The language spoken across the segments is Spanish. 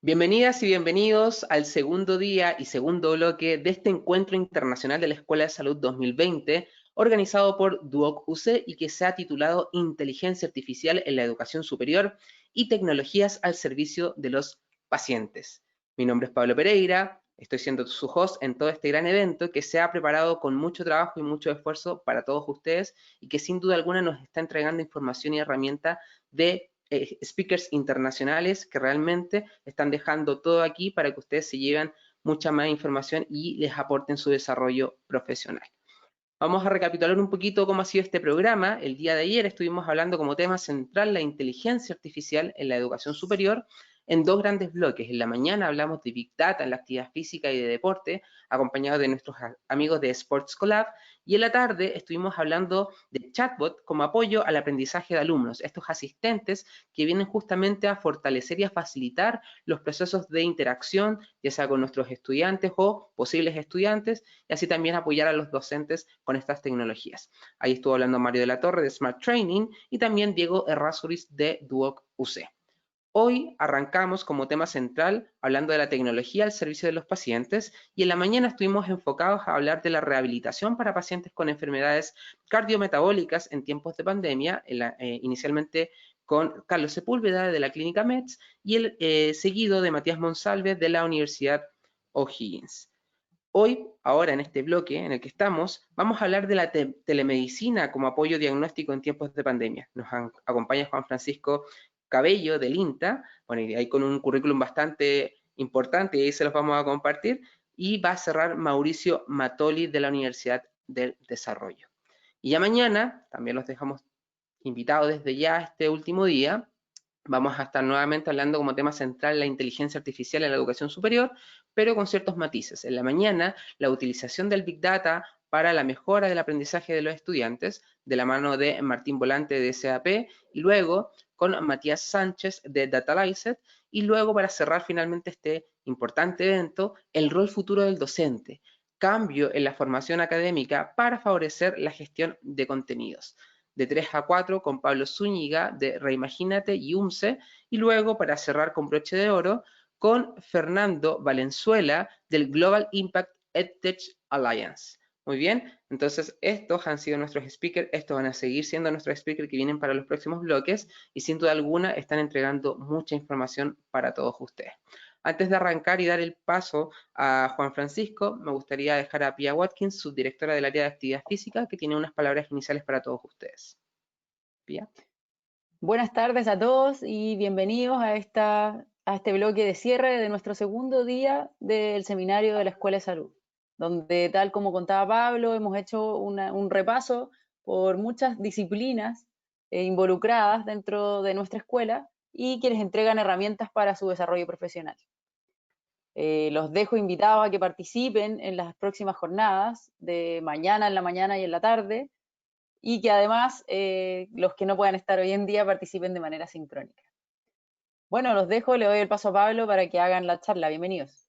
Bienvenidas y bienvenidos al segundo día y segundo bloque de este Encuentro Internacional de la Escuela de Salud 2020, organizado por Duoc UC y que se ha titulado Inteligencia Artificial en la Educación Superior y Tecnologías al Servicio de los Pacientes. Mi nombre es Pablo Pereira, estoy siendo su host en todo este gran evento que se ha preparado con mucho trabajo y mucho esfuerzo para todos ustedes y que sin duda alguna nos está entregando información y herramientas de speakers internacionales que realmente están dejando todo aquí para que ustedes se lleven mucha más información y les aporten su desarrollo profesional. Vamos a recapitular un poquito cómo ha sido este programa. El día de ayer estuvimos hablando como tema central la inteligencia artificial en la educación superior en dos grandes bloques. En la mañana hablamos de Big Data en la actividad física y de deporte, acompañados de nuestros amigos de Sports Collab, y en la tarde estuvimos hablando de chatbot como apoyo al aprendizaje de alumnos, estos asistentes que vienen justamente a fortalecer y a facilitar los procesos de interacción, ya sea con nuestros estudiantes o posibles estudiantes, y así también apoyar a los docentes con estas tecnologías. Ahí estuvo hablando Mario de la Torre de Smart Training y también Diego Errázuriz de Duoc UC. Hoy arrancamos como tema central hablando de la tecnología al servicio de los pacientes y en la mañana estuvimos enfocados a hablar de la rehabilitación para pacientes con enfermedades cardiometabólicas en tiempos de pandemia, inicialmente con Carlos Sepúlveda de la Clínica MEDS y el seguido de Matías Monsalve de la Universidad O'Higgins. Hoy, ahora en este bloque en el que estamos, vamos a hablar de la telemedicina como apoyo diagnóstico en tiempos de pandemia. Nos acompaña Juan Francisco Cabello del INTA, bueno, y ahí con un currículum bastante importante y ahí se los vamos a compartir, y va a cerrar Mauricio Matoli de la Universidad del Desarrollo. Y ya mañana, también los dejamos invitados desde ya este último día, vamos a estar nuevamente hablando como tema central la inteligencia artificial en la educación superior, pero con ciertos matices. En la mañana, la utilización del Big Data para la mejora del aprendizaje de los estudiantes, de la mano de Martín Volante de SAP, y luego con Matías Sánchez de Datalyzed, y luego para cerrar finalmente este importante evento, el rol futuro del docente, cambio en la formación académica para favorecer la gestión de contenidos de 3 a 4 con Pablo Zúñiga de Reimagínate y UMCE, y luego para cerrar con broche de oro con Fernando Valenzuela del Global Impact EdTech Alliance. Muy bien, entonces estos han sido nuestros speakers, estos van a seguir siendo nuestros speakers que vienen para los próximos bloques y sin duda alguna están entregando mucha información para todos ustedes. Antes de arrancar y dar el paso a Juan Francisco, me gustaría dejar a Pia Watkins, subdirectora del área de actividad física, que tiene unas palabras iniciales para todos ustedes. Pia. Buenas tardes a todos y bienvenidos a este bloque de cierre de nuestro segundo día del seminario de la Escuela de Salud, donde, tal como contaba Pablo, hemos hecho un repaso por muchas disciplinas involucradas dentro de nuestra escuela y que les entregan herramientas para su desarrollo profesional. Los dejo invitados a que participen en las próximas jornadas de mañana, en la mañana y en la tarde, y que además los que no puedan estar hoy en día participen de manera sincrónica. Bueno, los dejo, le doy el paso a Pablo para que hagan la charla. Bienvenidos.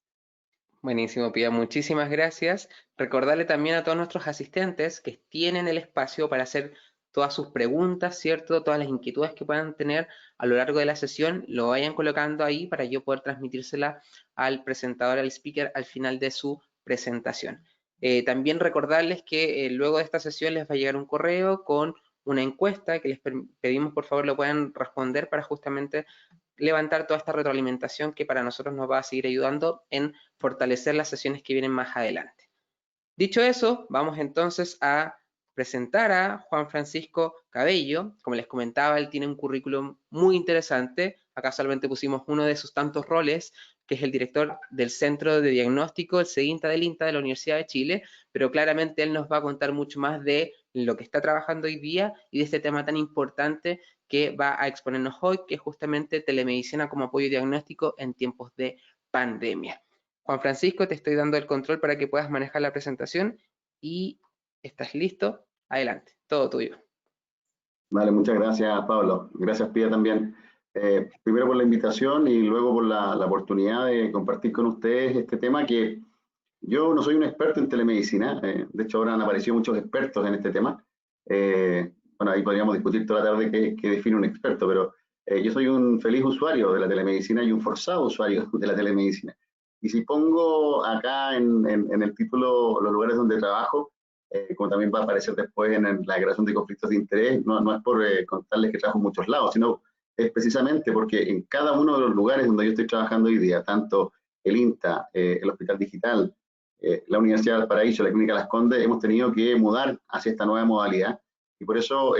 Buenísimo, Pia, muchísimas gracias. Recordarle también a todos nuestros asistentes que tienen el espacio para hacer todas sus preguntas, ¿cierto? Todas las inquietudes que puedan tener a lo largo de la sesión, lo vayan colocando ahí para yo poder transmitírsela al presentador, al speaker, al final de su presentación. También recordarles que luego de esta sesión les va a llegar un correo con una encuesta que les pedimos por favor lo puedan responder para justamente levantar toda esta retroalimentación que para nosotros nos va a seguir ayudando en fortalecer las sesiones que vienen más adelante. Dicho eso, vamos entonces a presentar a Juan Francisco Cabello. Como les comentaba, él tiene un currículum muy interesante. Acá solamente pusimos uno de sus tantos roles, que es el director del Centro de Diagnóstico, el CEDINTA del INTA de la Universidad de Chile, pero claramente él nos va a contar mucho más de lo que está trabajando hoy día y de este tema tan importante que va a exponernos hoy, que es justamente telemedicina como apoyo diagnóstico en tiempos de pandemia. Juan Francisco, te estoy dando el control para que puedas manejar la presentación y ¿estás listo? Adelante, todo tuyo. Vale, muchas gracias, Pablo. Gracias, Pía, también. Primero por la invitación y luego por la oportunidad de compartir con ustedes este tema que yo no soy un experto en telemedicina. De hecho, ahora han aparecido muchos expertos en este tema. Bueno, ahí podríamos discutir toda la tarde qué define un experto, pero Yo soy un feliz usuario de la telemedicina y un forzado usuario de la telemedicina. Y si pongo acá en el título los lugares donde trabajo, como también va a aparecer después en la declaración de conflictos de interés, no es por contarles que trabajo en muchos lados, sino es precisamente porque en cada uno de los lugares donde yo estoy trabajando hoy día, tanto el INTA, el Hospital Digital, la Universidad de Valparaíso, la Clínica Las Condes, hemos tenido que mudar hacia esta nueva modalidad. Y por eso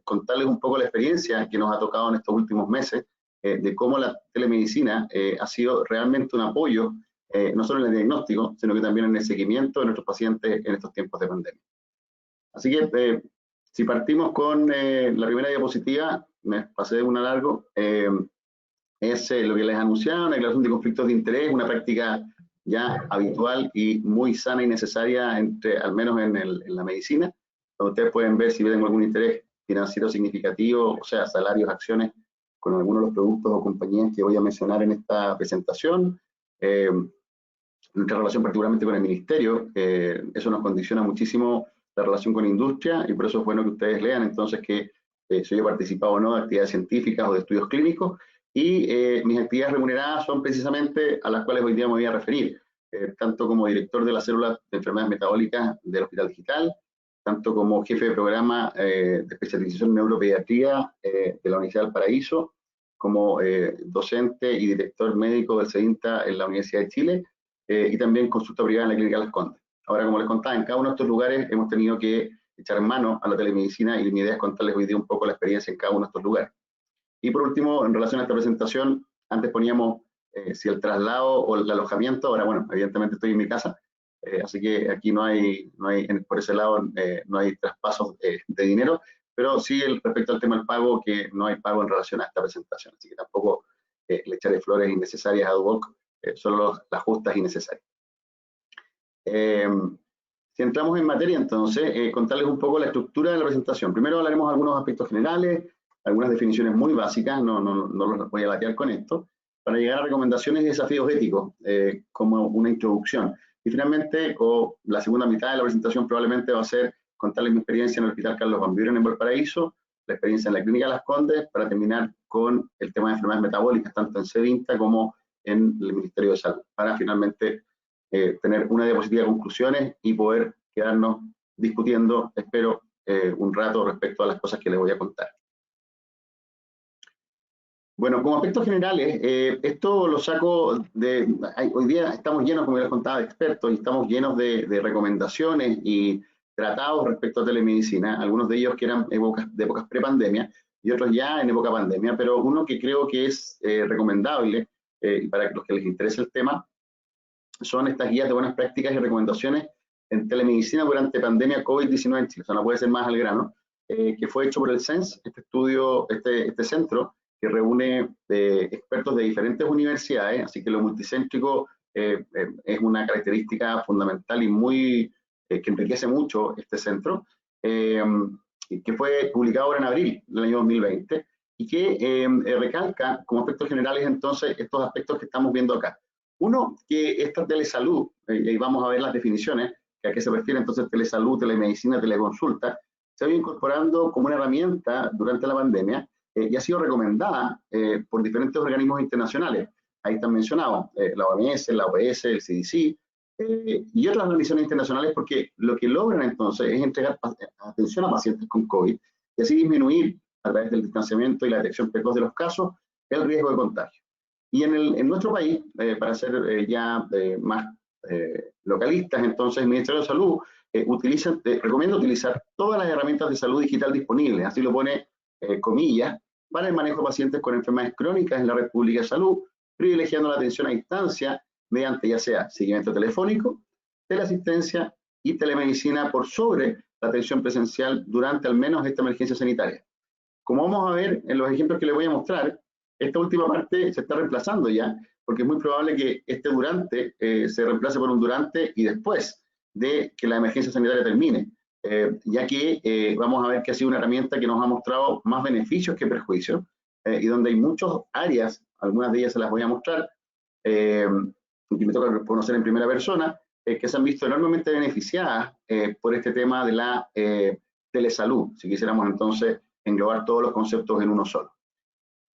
contarles un poco la experiencia que nos ha tocado en estos últimos meses de cómo la telemedicina ha sido realmente un apoyo, no solo en el diagnóstico, sino que también en el seguimiento de nuestros pacientes en estos tiempos de pandemia. Así que si partimos con la primera diapositiva, me pasé de una largo, es lo que les anunciaba, una declaración de conflictos de interés, una práctica ya habitual y muy sana y necesaria, al menos en la medicina, donde ustedes pueden ver si tienen algún interés financiero significativo, o sea, salarios, acciones, con algunos de los productos o compañías que voy a mencionar en esta presentación. Nuestra relación particularmente con el ministerio, eso nos condiciona muchísimo la relación con la industria y por eso es bueno que ustedes lean entonces que si yo he participado o no de actividades científicas o de estudios clínicos y mis actividades remuneradas son precisamente a las cuales hoy día me voy a referir, tanto como director de la célula de enfermedades metabólicas del Hospital Digital, tanto como jefe de programa de especialización en neuropediatría de la Universidad del Paraíso, como docente y director médico del CEDINTA en la Universidad de Chile, y también consulta privada en la Clínica Las Condes. Ahora, como les contaba, en cada uno de estos lugares hemos tenido que echar mano a la telemedicina y mi idea es contarles hoy día un poco la experiencia en cada uno de estos lugares. Y por último, en relación a esta presentación, antes poníamos si el traslado o el alojamiento, ahora bueno, evidentemente estoy en mi casa, así que aquí por ese lado no hay traspasos de dinero, pero sí respecto al tema del pago, que no hay pago en relación a esta presentación, así que tampoco le echaré flores innecesarias a Duoc, solo las justas y necesarias. Si entramos en materia, entonces, contarles un poco la estructura de la presentación. Primero hablaremos de algunos aspectos generales, algunas definiciones muy básicas, no los voy a latear con esto, para llegar a recomendaciones y desafíos éticos, como una introducción. Y finalmente, la segunda mitad de la presentación probablemente va a ser contarles mi experiencia en el Hospital Carlos Van Buren en Valparaíso, la experiencia en la Clínica Las Condes, para terminar con el tema de enfermedades metabólicas, tanto en CEDINTA como en el Ministerio de Salud, para finalmente tener una diapositiva de conclusiones y poder quedarnos discutiendo, espero, un rato respecto a las cosas que les voy a contar. Bueno, como aspectos generales, esto lo saco hoy día estamos llenos, como les contaba, de expertos y estamos llenos de recomendaciones y tratados respecto a telemedicina, algunos de ellos que eran de épocas prepandemia y otros ya en época pandemia, pero uno que creo que es recomendable para los que les interese el tema, son estas guías de buenas prácticas y recomendaciones en telemedicina durante pandemia COVID-19 en Chile. O sea, no puede ser más al grano, que fue hecho por el CENS, este centro que reúne expertos de diferentes universidades, así que lo multicéntrico es una característica fundamental y que enriquece mucho este centro, que fue publicado ahora en abril del año 2020 y que recalca como aspectos generales entonces estos aspectos que estamos viendo acá. Uno, que esta telesalud, y vamos a ver las definiciones, que a qué se refiere entonces telesalud, telemedicina, teleconsulta, se ha ido incorporando como una herramienta durante la pandemia y ha sido recomendada por diferentes organismos internacionales. Ahí están mencionados, la OMS, la OPS, el CDC y otras organizaciones internacionales, porque lo que logran entonces es entregar atención a pacientes con COVID y así disminuir a través del distanciamiento y la detección precoz de los casos el riesgo de contagio. Y en nuestro país, para ser más localistas, entonces el Ministerio de Salud recomienda utilizar todas las herramientas de salud digital disponibles, así lo pone comillas, para el manejo de pacientes con enfermedades crónicas en la red pública de salud, privilegiando la atención a distancia mediante ya sea seguimiento telefónico, teleasistencia y telemedicina por sobre la atención presencial durante al menos esta emergencia sanitaria. Como vamos a ver en los ejemplos que les voy a mostrar, esta última parte se está reemplazando ya, porque es muy probable que este durante se reemplace por un durante y después de que la emergencia sanitaria termine, ya que vamos a ver que ha sido una herramienta que nos ha mostrado más beneficios que perjuicios, y donde hay muchas áreas, algunas de ellas se las voy a mostrar, que me toca conocer en primera persona, que se han visto enormemente beneficiadas por este tema de la telesalud, si quisiéramos entonces englobar todos los conceptos en uno solo.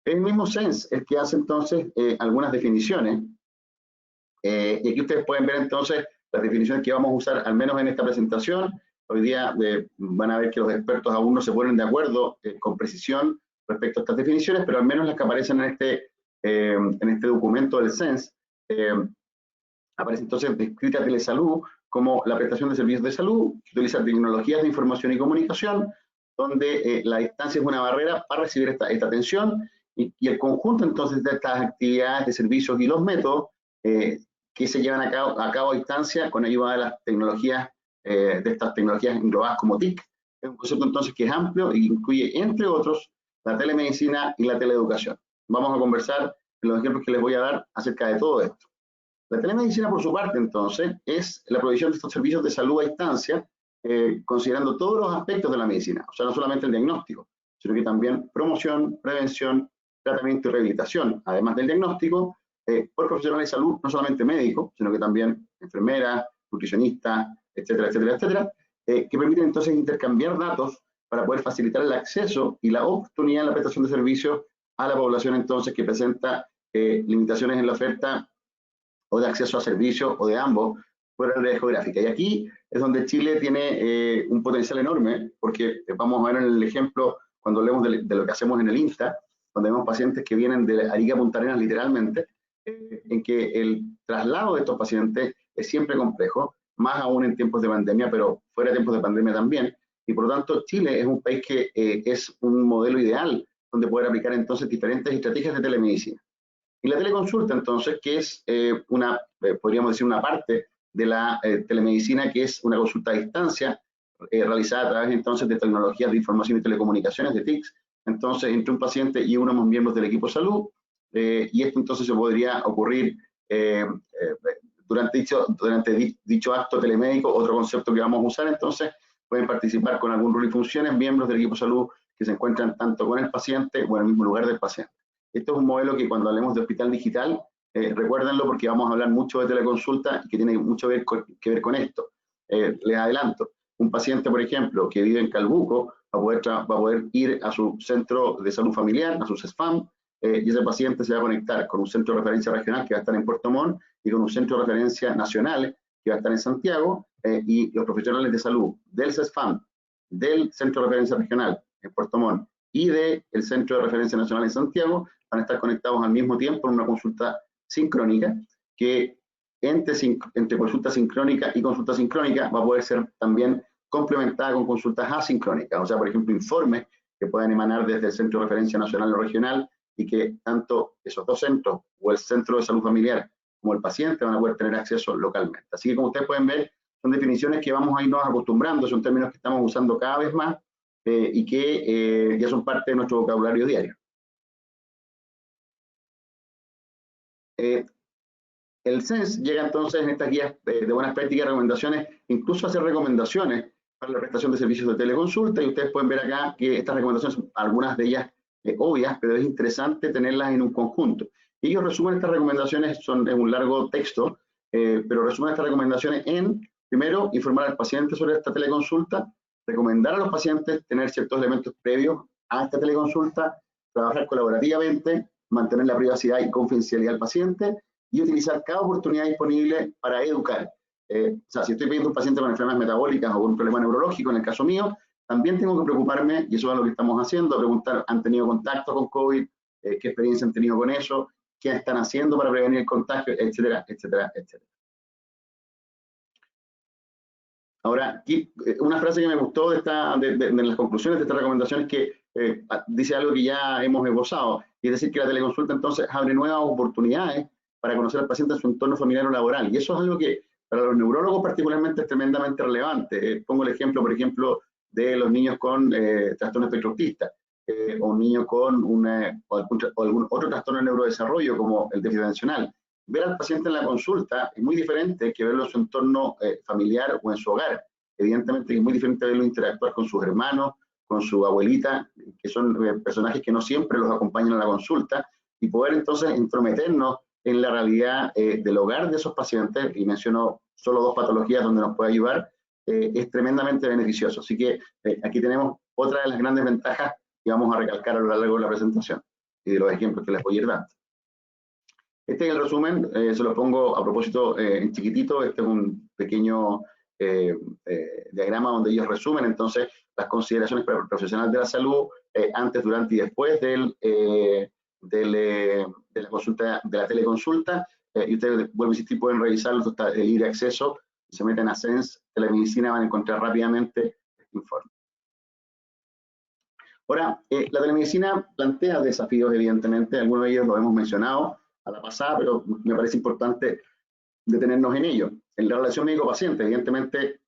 Es el mismo SENS el que hace entonces algunas definiciones, y aquí ustedes pueden ver entonces las definiciones que vamos a usar, al menos en esta presentación. Hoy día van a ver que los expertos aún no se ponen de acuerdo con precisión respecto a estas definiciones, pero al menos las que aparecen en este documento del SENS, aparece entonces descrita telesalud como la prestación de servicios de salud que utiliza tecnologías de información y comunicación, donde la distancia es una barrera para recibir esta atención, y el conjunto entonces de estas actividades, de servicios y los métodos que se llevan a cabo a distancia con ayuda de las tecnologías, de estas tecnologías englobadas como TIC. Es un concepto entonces que es amplio y incluye, entre otros, la telemedicina y la teleeducación. Vamos a conversar en los ejemplos que les voy a dar acerca de todo esto. La telemedicina, por su parte, entonces, es la provisión de estos servicios de salud a distancia, considerando todos los aspectos de la medicina, o sea, no solamente el diagnóstico, sino que también promoción, prevención, tratamiento y rehabilitación, además del diagnóstico, por profesionales de salud, no solamente médicos, sino que también enfermeras, nutricionistas, etcétera, etcétera, etcétera, que permiten entonces intercambiar datos para poder facilitar el acceso y la oportunidad en la prestación de servicios a la población entonces que presenta limitaciones en la oferta o de acceso a servicios o de ambos fuera de la geográfica. Y aquí es donde Chile tiene un potencial enorme, porque vamos a ver en el ejemplo, cuando hablemos de lo que hacemos en el INSTA, donde vemos pacientes que vienen de Arica a Punta Arenas literalmente, en que el traslado de estos pacientes es siempre complejo, más aún en tiempos de pandemia, pero fuera de tiempos de pandemia también, y por lo tanto Chile es un país que es un modelo ideal donde poder aplicar entonces diferentes estrategias de telemedicina. Y la teleconsulta, entonces, que es podríamos decir, una parte de la telemedicina, que es una consulta a distancia, realizada a través entonces de tecnologías de información y telecomunicaciones, de TICs, entonces, entre un paciente y uno de los miembros del equipo de salud, y esto entonces se podría ocurrir durante dicho acto telemédico. Otro concepto que vamos a usar, entonces, pueden participar con algún rol y funciones miembros del equipo de salud que se encuentran tanto con el paciente o en el mismo lugar del paciente. Esto es un modelo que cuando hablemos de hospital digital, recuérdenlo porque vamos a hablar mucho de teleconsulta y que tiene mucho que ver con esto. Les adelanto, un paciente, por ejemplo, que vive en Calbuco, va a poder ir a su centro de salud familiar, a su CESFAM, y ese paciente se va a conectar con un centro de referencia regional que va a estar en Puerto Montt y con un centro de referencia nacional que va a estar en Santiago, y los profesionales de salud del CESFAM, del centro de referencia regional en Puerto Montt y del Centro de Referencia Nacional en Santiago van a estar conectados al mismo tiempo en una consulta sincrónica, que entre consulta sincrónica y consulta sincrónica va a poder ser también complementada con consultas asincrónicas, o sea, por ejemplo, informes que pueden emanar desde el Centro de Referencia Nacional o Regional y que tanto esos dos centros o el Centro de Salud Familiar como el paciente van a poder tener acceso localmente. Así que, como ustedes pueden ver, son definiciones que vamos a irnos acostumbrando, son términos que estamos usando cada vez más y que ya son parte de nuestro vocabulario diario. El SENS llega entonces en estas guías de buenas prácticas y recomendaciones, incluso a hacer recomendaciones para la prestación de servicios de teleconsulta, y ustedes pueden ver acá que estas recomendaciones son algunas de ellas obvias, pero es interesante tenerlas en un conjunto. Ellos resumen estas recomendaciones, son en un largo texto, pero resumen estas recomendaciones en, primero, informar al paciente sobre esta teleconsulta, recomendar a los pacientes tener ciertos elementos previos a esta teleconsulta, trabajar colaborativamente, mantener la privacidad y confidencialidad del paciente y utilizar cada oportunidad disponible para educar. O sea, si estoy viendo un paciente con enfermedades metabólicas o con un problema neurológico, en el caso mío, también tengo que preocuparme, y eso es lo que estamos haciendo, preguntar, ¿han tenido contacto con COVID? ¿Qué experiencia han tenido con eso? ¿Qué están haciendo para prevenir el contagio? Etcétera, etcétera, etcétera. Ahora, aquí, una frase que me gustó de las conclusiones de esta recomendación es que dice algo que ya hemos esbozado, y es decir, que la teleconsulta entonces abre nuevas oportunidades para conocer al paciente en su entorno familiar o laboral. Y eso es algo que para los neurólogos particularmente es tremendamente relevante. Pongo el ejemplo, por ejemplo, de los niños con trastorno espectro autista, o un niño con algún otro trastorno de neurodesarrollo como el déficit atencional. Ver al paciente en la consulta es muy diferente que verlo en su entorno familiar o en su hogar. Evidentemente es muy diferente verlo interactuar con sus hermanos, con su abuelita, que son personajes que no siempre los acompañan a la consulta, y poder entonces entrometernos en la realidad del hogar de esos pacientes, y menciono solo dos patologías donde nos puede ayudar, es tremendamente beneficioso. Así que aquí tenemos otra de las grandes ventajas que vamos a recalcar a lo largo de la presentación. y de los ejemplos que les voy a ir dando. Este es el resumen, se lo pongo a propósito en chiquitito. Este es un pequeño diagrama donde ellos resumen entonces las consideraciones para el profesional de la salud antes, durante y después de la consulta, de la teleconsulta, y ustedes, vuelvo a insistir, pueden revisarlo, esto está de libre acceso, se meten a SENS Telemedicina, van a encontrar rápidamente este informe. Ahora, la telemedicina plantea desafíos, evidentemente, algunos de ellos los hemos mencionado a la pasada, pero me parece importante detenernos en ello. En la relación médico-paciente, evidentemente,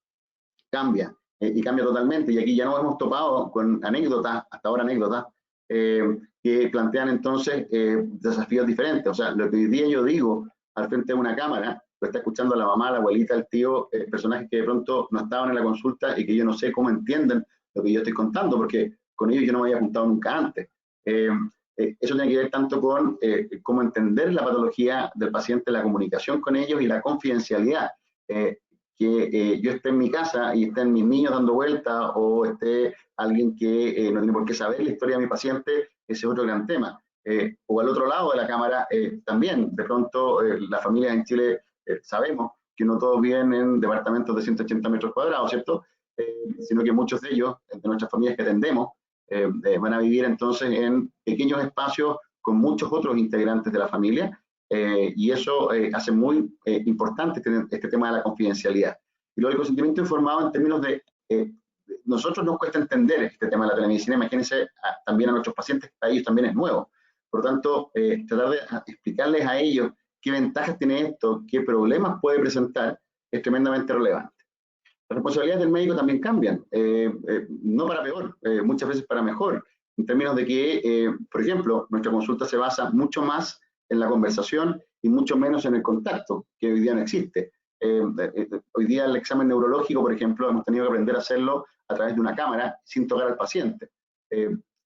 cambia, y cambia totalmente, y aquí ya nos hemos topado con anécdotas, hasta ahora anécdotas, que plantean entonces desafíos diferentes. O sea, lo que hoy día yo digo al frente de una cámara, lo está escuchando la mamá, la abuelita, el tío, personajes que de pronto no estaban en la consulta y que yo no sé cómo entienden lo que yo estoy contando, porque con ellos yo no me había juntado nunca antes. Eso tiene que ver tanto con cómo entender la patología del paciente, la comunicación con ellos y la confidencialidad. Que yo esté en mi casa y estén mis niños dando vueltas, o esté alguien que no tiene por qué saber la historia de mi paciente, ese es otro gran tema. O al otro lado de la cámara también, de pronto las familias en Chile sabemos que no todos viven en departamentos de 180 metros cuadrados, ¿cierto? Sino que muchos de ellos, de nuestras familias que atendemos, van a vivir entonces en pequeños espacios con muchos otros integrantes de la familia, y eso hace muy importante este tema de la confidencialidad. Y luego el consentimiento informado en términos de, nosotros nos cuesta entender este tema de la telemedicina, imagínense también a nuestros pacientes, a ellos también es nuevo. Por lo tanto, tratar de explicarles a ellos qué ventajas tiene esto, qué problemas puede presentar, es tremendamente relevante. Las responsabilidades del médico también cambian, no para peor, muchas veces para mejor, en términos de que, por ejemplo, nuestra consulta se basa mucho más en la conversación y mucho menos en el contacto, que hoy día no existe. Hoy día el examen neurológico, por ejemplo, hemos tenido que aprender a hacerlo a través de una cámara sin tocar al paciente.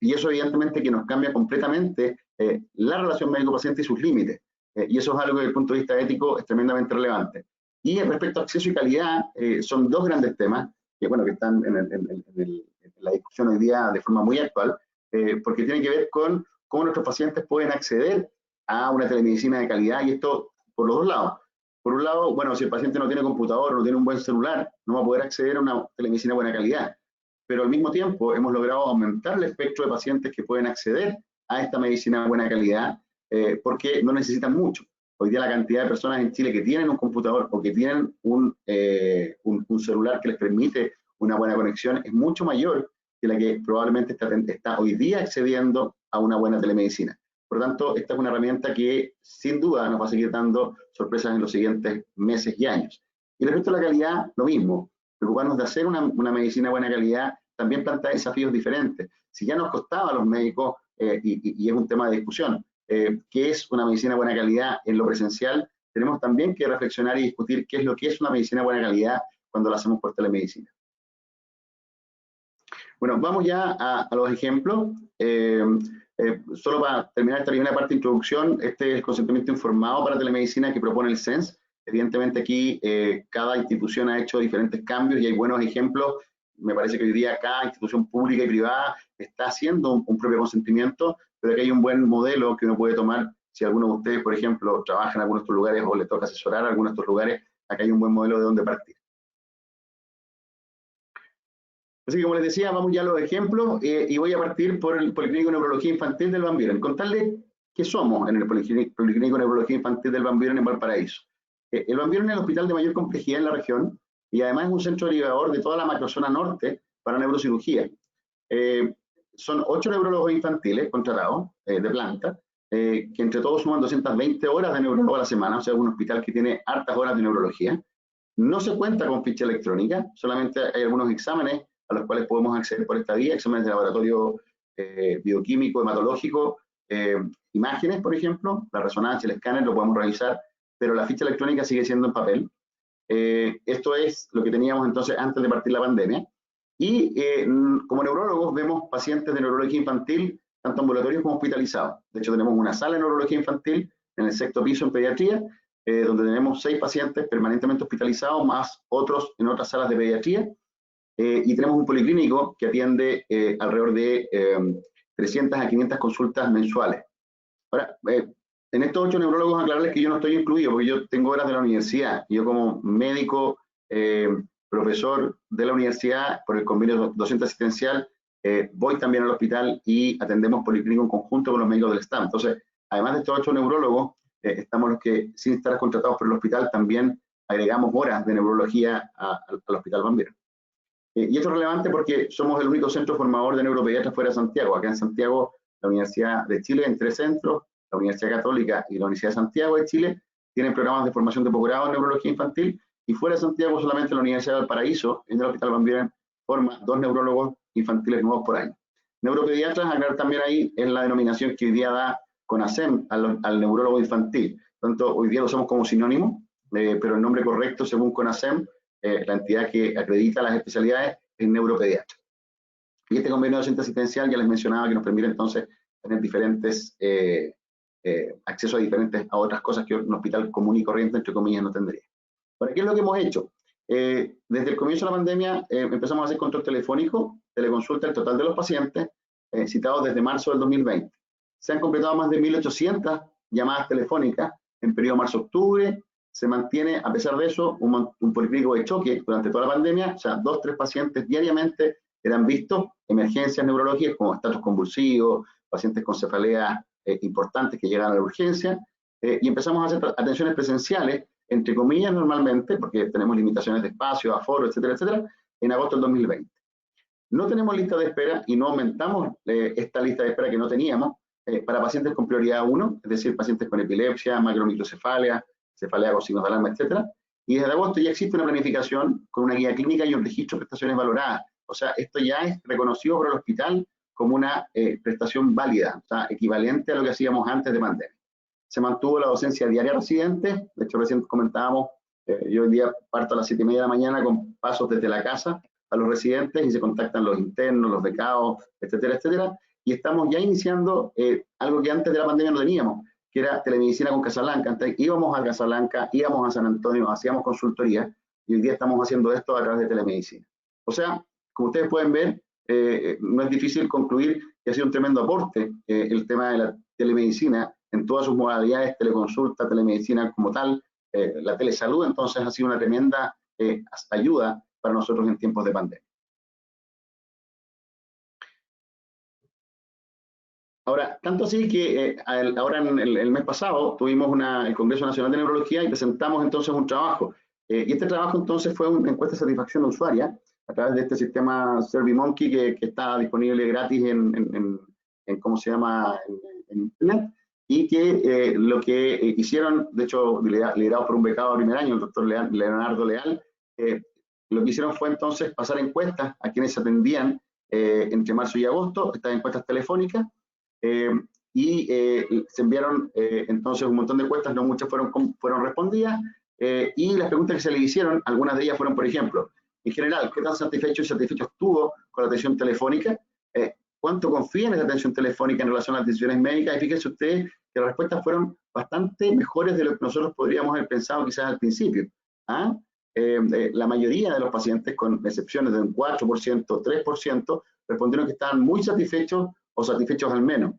Y eso evidentemente que nos cambia completamente la relación médico-paciente y sus límites. Y eso es algo que desde el punto de vista ético es tremendamente relevante. Y respecto a acceso y calidad, son dos grandes temas que, bueno, que están en la discusión hoy día de forma muy actual, porque tienen que ver con cómo nuestros pacientes pueden acceder a una telemedicina de calidad, y esto por los dos lados. Por un lado, bueno, si el paciente no tiene computador, no tiene un buen celular, no va a poder acceder a una telemedicina de buena calidad. Pero al mismo tiempo hemos logrado aumentar el espectro de pacientes que pueden acceder a esta medicina de buena calidad, porque no necesitan mucho. Hoy día la cantidad de personas en Chile que tienen un computador o que tienen un celular que les permite una buena conexión es mucho mayor que la que probablemente está hoy día accediendo a una buena telemedicina. Por lo tanto, esta es una herramienta que sin duda nos va a seguir dando sorpresas en los siguientes meses y años. Y respecto a la calidad, lo mismo. Preocuparnos de hacer una medicina de buena calidad también plantea desafíos diferentes. Si ya nos costaba a los médicos, y es un tema de discusión, qué es una medicina de buena calidad en lo presencial, tenemos también que reflexionar y discutir qué es lo que es una medicina de buena calidad cuando la hacemos por telemedicina. Bueno, vamos ya a los ejemplos. Solo para terminar esta primera parte de introducción, este es el consentimiento informado para telemedicina que propone el SENS. Evidentemente aquí cada institución ha hecho diferentes cambios y hay buenos ejemplos. Me parece que hoy día cada institución pública y privada está haciendo un propio consentimiento, pero aquí hay un buen modelo que uno puede tomar. Si alguno de ustedes, por ejemplo, trabaja en algunos de estos lugares o le toca asesorar a algunos de estos lugares, acá hay un buen modelo de dónde partir. Así que, como les decía, vamos ya a los ejemplos, y voy a partir por el Policlínico de Neurología Infantil del Van Buren. Contarles qué somos en el Policlínico de Neurología Infantil del Van Buren en Valparaíso. El Van Buren es el hospital de mayor complejidad en la región y además es un centro derivador de toda la macrozona norte para neurocirugía. Son 8 neurólogos infantiles contratados de planta, que entre todos suman 220 horas de neurólogo a la semana, o sea, un hospital que tiene hartas horas de neurología. No se cuenta con ficha electrónica, solamente hay algunos exámenes a los cuales podemos acceder por esta vía, exámenes de laboratorio bioquímico, hematológico, imágenes, por ejemplo, la resonancia, el escáner, lo podemos revisar, pero la ficha electrónica sigue siendo en papel. Esto es lo que teníamos entonces antes de partir la pandemia. Y como neurólogos vemos pacientes de neurología infantil, tanto ambulatorios como hospitalizados. De hecho, tenemos una sala de neurología infantil en el 6º piso en pediatría, donde tenemos 6 pacientes permanentemente hospitalizados, más otros en otras salas de pediatría. Y tenemos un policlínico que atiende alrededor de 300 a 500 consultas mensuales. Ahora, en estos 8 neurólogos aclararles que yo no estoy incluido, porque yo tengo horas de la universidad. Yo como médico, profesor de la universidad, por el convenio docente asistencial, voy también al hospital y atendemos policlínico en conjunto con los médicos del STAM. Entonces, además de estos 8 neurólogos, estamos los que, sin estar contratados por el hospital, también agregamos horas de neurología al Hospital Van Buren. Y esto es relevante porque somos el único centro formador de neuropediatras fuera de Santiago. Acá en Santiago, la Universidad de Chile, en 3 centros, la Universidad Católica y la Universidad de Santiago de Chile, tienen programas de formación de posgrado en neurología infantil, y fuera de Santiago solamente la Universidad de Valparaíso, en el Hospital Van Buren, forma 2 neurólogos infantiles nuevos por año. Neuropediatras, aclarar también ahí, es la denominación que hoy día da CONASEM al neurólogo infantil. Por tanto, hoy día lo usamos como sinónimo, pero el nombre correcto, según CONASEM, la entidad que acredita las especialidades, es neuropediatra. Y este convenio docente asistencial ya les mencionaba que nos permite entonces tener diferentes acceso a otras cosas que un hospital común y corriente, entre comillas, no tendría. ¿Para qué es lo que hemos hecho? Desde el comienzo de la pandemia empezamos a hacer control telefónico, teleconsulta el total de los pacientes citados desde marzo del 2020. Se han completado más de 1.800 llamadas telefónicas en periodo marzo-octubre. Se mantiene, a pesar de eso, un policlínico de choque durante toda la pandemia. O sea, 2 o 3 pacientes diariamente eran vistos, emergencias neurológicas como estatus convulsivos, pacientes con cefaleas importantes que llegan a la urgencia, y empezamos a hacer atenciones presenciales, entre comillas normalmente, porque tenemos limitaciones de espacio, aforo, etcétera, etcétera, en agosto del 2020. No tenemos lista de espera y no aumentamos esta lista de espera que no teníamos para pacientes con prioridad 1, es decir, pacientes con epilepsia, macromicrocefalia, cefalea con signos de alarma, etcétera. Y desde agosto ya existe una planificación con una guía clínica y un registro de prestaciones valoradas. O sea, esto ya es reconocido por el hospital como una prestación válida, o sea, equivalente a lo que hacíamos antes de pandemia. Se mantuvo la docencia diaria residente. De hecho, recién comentábamos, yo hoy día parto a las 7:30 de la mañana con pasos desde la casa a los residentes y se contactan los internos, los becados, etcétera, etcétera. Y estamos ya iniciando algo que antes de la pandemia no teníamos, que era telemedicina con Casablanca. Antes íbamos a Casablanca, íbamos a San Antonio, hacíamos consultoría, y hoy día estamos haciendo esto a través de telemedicina. O sea, como ustedes pueden ver, no es difícil concluir que ha sido un tremendo aporte el tema de la telemedicina en todas sus modalidades, teleconsulta, telemedicina como tal, la telesalud. Entonces ha sido una tremenda ayuda para nosotros en tiempos de pandemia. Ahora, tanto así que ahora en el mes pasado tuvimos el Congreso Nacional de Neurología y presentamos entonces un trabajo. Y este trabajo entonces fue una encuesta de satisfacción usuaria a través de este sistema SurveyMonkey que está disponible gratis en ¿cómo se llama?, en Internet, y que lo que hicieron, de hecho liderado por un becado de primer año, el doctor Leonardo Leal, lo que hicieron fue entonces pasar encuestas a quienes se atendían entre marzo y agosto, estas encuestas telefónicas, y se enviaron entonces un montón de encuestas, no muchas fueron respondidas, y las preguntas que se le hicieron, algunas de ellas fueron, por ejemplo, en general, ¿qué tan satisfecho estuvo con la atención telefónica? ¿Cuánto confía en esa atención telefónica en relación a las decisiones médicas? Y fíjense ustedes que las respuestas fueron bastante mejores de lo que nosotros podríamos haber pensado quizás al principio. La mayoría de los pacientes, con excepciones de un 4%, 3%, respondieron que estaban muy satisfechos o satisfechos al menos.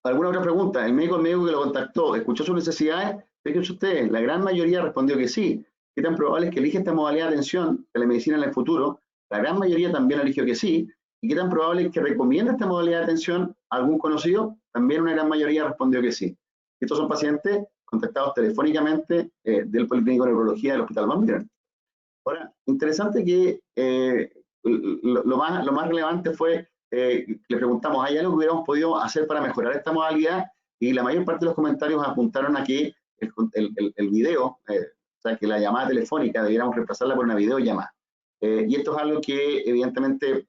¿Alguna otra pregunta? El médico que lo contactó, ¿escuchó sus necesidades? Fíjense ustedes, la gran mayoría respondió que sí. ¿Qué tan probable es que elija esta modalidad de atención, telemedicina en el futuro? La gran mayoría también eligió que sí. ¿Y qué tan probable es que recomienda esta modalidad de atención a algún conocido? También una gran mayoría respondió que sí. Estos son pacientes contactados telefónicamente del Policlínico de Neurología del Hospital Van Buren. Ahora, interesante que lo más relevante fue, le preguntamos, ¿hay algo que hubiéramos podido hacer para mejorar esta modalidad? Y la mayor parte de los comentarios apuntaron a que el video, o sea, que la llamada telefónica debiéramos reemplazarla por una videollamada. Y esto es algo que evidentemente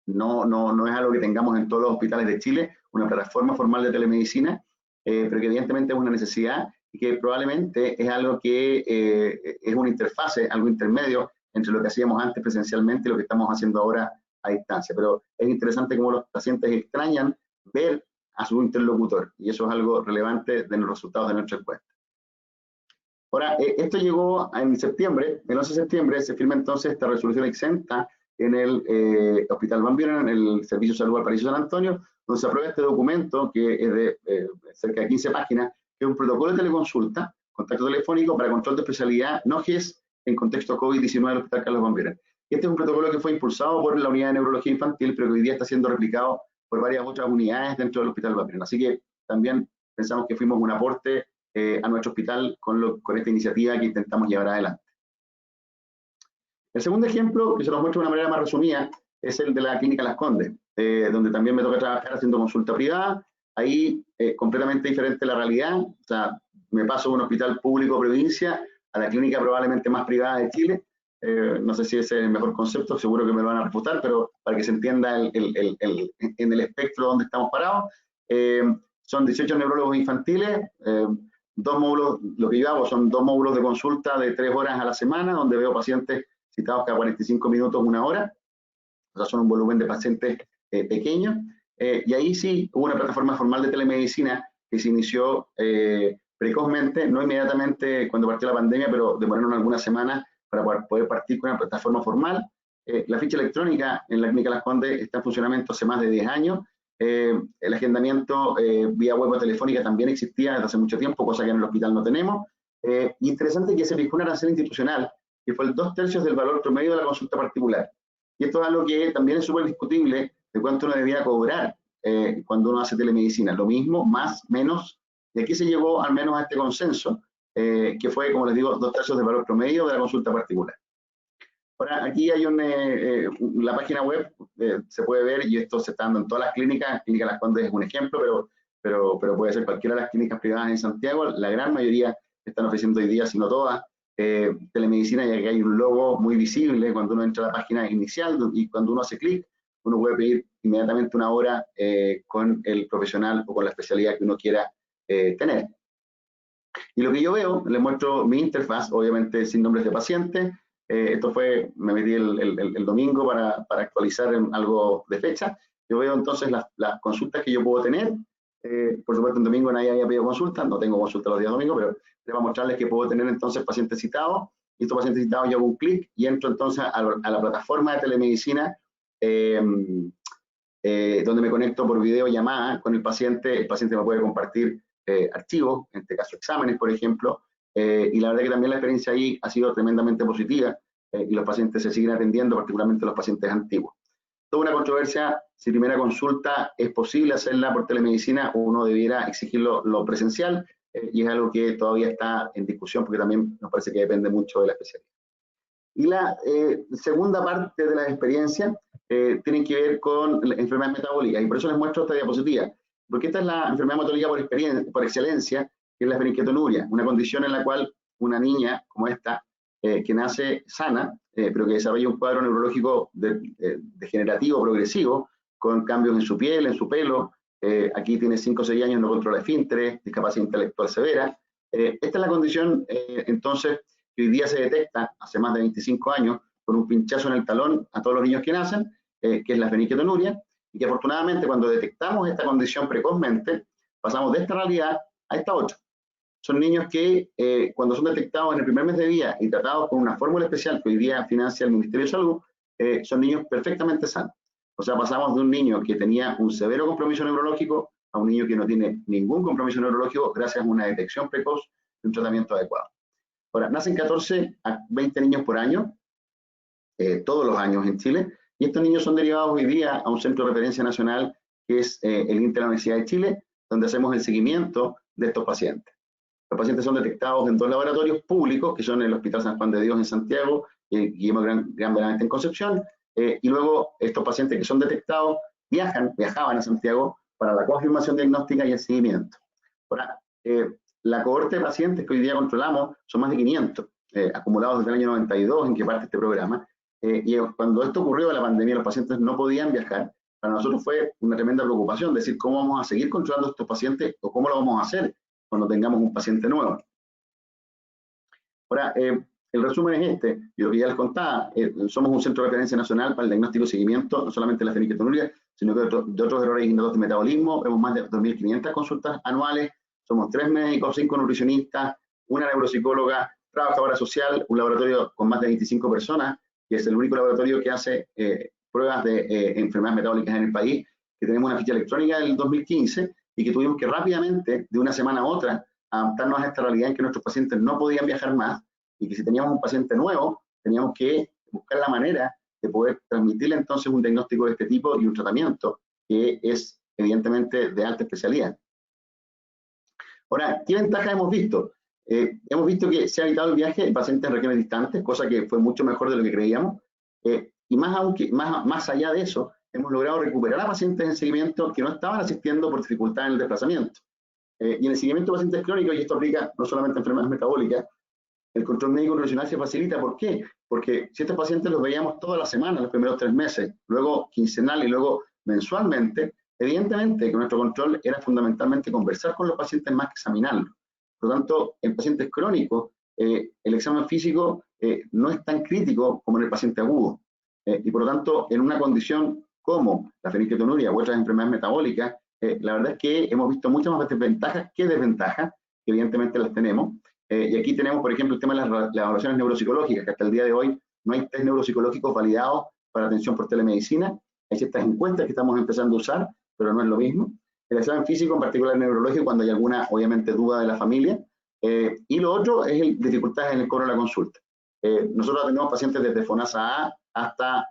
no es algo que tengamos en todos los hospitales de Chile, una plataforma formal de telemedicina, pero que evidentemente es una necesidad y que probablemente es algo que es una interfase, algo intermedio entre lo que hacíamos antes presencialmente y lo que estamos haciendo ahora a distancia. Pero es interesante cómo los pacientes extrañan ver a su interlocutor, y eso es algo relevante de los resultados de nuestra encuesta. Ahora, esto llegó en septiembre, el 11 de septiembre se firma entonces esta resolución exenta en el Hospital Van Buren, en el Servicio de Salud Valparaíso San Antonio, donde se aprueba este documento, que es de cerca de 15 páginas, que es un protocolo de teleconsulta, contacto telefónico para control de especialidad no GES en contexto COVID-19 del Hospital Carlos Van Buren. Este es un protocolo que fue impulsado por la Unidad de Neurología Infantil, pero que hoy día está siendo replicado por varias otras unidades dentro del Hospital Van Buren. Así que también pensamos que fuimos un aporte a nuestro hospital con esta iniciativa que intentamos llevar adelante. El segundo ejemplo, que se los muestro de una manera más resumida, es el de la Clínica Las Condes, donde también me toca trabajar haciendo consulta privada. Ahí completamente diferente la realidad. O sea, me paso de un hospital público provincia a la clínica probablemente más privada de Chile. No sé si ese es el mejor concepto, seguro que me lo van a refutar, pero para que se entienda en el espectro donde estamos parados. Son 18 neurólogos infantiles, 2 módulos, lo que yo hago son 2 módulos de consulta de 3 horas a la semana, donde veo pacientes citados cada 45 minutos, 1 hora. O sea, son un volumen de pacientes pequeños. Y ahí sí hubo una plataforma formal de telemedicina que se inició precozmente, no inmediatamente cuando partió la pandemia, pero demoraron algunas semanas para poder partir con una plataforma formal. La ficha electrónica en la Clínica Las Condes está en funcionamiento hace más de 10 años. El agendamiento vía web o telefónica también existía desde hace mucho tiempo, cosa que en el hospital no tenemos. Interesante que se fijó una arancel institucional que fue el 2/3 del valor promedio de la consulta particular. Y esto es algo que también es súper discutible de cuánto uno debía cobrar cuando uno hace telemedicina. Lo mismo, más, menos. Y aquí se llegó al menos a este consenso, que fue, como les digo, 2/3 del valor promedio de la consulta particular. Ahora, aquí hay la página web, se puede ver, y esto se está dando en todas las clínicas. Clínica Las Condes es un ejemplo, pero puede ser cualquiera de las clínicas privadas en Santiago. La gran mayoría están ofreciendo hoy día, si no todas, telemedicina, ya que hay un logo muy visible cuando uno entra a la página inicial, y cuando uno hace clic, uno puede pedir inmediatamente una hora con el profesional o con la especialidad que uno quiera tener. Y lo que yo veo, les muestro mi interfaz, obviamente sin nombres de pacientes. Esto fue, me metí el domingo para actualizar en algo de fecha. Yo veo entonces las consultas que yo puedo tener. Por supuesto, en domingo nadie había pedido consulta, no tengo consulta los días domingos, pero les voy a mostrarles que puedo tener entonces pacientes citados. Y estos pacientes citados yo hago un clic y entro entonces a la plataforma de telemedicina, donde me conecto por videollamada con el paciente me puede compartir archivos, en este caso exámenes, por ejemplo, y la verdad que también la experiencia ahí ha sido tremendamente positiva, y los pacientes se siguen atendiendo, particularmente los pacientes antiguos. Toda una controversia, si primera consulta es posible hacerla por telemedicina o uno debiera exigirlo lo presencial, y es algo que todavía está en discusión porque también nos parece que depende mucho de la especialidad. Y la segunda parte de las experiencias tienen que ver con enfermedades metabólicas, y por eso les muestro esta diapositiva, porque esta es la enfermedad metabólica por excelencia, que es la feniquetonuria, una condición en la cual una niña como esta, que nace sana, pero que desarrolla un cuadro neurológico degenerativo progresivo, con cambios en su piel, en su pelo, aquí tiene 5 o 6 años, no controla esfínteres, discapacidad intelectual severa. Esta es la condición, entonces, que hoy día se detecta, hace más de 25 años, con un pinchazo en el talón a todos los niños que nacen, que es la feniquetonuria, y que afortunadamente cuando detectamos esta condición precozmente, pasamos de esta realidad a esta otra. Son niños que cuando son detectados en el primer mes de vida y tratados con una fórmula especial que hoy día financia el Ministerio de Salud, son niños perfectamente sanos. O sea, pasamos de un niño que tenía un severo compromiso neurológico a un niño que no tiene ningún compromiso neurológico gracias a una detección precoz y un tratamiento adecuado. Ahora, nacen 14 a 20 niños por año, todos los años en Chile, y estos niños son derivados hoy día a un centro de referencia nacional que es el INTE de la Universidad de Chile, donde hacemos el seguimiento de estos pacientes. Los pacientes son detectados en 2 laboratorios públicos, que son el Hospital San Juan de Dios en Santiago y Guillermo Gran Benavente en Concepción, y luego estos pacientes que son detectados viajaban a Santiago para la confirmación diagnóstica y el seguimiento. Ahora, la cohorte de pacientes que hoy día controlamos son más de 500, acumulados desde el año 92 en que parte este programa, y cuando esto ocurrió, la pandemia, los pacientes no podían viajar. Para nosotros fue una tremenda preocupación, decir cómo vamos a seguir controlando a estos pacientes o cómo lo vamos a hacer cuando tengamos un paciente nuevo. Ahora, el resumen es este, y lo que ya les contaba, somos un centro de referencia nacional para el diagnóstico y seguimiento, no solamente de la feniquetonuria, sino que de otros errores innatos de metabolismo. Vemos más de 2.500 consultas anuales, somos 3 médicos, 5 nutricionistas, una neuropsicóloga, trabajadora social, un laboratorio con más de 25 personas, que es el único laboratorio que hace pruebas de enfermedades metabólicas en el país, que tenemos una ficha electrónica del 2015 y que tuvimos que rápidamente, de una semana a otra, adaptarnos a esta realidad en que nuestros pacientes no podían viajar más y que si teníamos un paciente nuevo, teníamos que buscar la manera de poder transmitirle entonces un diagnóstico de este tipo y un tratamiento que es evidentemente de alta especialidad. Ahora, ¿qué ventajas hemos visto? Hemos visto que se ha evitado el viaje de pacientes en regiones distantes, cosa que fue mucho mejor de lo que creíamos, y más allá de eso, hemos logrado recuperar a pacientes en seguimiento que no estaban asistiendo por dificultad en el desplazamiento. Y en el seguimiento de pacientes crónicos, y esto aplica no solamente a enfermedades metabólicas, el control médico nutricional se facilita. ¿Por qué? Porque si estos pacientes los veíamos toda la semana, los primeros 3 meses, luego quincenal y luego mensualmente, evidentemente que nuestro control era fundamentalmente conversar con los pacientes más que examinarlos. Por lo tanto, en pacientes crónicos, el examen físico no es tan crítico como en el paciente agudo. Y por lo tanto, en una condición como la fenilketonuria u otras enfermedades metabólicas, la verdad es que hemos visto muchas más ventajas que desventajas, que evidentemente las tenemos. Y aquí tenemos, por ejemplo, el tema de las evaluaciones neuropsicológicas, que hasta el día de hoy no hay test neuropsicológicos validados para atención por telemedicina. Hay ciertas encuestas que estamos empezando a usar, pero no es lo mismo. El examen físico, en particular neurológico, cuando hay alguna, obviamente, duda de la familia. Y lo otro es dificultades en el cobro de la consulta. Nosotros tenemos pacientes desde FONASA A hasta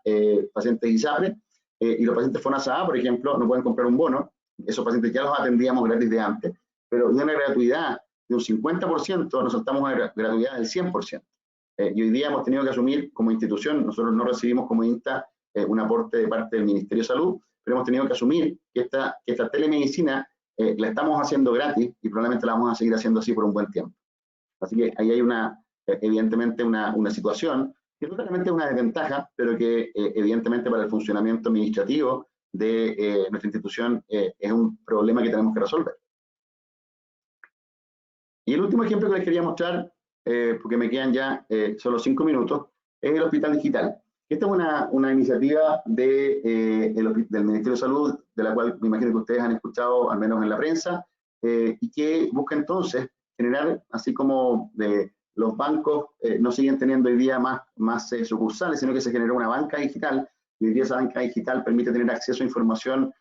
pacientes ISAPRE, y los pacientes FONASA A, por ejemplo, no pueden comprar un bono. Esos pacientes ya los atendíamos gratis de antes, pero de una gratuidad de un 50%, nos saltamos a gratuidad del 100%. Y hoy día hemos tenido que asumir como institución, nosotros no recibimos como INTA un aporte de parte del Ministerio de Salud, pero hemos tenido que asumir que esta telemedicina la estamos haciendo gratis y probablemente la vamos a seguir haciendo así por un buen tiempo. Así que ahí hay evidentemente una situación que no solamente es una desventaja, pero que evidentemente para el funcionamiento administrativo de nuestra institución es un problema que tenemos que resolver. Y el último ejemplo que les quería mostrar, porque me quedan ya solo 5 minutos, es el Hospital Digital. Esta es una iniciativa del Ministerio de Salud, de la cual me imagino que ustedes han escuchado, al menos en la prensa, y que busca entonces generar, así como los bancos no siguen teniendo hoy día más sucursales, sino que se generó una banca digital, y hoy día esa banca digital permite tener acceso a información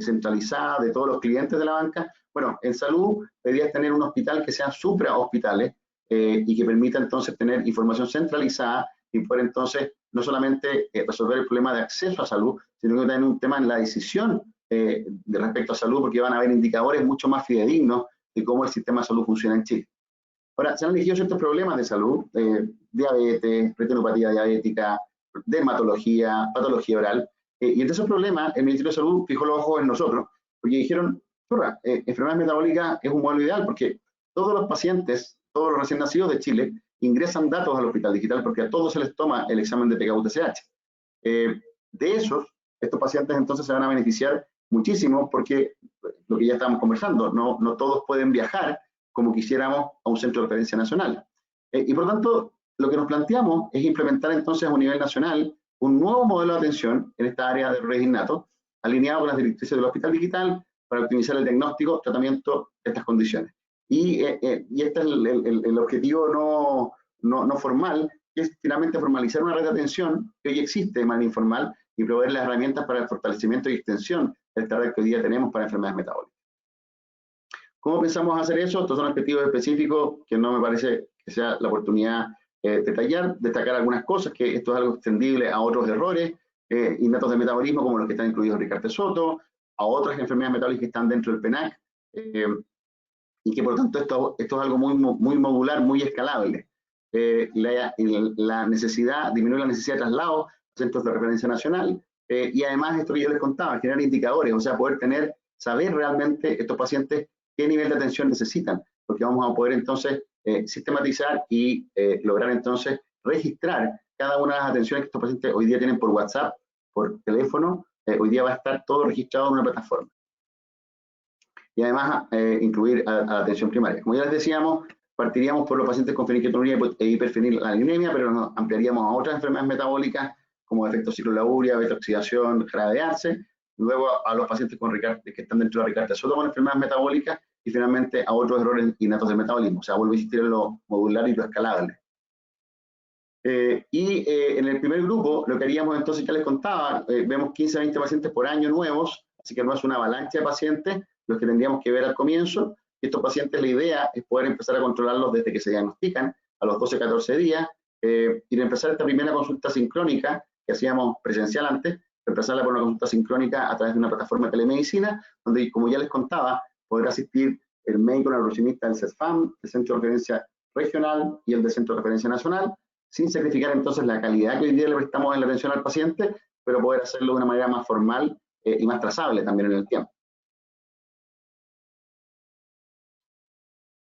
centralizada de todos los clientes de la banca. Bueno, en salud deberías tener un hospital que sea suprahospitales y que permita entonces tener información centralizada y poder entonces no solamente resolver el problema de acceso a salud, sino que también un tema en la decisión de respecto a salud, porque van a haber indicadores mucho más fidedignos de cómo el sistema de salud funciona en Chile. Ahora, se han elegido ciertos problemas de salud, diabetes, retinopatía diabética, dermatología, patología oral, y entre esos problemas el Ministerio de Salud fijó los ojos en nosotros, porque dijeron, enfermedades metabólicas es un modelo ideal, porque todos los pacientes, todos los recién nacidos de Chile, ingresan datos al Hospital Digital porque a todos se les toma el examen de PKU-TSH. De estos pacientes entonces se van a beneficiar muchísimo porque lo que ya estábamos conversando, no todos pueden viajar como quisiéramos a un centro de referencia nacional. Y por tanto, lo que nos planteamos es implementar entonces a un nivel nacional un nuevo modelo de atención en esta área de errores innatos, alineado con las directrices del Hospital Digital para optimizar el diagnóstico, tratamiento de estas condiciones. Y este es el objetivo no formal, que es finalmente formalizar una red de atención que hoy existe de manera informal y proveer las herramientas para el fortalecimiento y extensión de esta red que hoy día tenemos para enfermedades metabólicas. ¿Cómo pensamos hacer eso? Estos son objetivos específicos que no me parece que sea la oportunidad de destacar algunas cosas, que esto es algo extendible a otros errores innatos de metabolismo, como los que están incluidos en Ricardo Soto, a otras enfermedades metabólicas que están dentro del PENAC, y que por lo tanto esto es algo muy modular, muy escalable. Disminuir la necesidad de traslado a centros de referencia nacional, y además esto que yo les contaba, generar indicadores, o sea, saber realmente estos pacientes qué nivel de atención necesitan, porque vamos a poder entonces sistematizar y lograr entonces registrar cada una de las atenciones que estos pacientes hoy día tienen por WhatsApp, por teléfono, hoy día va a estar todo registrado en una plataforma. Y además incluir a la atención primaria. Como ya les decíamos, partiríamos por los pacientes con fenilketonuria e hiperfenilalinemia, pero nos ampliaríamos a otras enfermedades metabólicas como efecto ciclolauria, beta-oxidación, jarabearse, luego a los pacientes que están dentro de la Ricardo Soto con enfermedades metabólicas y finalmente a otros errores innatos del metabolismo. O sea, vuelvo a insistir en lo modular y lo escalable. En el primer grupo, lo que haríamos entonces, ya les contaba, vemos 15 a 20 pacientes por año nuevos, así que no es una avalancha de pacientes los que tendríamos que ver al comienzo. Y estos pacientes, la idea es poder empezar a controlarlos desde que se diagnostican, a los 12-14 días, y reemplazar esta primera consulta sincrónica que hacíamos presencial antes, reemplazarla por una consulta sincrónica a través de una plataforma de telemedicina, donde, como ya les contaba, podrá asistir el médico nutricionista del CESFAM, el Centro de Referencia Regional y el del Centro de Referencia Nacional, sin sacrificar entonces la calidad que hoy día le prestamos en la atención al paciente, pero poder hacerlo de una manera más formal y más trazable también en el tiempo.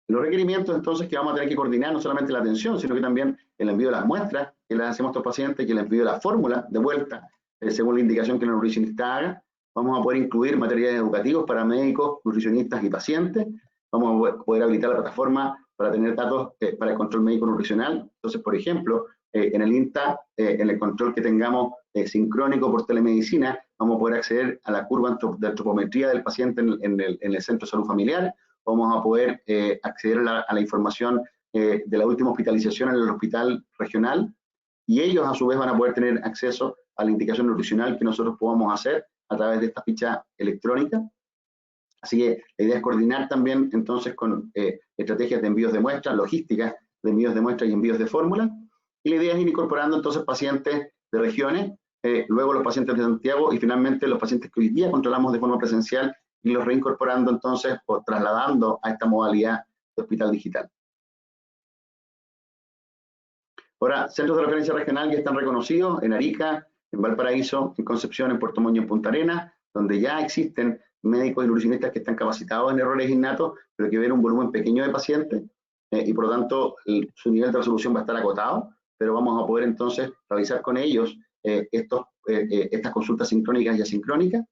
Los requerimientos entonces que vamos a tener que coordinar no solamente la atención, sino que también el envío de las muestras que les hacemos a estos pacientes, y el envío de la fórmula de vuelta, según la indicación que el nutricionista haga. Vamos a poder incluir materiales educativos para médicos, nutricionistas y pacientes. Vamos a poder habilitar la plataforma para tener datos para el control médico nutricional. Entonces, por ejemplo, en el INTA, en el control que tengamos sincrónico por telemedicina, vamos a poder acceder a la curva de antropometría del paciente en el centro de salud familiar. Vamos a poder acceder a la información de la última hospitalización en el hospital regional, y ellos a su vez van a poder tener acceso a la indicación nutricional que nosotros podamos hacer a través de esta ficha electrónica. Así que la idea es coordinar también entonces con estrategias de envíos de muestras, logísticas de envíos de muestras y envíos de fórmulas, y la idea es ir incorporando entonces pacientes de regiones, luego los pacientes de Santiago y finalmente los pacientes que hoy día controlamos de forma presencial, y los reincorporando entonces o trasladando a esta modalidad de hospital digital. Ahora, centros de referencia regional ya están reconocidos en Arica, en Valparaíso, en Concepción, en Puerto Montt y en Punta Arenas, donde ya existen médicos y nutricionistas que están capacitados en errores innatos, pero que ven un volumen pequeño de pacientes, y por lo tanto su nivel de resolución va a estar acotado, pero vamos a poder entonces realizar con ellos estas consultas sincrónicas y asincrónicas.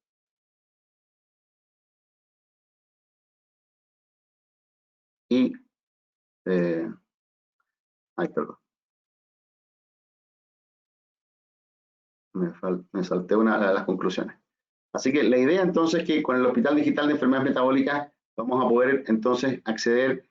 Y, perdón. Me salté una de las conclusiones. Así que la idea entonces es que con el Hospital Digital de Enfermedades Metabólicas vamos a poder entonces acceder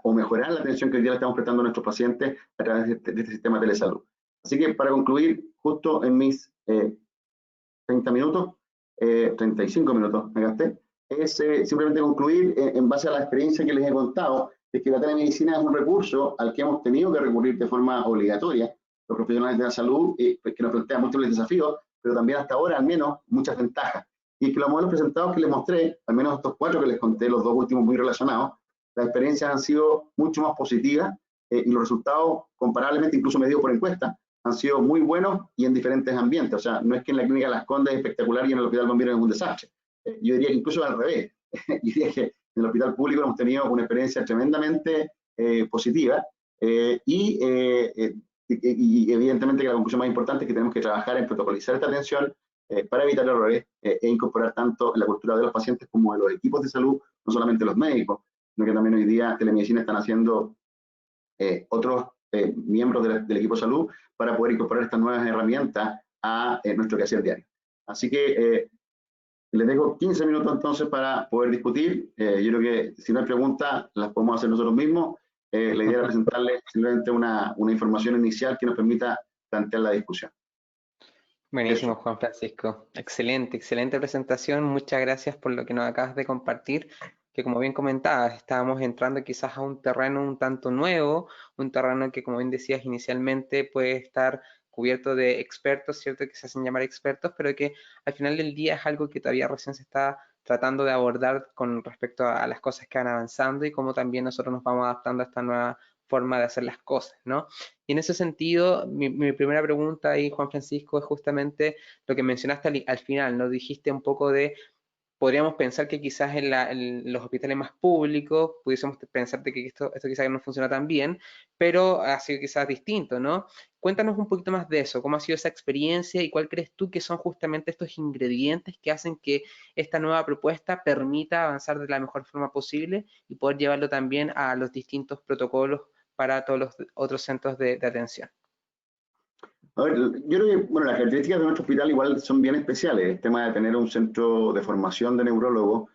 o mejorar la atención que hoy día le estamos prestando a nuestros pacientes a través de este sistema de telesalud. Así que para concluir, justo en mis 30 minutos, 35 minutos me gasté, es simplemente concluir en base a la experiencia que les he contado, de que la telemedicina es un recurso al que hemos tenido que recurrir de forma obligatoria los profesionales de la salud, que nos plantea múltiples desafíos, pero también hasta ahora al menos muchas ventajas. Y que los modelos presentados que les mostré, al menos estos 4 que les conté, los 2 últimos muy relacionados, las experiencias han sido mucho más positivas, y los resultados, comparablemente incluso medidos por encuesta, han sido muy buenos y en diferentes ambientes. O sea, no es que en la clínica Las Condes es espectacular y en el hospital Bombero es un desastre. Yo diría que incluso al revés. Yo diría que en el hospital público hemos tenido una experiencia tremendamente positiva, y evidentemente que la conclusión más importante es que tenemos que trabajar en protocolizar esta atención para evitar errores e incorporar tanto en la cultura de los pacientes como de los equipos de salud, no solamente los médicos, sino que también hoy día telemedicina están haciendo otros miembros del equipo de salud para poder incorporar estas nuevas herramientas a nuestro quehacer diario. Así que les dejo 15 minutos entonces para poder discutir. Yo creo que si no hay preguntas, las podemos hacer nosotros mismos. La idea era presentarles simplemente una información inicial que nos permita plantear la discusión. Buenísimo, Juan Francisco. Excelente, excelente presentación. Muchas gracias por lo que nos acabas de compartir, que como bien comentabas, estábamos entrando quizás a un terreno un tanto nuevo, un terreno que, como bien decías inicialmente, puede estar cubierto de expertos, ¿cierto? Que se hacen llamar expertos, pero que al final del día es algo que todavía recién se está tratando de abordar con respecto a las cosas que van avanzando y cómo también nosotros nos vamos adaptando a esta nueva forma de hacer las cosas, ¿no? Y en ese sentido, mi primera pregunta ahí, Juan Francisco, es justamente lo que mencionaste al final, ¿no? Dijiste un poco de, podríamos pensar que quizás en los hospitales más públicos pudiésemos pensar de que esto quizás no funciona tan bien, pero ha sido quizás distinto, ¿no? Cuéntanos un poquito más de eso, cómo ha sido esa experiencia y cuál crees tú que son justamente estos ingredientes que hacen que esta nueva propuesta permita avanzar de la mejor forma posible y poder llevarlo también a los distintos protocolos para todos los otros centros de atención. A ver, yo creo que, bueno, las características de nuestro hospital igual son bien especiales. El tema de tener un centro de formación de neurólogos,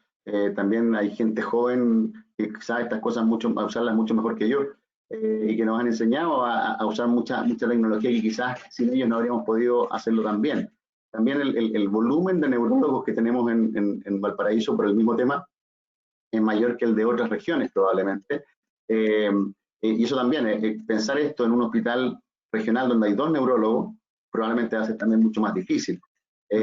también hay gente joven que sabe estas cosas a usarlas mucho mejor que yo, y que nos han enseñado a usar mucha tecnología que quizás sin ellos no habríamos podido hacerlo tan bien. también el volumen de neurólogos que tenemos en Valparaíso por el mismo tema es mayor que el de otras regiones probablemente. Y eso también, pensar esto en un hospital regional donde hay 2 neurólogos, probablemente va a ser también mucho más difícil. Y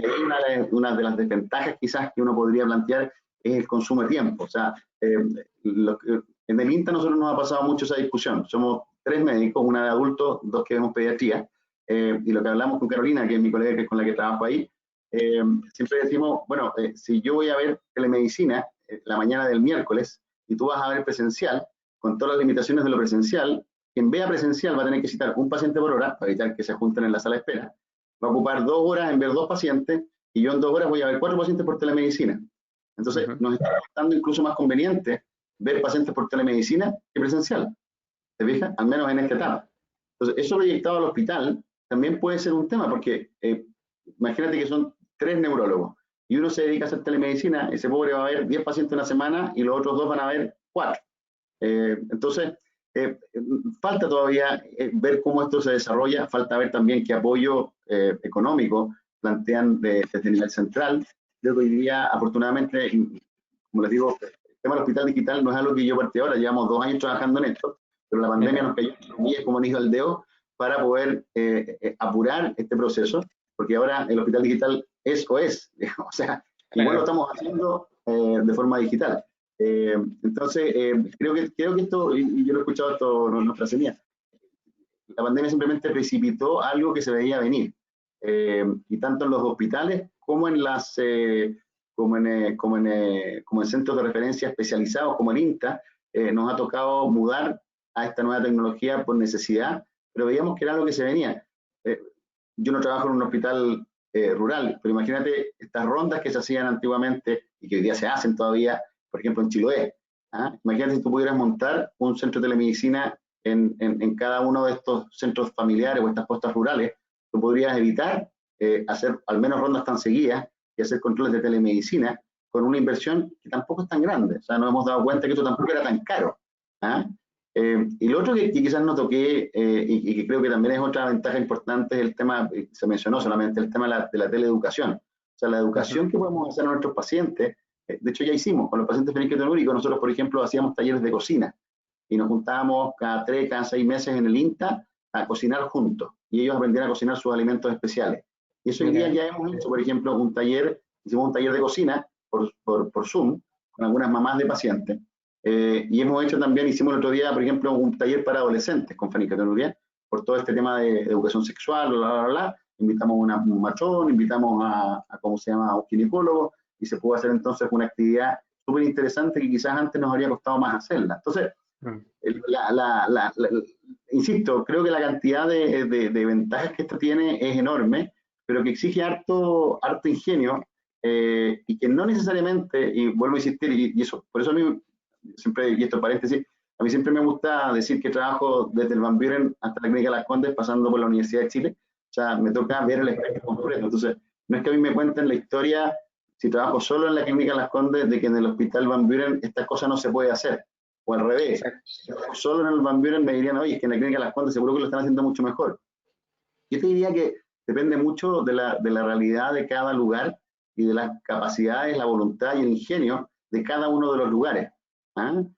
ahí una de las desventajas quizás que uno podría plantear es el consumo de tiempo. O sea, en el INTA nosotros nos ha pasado mucho esa discusión. Somos 3 médicos, una de adultos, 2 que vemos pediatría, y lo que hablamos con Carolina, que es mi colega que es con la que trabajo ahí, siempre decimos, bueno, si yo voy a ver telemedicina la mañana del miércoles y tú vas a ver presencial, con todas las limitaciones de lo presencial, quien vea presencial va a tener que citar un paciente por hora para evitar que se junten en la sala de espera, va a ocupar 2 horas en ver 2 pacientes y yo en 2 horas voy a ver 4 pacientes por telemedicina. Entonces nos está resultando incluso más conveniente ver pacientes por telemedicina que presencial, ¿te fijas? Al menos en esta etapa. Entonces eso proyectado al hospital también puede ser un tema porque imagínate que son 3 neurólogos y uno se dedica a hacer telemedicina, ese pobre va a ver 10 pacientes una semana y los otros 2 van a ver 4. Entonces, falta todavía ver cómo esto se desarrolla, falta ver también qué apoyo económico plantean desde el nivel central. Creo que hoy día, afortunadamente, como les digo, el tema del hospital digital no es algo que yo partí ahora, llevamos 2 años trabajando en esto, pero la pandemia nos cayó como anillo al dedo para poder apurar este proceso, porque ahora el hospital digital es o es, o sea, igual lo estamos haciendo de forma digital. Entonces, creo que esto, y yo lo he escuchado esto en nuestra semilla, la pandemia simplemente precipitó algo que se veía venir, y tanto en los hospitales como en las como en centros de referencia especializados como el INTA, nos ha tocado mudar a esta nueva tecnología por necesidad, pero veíamos que era algo que se venía. Yo no trabajo en un hospital rural, pero imagínate estas rondas que se hacían antiguamente y que hoy día se hacen todavía, por ejemplo en Chiloé. Imagínate si tú pudieras montar un centro de telemedicina en cada uno de estos centros familiares o estas postas rurales, tú podrías evitar hacer al menos rondas tan seguidas y hacer controles de telemedicina con una inversión que tampoco es tan grande. O sea, nos hemos dado cuenta que esto tampoco era tan caro. Y lo otro que quizás no toqué y que creo que también es otra ventaja importante es el tema, se mencionó solamente, el tema de la teleeducación. O sea, la educación que podemos hacer a nuestros pacientes, de hecho ya hicimos, con los pacientes fenilketonúricos, nosotros por ejemplo hacíamos talleres de cocina y nos juntábamos cada 3, cada 6 meses en el INTA a cocinar juntos y ellos aprendían a cocinar sus alimentos especiales. Y eso hoy día ya hemos hecho, por ejemplo, hicimos un taller de cocina por Zoom con algunas mamás de pacientes. Y hemos hecho también, hicimos el otro día, por ejemplo, un taller para adolescentes con fenilketonuria por todo este tema de educación sexual, bla, bla, bla. Invitamos a un matrón, invitamos a ¿cómo se llama?, a un ginecólogo, y se pudo hacer entonces una actividad súper interesante que quizás antes nos habría costado más hacerla. Entonces, insisto, creo que la cantidad de ventajas que esto tiene es enorme, pero que exige harto ingenio, y que no necesariamente, y vuelvo a insistir, y eso, por eso a mí siempre, y esto paréntesis, a mí siempre me gusta decir que trabajo desde el Van Buren hasta la Clínica Las Condes, pasando por la Universidad de Chile. O sea, me toca ver el espectro completo. Entonces, no es que a mí me cuenten la historia, si trabajo solo en la Clínica Las Condes, de que en el Hospital Van Buren esta cosa no se puede hacer. O al revés. Si trabajo solo en el Van Buren me dirían, oye, es que en la Clínica Las Condes seguro que lo están haciendo mucho mejor. Yo te diría que depende mucho de la realidad de cada lugar y de las capacidades, la voluntad y el ingenio de cada uno de los lugares. En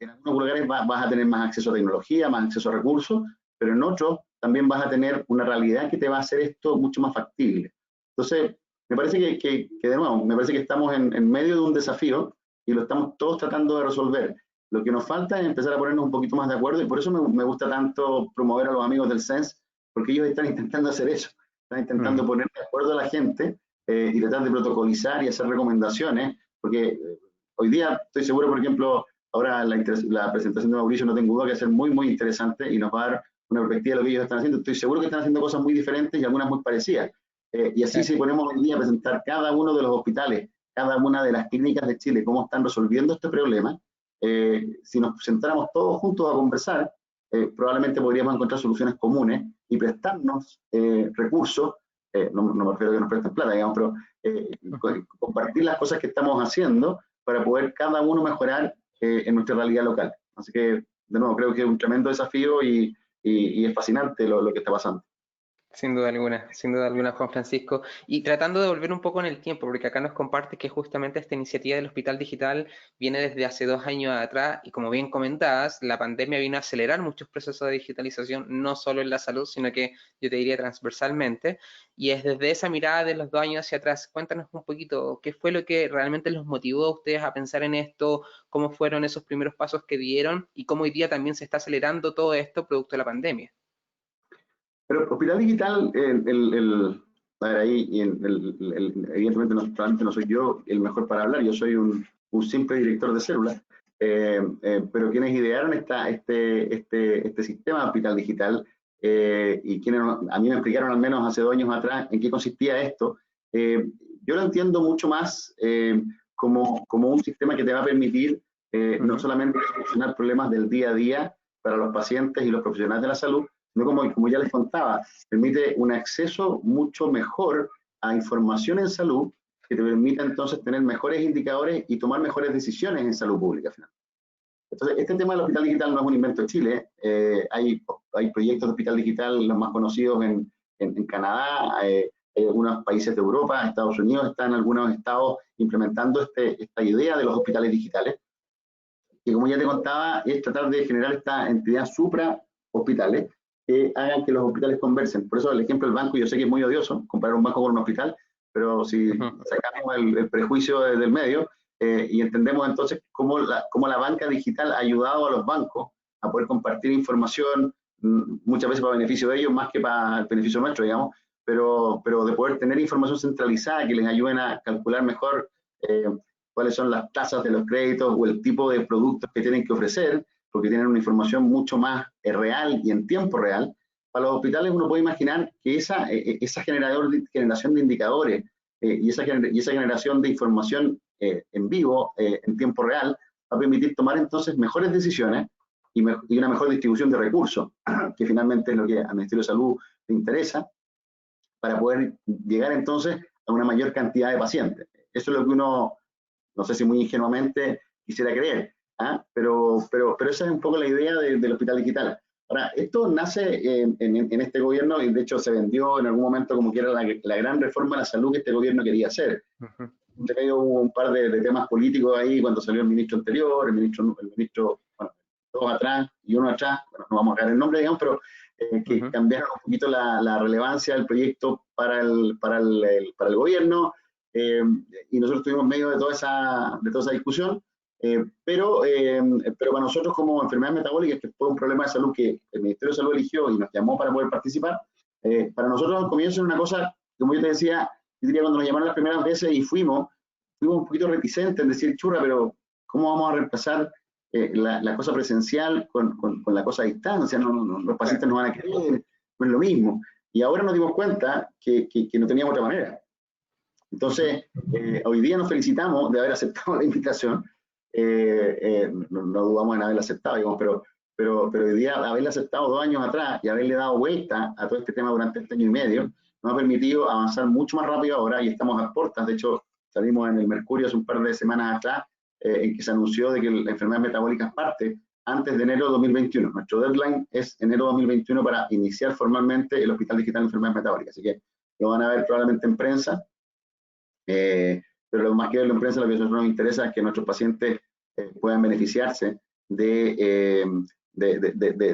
algunos lugares vas a tener más acceso a tecnología, más acceso a recursos, pero en otros también vas a tener una realidad que te va a hacer esto mucho más factible. Entonces, me parece que de nuevo, me parece que estamos en medio de un desafío y lo estamos todos tratando de resolver. Lo que nos falta es empezar a ponernos un poquito más de acuerdo y por eso me gusta tanto promover a los amigos del CENS, porque ellos están intentando hacer eso, están intentando poner de acuerdo a la gente y tratar de protocolizar y hacer recomendaciones, porque hoy día estoy seguro, por ejemplo, ahora la presentación de Mauricio no tengo duda que va a ser muy, muy interesante y nos va a dar una perspectiva de lo que ellos están haciendo. Estoy seguro que están haciendo cosas muy diferentes y algunas muy parecidas. Y así si ponemos hoy día a presentar cada uno de los hospitales, cada una de las clínicas de Chile, cómo están resolviendo este problema, si nos sentáramos todos juntos a conversar, probablemente podríamos encontrar soluciones comunes y prestarnos recursos, no me refiero a que nos presten plata, digamos, pero compartir las cosas que estamos haciendo para poder cada uno mejorar en nuestra realidad local. Así que, de nuevo, creo que es un tremendo desafío y es fascinante lo que está pasando. Sin duda alguna, Juan Francisco. Y tratando de volver un poco en el tiempo, porque acá nos comparte que justamente esta iniciativa del Hospital Digital viene desde hace 2 años atrás y como bien comentabas, la pandemia vino a acelerar muchos procesos de digitalización, no solo en la salud, sino que yo te diría transversalmente. Y es desde esa mirada de los 2 años hacia atrás, cuéntanos un poquito qué fue lo que realmente los motivó a ustedes a pensar en esto, cómo fueron esos primeros pasos que dieron y cómo hoy día también se está acelerando todo esto producto de la pandemia. Pero Hospital Digital, a ver, ahí, evidentemente probablemente no soy yo el mejor para hablar, yo soy un simple director de célula, pero quienes idearon este sistema de Hospital Digital y quienes a mí me explicaron al menos hace 2 años atrás en qué consistía esto, yo lo entiendo mucho más como un sistema que te va a permitir no solamente solucionar problemas del día a día para los pacientes y los profesionales de la salud, sino como ya les contaba, permite un acceso mucho mejor a información en salud que te permita entonces tener mejores indicadores y tomar mejores decisiones en salud pública. Entonces, este tema del hospital digital no es un invento de Chile, hay proyectos de hospital digital, los más conocidos en Canadá, hay algunos países de Europa, Estados Unidos, están algunos estados implementando esta idea de los hospitales digitales, que como ya te contaba, es tratar de generar esta entidad supra hospitales que hagan que los hospitales conversen. Por eso el ejemplo del banco, yo sé que es muy odioso comparar un banco con un hospital, pero si sacamos el prejuicio del medio y entendemos entonces cómo la banca digital ha ayudado a los bancos a poder compartir información, muchas veces para beneficio de ellos, más que para el beneficio nuestro, digamos, pero de poder tener información centralizada que les ayuden a calcular mejor cuáles son las tasas de los créditos o el tipo de productos que tienen que ofrecer, porque tienen una información mucho más real y en tiempo real. Para los hospitales uno puede imaginar que esa generación de indicadores y esa generación de información en vivo, en tiempo real, va a permitir tomar entonces mejores decisiones y una mejor distribución de recursos, que finalmente es lo que al Ministerio de Salud le interesa, para poder llegar entonces a una mayor cantidad de pacientes. Eso es lo que uno, no sé si muy ingenuamente, quisiera creer, pero esa es un poco la idea del hospital digital. Ahora, esto nace en este gobierno y de hecho se vendió en algún momento como que era la gran reforma de la salud que este gobierno quería hacer. Hubo un par de temas políticos ahí cuando salió el ministro anterior, el ministro, bueno, dos atrás y uno atrás, bueno, no vamos a dar el nombre, digamos, pero que cambiaron un poquito la relevancia del proyecto para el gobierno, y nosotros estuvimos en medio de toda esa discusión, pero para nosotros como enfermedades metabólicas, que fue un problema de salud que el Ministerio de Salud eligió y nos llamó para poder participar, para nosotros al comienzo era una cosa, como yo te decía, yo diría cuando nos llamaron las primeras veces y fuimos un poquito reticentes en decir, churra, pero ¿cómo vamos a reemplazar la cosa presencial con la cosa a distancia? Los pacientes no van a creer, no es lo mismo. Y ahora nos dimos cuenta que no teníamos otra manera. Entonces, hoy día nos felicitamos de haber aceptado la invitación, no dudamos en haberla aceptado, digamos, pero hoy día haberla aceptado 2 años atrás y haberle dado vuelta a todo este tema durante este año y medio, nos ha permitido avanzar mucho más rápido ahora y estamos a puertas. De hecho, salimos en el Mercurio hace un par de semanas atrás, en que se anunció de que la enfermedad metabólica parte antes de enero de 2021. Nuestro deadline es enero de 2021 para iniciar formalmente el Hospital Digital de Enfermedades Metabólicas. Así que lo van a ver probablemente en prensa, pero lo más que verlo en prensa, lo que a nosotros nos interesa es que nuestros pacientes puedan beneficiarse de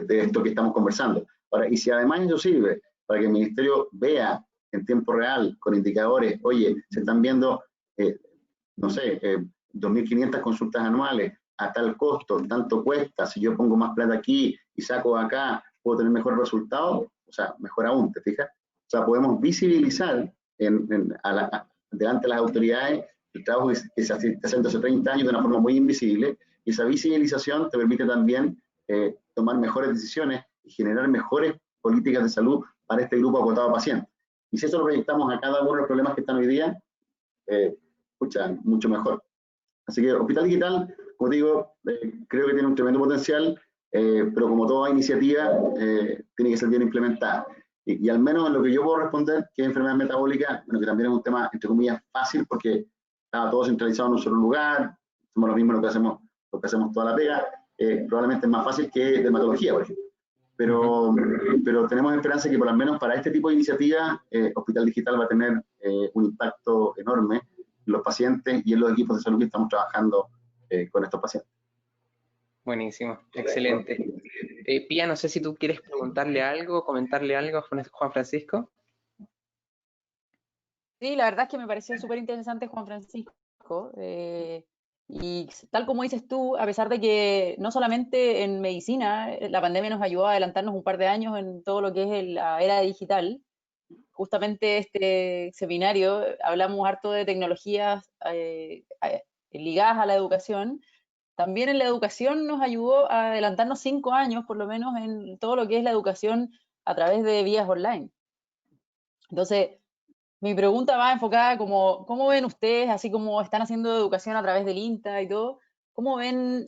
esto que estamos conversando. Ahora, y si además eso sirve para que el Ministerio vea en tiempo real, con indicadores, oye, se están viendo, no sé, 2.500 consultas anuales a tal costo, tanto cuesta, si yo pongo más plata aquí y saco acá, puedo tener mejor resultado, o sea, mejor aún, ¿te fijas? O sea, podemos visibilizar delante de las autoridades el trabajo que se hace desde hace 30 años de una forma muy invisible, y esa visibilización te permite también tomar mejores decisiones y generar mejores políticas de salud para este grupo acotado de pacientes. Y si eso lo proyectamos a cada uno de los problemas que están hoy día, mucho mejor. Así que Hospital Digital, como digo, creo que tiene un tremendo potencial, pero como toda iniciativa, tiene que ser bien implementada. Y al menos en lo que yo puedo responder, que es enfermedad metabólica, bueno, que también es un tema, entre comillas, fácil, porque está todo centralizado en un solo lugar, somos los mismos lo que hacemos toda la pega, probablemente es más fácil que dermatología, por ejemplo. pero tenemos esperanza que por lo menos para este tipo de iniciativas, Hospital Digital va a tener un impacto enorme en los pacientes y en los equipos de salud que estamos trabajando con estos pacientes. Buenísimo, excelente. Pía, no sé si tú quieres preguntarle algo, comentarle algo a Juan Francisco. Sí, la verdad es que me pareció súper interesante Juan Francisco. Y tal como dices tú, a pesar de que no solamente en medicina, la pandemia nos ayudó a adelantarnos un par de años en todo lo que es la era digital, justamente este seminario hablamos harto de tecnologías ligadas a la educación. También en la educación nos ayudó a adelantarnos 5 años, por lo menos, en todo lo que es la educación a través de vías online. Entonces, mi pregunta va enfocada como, ¿cómo ven ustedes, así como están haciendo educación a través del INTA y todo, cómo ven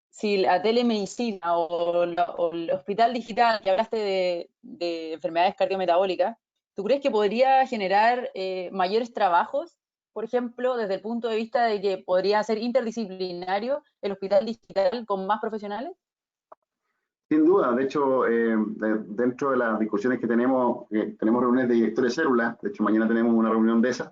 si la telemedicina o el hospital digital, que hablaste de enfermedades cardiometabólicas, ¿tú crees que podría generar mayores trabajos, por ejemplo, desde el punto de vista de que podría ser interdisciplinario el hospital digital con más profesionales? Sin duda, de hecho, dentro de las discusiones que tenemos reuniones de directores de células, de hecho mañana tenemos una reunión de esas,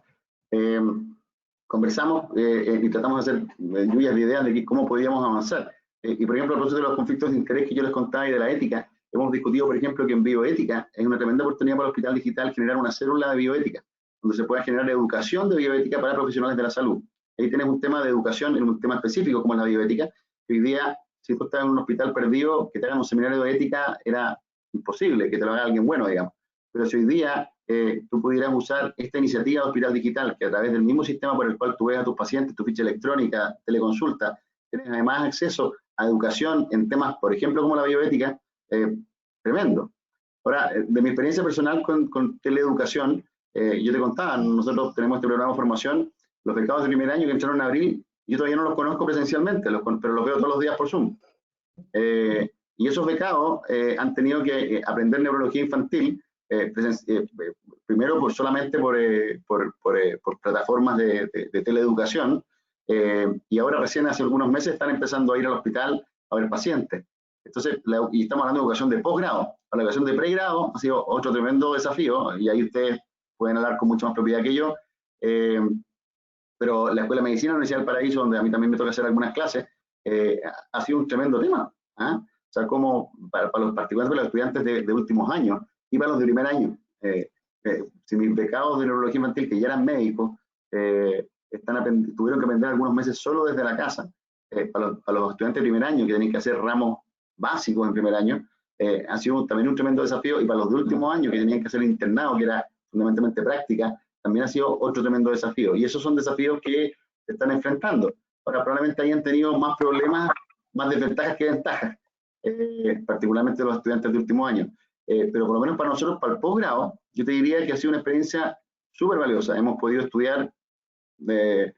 conversamos y tratamos de hacer lluvias de ideas de cómo podíamos avanzar. Y por ejemplo, a propósito de los conflictos de interés que yo les contaba y de la ética, hemos discutido, por ejemplo, que en bioética es una tremenda oportunidad para el Hospital Digital generar una célula de bioética, donde se pueda generar educación de bioética para profesionales de la salud. Ahí tienes un tema de educación en un tema específico como es la bioética, que hoy día, si tú estás en un hospital perdido, que te hagan un seminario de ética era imposible, que te lo haga alguien bueno, digamos. Pero si hoy día tú pudieras usar esta iniciativa de Hospital Digital, que a través del mismo sistema por el cual tú ves a tus pacientes, tu ficha electrónica, teleconsulta, tienes además acceso a educación en temas, por ejemplo, como la bioética, tremendo. Ahora, de mi experiencia personal con teleeducación, yo te contaba, nosotros tenemos este programa de formación, los becados de primer año que entraron en abril, yo todavía no los conozco presencialmente, pero los veo todos los días por Zoom. Y esos becados han tenido que aprender neurología infantil, primero solamente por plataformas de teleeducación, y ahora recién hace algunos meses están empezando a ir al hospital a ver pacientes. Entonces, y estamos hablando de educación de posgrado. La educación de pregrado ha sido otro tremendo desafío, y ahí ustedes pueden hablar con mucha más propiedad que yo, pero la Escuela de Medicina de la Universidad del Paraíso, donde a mí también me toca hacer algunas clases, ha sido un tremendo tema. O sea, como para los particulares, para los estudiantes de últimos años y para los de primer año. Si mis becados de neurología infantil, que ya eran médicos, tuvieron que aprender algunos meses solo desde la casa, para los estudiantes de primer año, que tienen que hacer ramos básicos en primer año, ha sido también un tremendo desafío, y para los de último año, que tenían que hacer internado, que era fundamentalmente práctica, también ha sido otro tremendo desafío. Y esos son desafíos que se están enfrentando. Ahora, probablemente hayan tenido más problemas, más desventajas que ventajas, particularmente los estudiantes de último año. Pero por lo menos para nosotros, para el posgrado, yo te diría que ha sido una experiencia súper valiosa. Hemos podido estudiar, te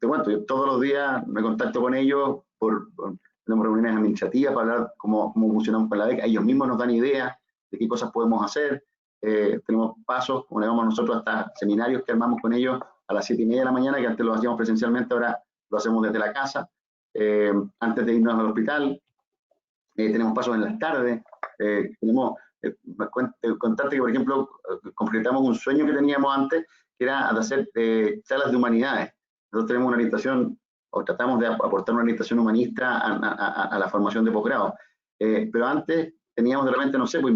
cuento, yo todos los días me contacto con ellos, tenemos reuniones administrativas para hablar cómo funcionamos con la beca. Ellos mismos nos dan ideas de qué cosas podemos hacer. Tenemos pasos, como le llamamos nosotros, hasta seminarios que armamos con ellos a las 7:30 de la mañana, que antes lo hacíamos presencialmente, ahora lo hacemos desde la casa, antes de irnos al hospital. Tenemos pasos en las tardes, contarte que, por ejemplo, concretamos un sueño que teníamos antes, que era de hacer charlas de humanidades. Nosotros tenemos una orientación, o tratamos de aportar una orientación humanista a la formación de posgrado, pero antes teníamos de repente, no sé, pues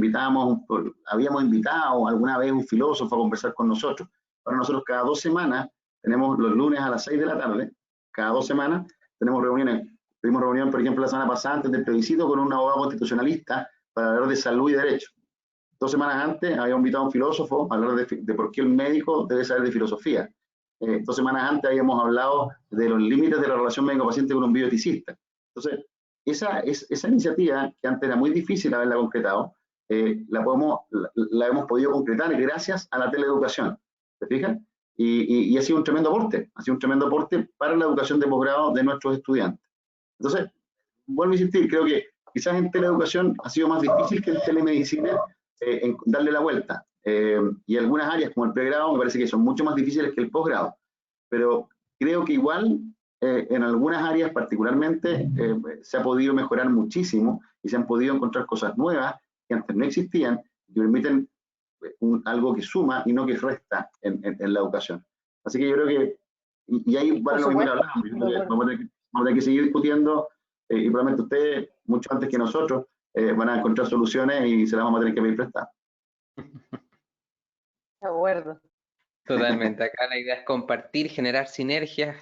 habíamos invitado alguna vez un filósofo a conversar con nosotros. Ahora nosotros cada 2 semanas, tenemos los lunes a las 6 de la tarde, cada 2 semanas tenemos reuniones. Tuvimos reunión, por ejemplo, la semana pasada, antes del plebiscito, con un abogado constitucionalista para hablar de salud y derecho. 2 semanas antes habíamos invitado a un filósofo a hablar de por qué el médico debe saber de filosofía. 2 semanas antes habíamos hablado de los límites de la relación médico-paciente con un bioeticista. Entonces, esa iniciativa, que antes era muy difícil haberla concretado, la hemos podido concretar gracias a la teleeducación. ¿Te fijas? Y ha sido un tremendo aporte para la educación de posgrado de nuestros estudiantes. Entonces, vuelvo a insistir, creo que quizás en teleeducación ha sido más difícil que en telemedicina en darle la vuelta. Y algunas áreas como el pregrado me parece que son mucho más difíciles que el posgrado. Pero creo que igual en algunas áreas particularmente se ha podido mejorar muchísimo y se han podido encontrar cosas nuevas que antes no existían y que permiten algo que suma y no que resta en la educación. Así que yo creo que, y ahí vale lo mismo que hablamos, vamos a tener que seguir discutiendo y probablemente ustedes, mucho antes que nosotros, van a encontrar soluciones y se las vamos a tener que pedir prestadas. De acuerdo. Totalmente, acá la idea es compartir, generar sinergias,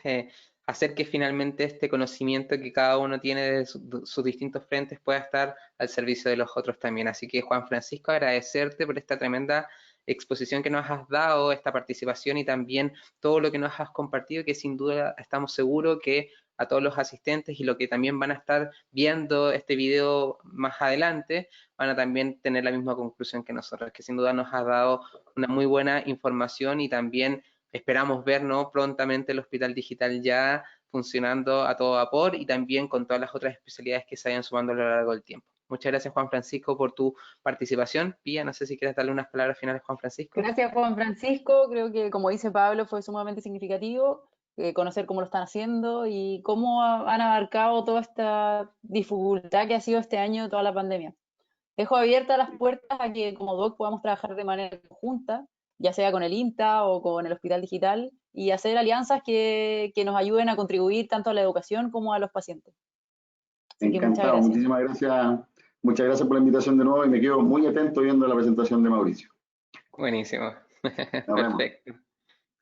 hacer que finalmente este conocimiento que cada uno tiene de sus distintos frentes pueda estar al servicio de los otros también. Así que Juan Francisco, agradecerte por esta tremenda exposición que nos has dado, esta participación y también todo lo que nos has compartido, que sin duda estamos seguros que a todos los asistentes y lo que también van a estar viendo este video más adelante, van a también tener la misma conclusión que nosotros, que sin duda nos has dado una muy buena información y también esperamos ver, ¿no?, prontamente el Hospital Digital ya funcionando a todo vapor y también con todas las otras especialidades que se vayan sumando a lo largo del tiempo. Muchas gracias, Juan Francisco, por tu participación. Pía, no sé si quieres darle unas palabras finales, Juan Francisco. Gracias, Juan Francisco. Creo que, como dice Pablo, fue sumamente significativo conocer cómo lo están haciendo y cómo han abarcado toda esta dificultad que ha sido este año, toda la pandemia. Dejo abiertas las puertas a que como DOC podamos trabajar de manera conjunta, ya sea con el INTA o con el Hospital Digital, y hacer alianzas que nos ayuden a contribuir tanto a la educación como a los pacientes. Así que muchas Encantado, gracias. muchísimas gracias. Muchas gracias por la invitación de nuevo y me quedo muy atento viendo la presentación de Mauricio. Buenísimo. Nos vemos. Perfecto.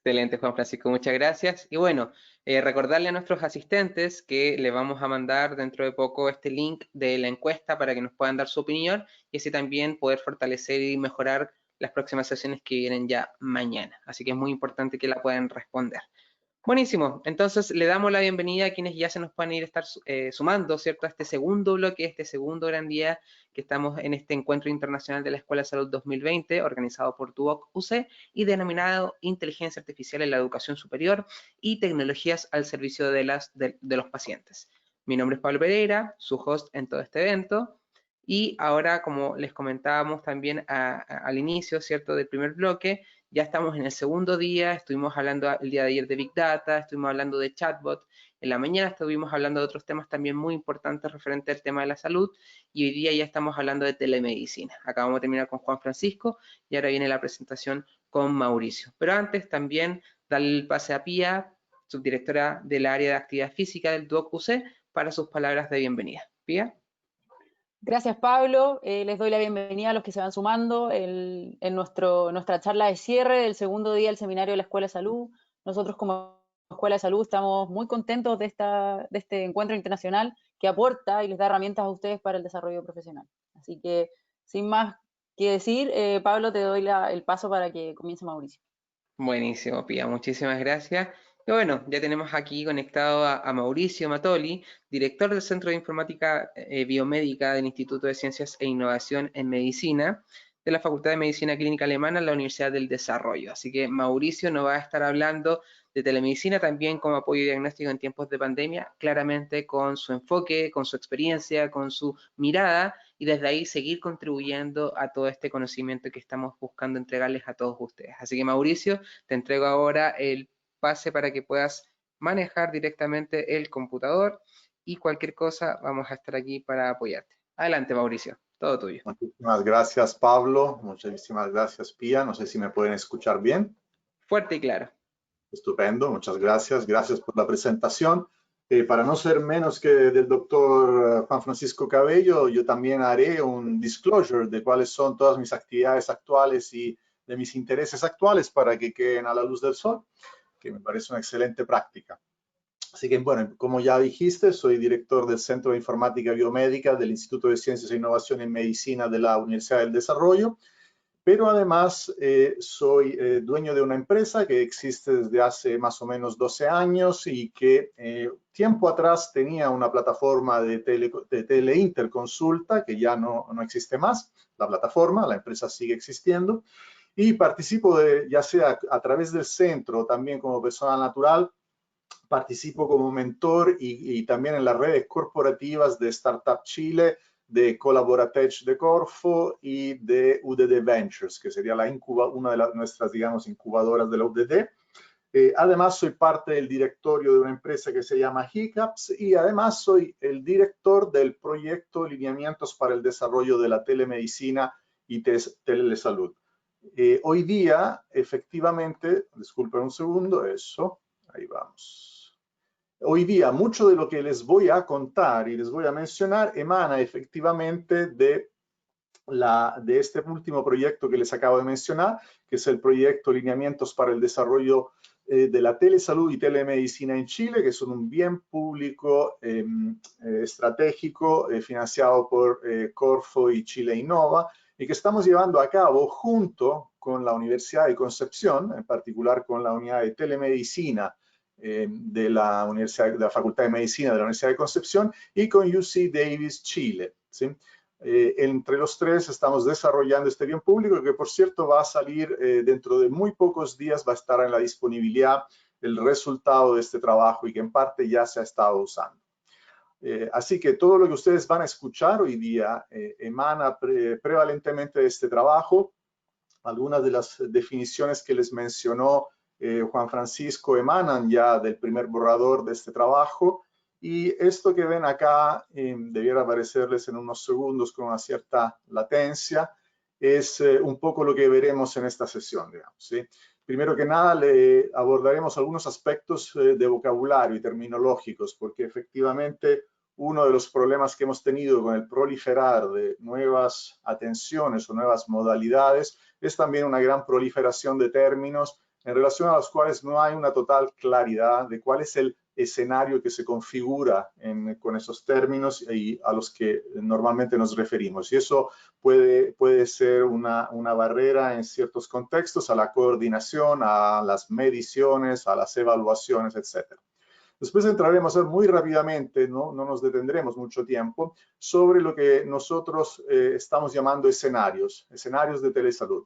Excelente, Juan Francisco, muchas gracias. Y bueno, recordarle a nuestros asistentes que le vamos a mandar dentro de poco este link de la encuesta para que nos puedan dar su opinión y así también poder fortalecer y mejorar las próximas sesiones que vienen ya mañana. Así que es muy importante que la puedan responder. Buenísimo, entonces le damos la bienvenida a quienes ya se nos pueden ir a estar sumando, ¿cierto?, a este segundo bloque, este segundo gran día que estamos en este Encuentro Internacional de la Escuela de Salud 2020, organizado por DUOC UC y denominado Inteligencia Artificial en la Educación Superior y Tecnologías al Servicio de los Pacientes. Mi nombre es Pablo Pereira, su host en todo este evento, y ahora, como les comentábamos también al inicio, ¿cierto?, del primer bloque, ya estamos en el segundo día, estuvimos hablando el día de ayer de Big Data, estuvimos hablando de chatbot, en la mañana estuvimos hablando de otros temas también muy importantes referente al tema de la salud y hoy día ya estamos hablando de telemedicina. Acabamos de terminar con Juan Francisco y ahora viene la presentación con Mauricio. Pero antes también darle el pase a Pía, subdirectora del área de actividad física del DUOC UC, para sus palabras de bienvenida. Pía. Gracias, Pablo. Les doy la bienvenida a los que se van sumando en nuestra charla de cierre del segundo día del seminario de la Escuela de Salud. Nosotros como Escuela de Salud estamos muy contentos de este encuentro internacional que aporta y les da herramientas a ustedes para el desarrollo profesional. Así que, sin más que decir, Pablo, te doy el paso para que comience Mauricio. Buenísimo, Pía, muchísimas gracias. Y bueno, ya tenemos aquí conectado a Mauricio Matoli, director del Centro de Informática Biomédica del Instituto de Ciencias e Innovación en Medicina de la Facultad de Medicina Clínica Alemana en la Universidad del Desarrollo. Así que Mauricio nos va a estar hablando de telemedicina también como apoyo diagnóstico en tiempos de pandemia, claramente con su enfoque, con su experiencia, con su mirada y desde ahí seguir contribuyendo a todo este conocimiento que estamos buscando entregarles a todos ustedes. Así que Mauricio, te entrego ahora el pase para que puedas manejar directamente el computador y cualquier cosa vamos a estar aquí para apoyarte. Adelante, Mauricio, todo tuyo. Muchísimas gracias, Pablo. Muchísimas gracias, Pía. No sé si me pueden escuchar bien. Fuerte y claro. Estupendo, muchas gracias. Gracias por la presentación. Para no ser menos que del doctor Juan Francisco Cabello, yo también haré un disclosure de cuáles son todas mis actividades actuales y de mis intereses actuales para que queden a la luz del sol, que me parece una excelente práctica. Así que, bueno, como ya dijiste, soy director del Centro de Informática Biomédica del Instituto de Ciencias e Innovación en Medicina de la Universidad del Desarrollo, pero además soy dueño de una empresa que existe desde hace más o menos 12 años y que tiempo atrás tenía una plataforma de teleinterconsulta que ya no existe más, la plataforma, la empresa sigue existiendo, y participo ya sea a través del centro o también como persona natural, participo como mentor y también en las redes corporativas de Startup Chile, de Colaboratech de Corfo y de UDD Ventures, que sería una de nuestras, digamos, incubadoras de la UDD. Además, soy parte del directorio de una empresa que se llama HICAPS y además soy el director del proyecto Lineamientos para el Desarrollo de la Telemedicina y Telesalud. Hoy día, efectivamente, disculpen un segundo, eso, ahí vamos. Hoy día, mucho de lo que les voy a contar y les voy a mencionar emana efectivamente de este último proyecto que les acabo de mencionar, que es el proyecto Lineamientos para el Desarrollo de la Telesalud y Telemedicina en Chile, que son un bien público estratégico financiado por Corfo y Chile Innova, y que estamos llevando a cabo junto con la Universidad de Concepción, en particular con la unidad de telemedicina de la Facultad de Medicina de la Universidad de Concepción y con UC Davis Chile, ¿sí? Entre los tres estamos desarrollando este bien público que, por cierto, va a salir dentro de muy pocos días, va a estar en la disponibilidad el resultado de este trabajo y que en parte ya se ha estado usando. Así que todo lo que ustedes van a escuchar hoy día emana prevalentemente de este trabajo. Algunas de las definiciones que les mencionó Juan Francisco emanan ya del primer borrador de este trabajo. Y esto que ven acá, debiera aparecerles en unos segundos con una cierta latencia, es un poco lo que veremos en esta sesión, digamos, ¿sí? Primero que nada, le abordaremos algunos aspectos de vocabulario y terminológicos, porque efectivamente uno de los problemas que hemos tenido con el proliferar de nuevas atenciones o nuevas modalidades es también una gran proliferación de términos en relación a los cuales no hay una total claridad de cuál es el escenario que se configura con esos términos y a los que normalmente nos referimos. Y eso puede ser una barrera en ciertos contextos a la coordinación, a las mediciones, a las evaluaciones, etc. Después entraremos muy rápidamente, no nos detendremos mucho tiempo, sobre lo que nosotros estamos llamando escenarios de telesalud.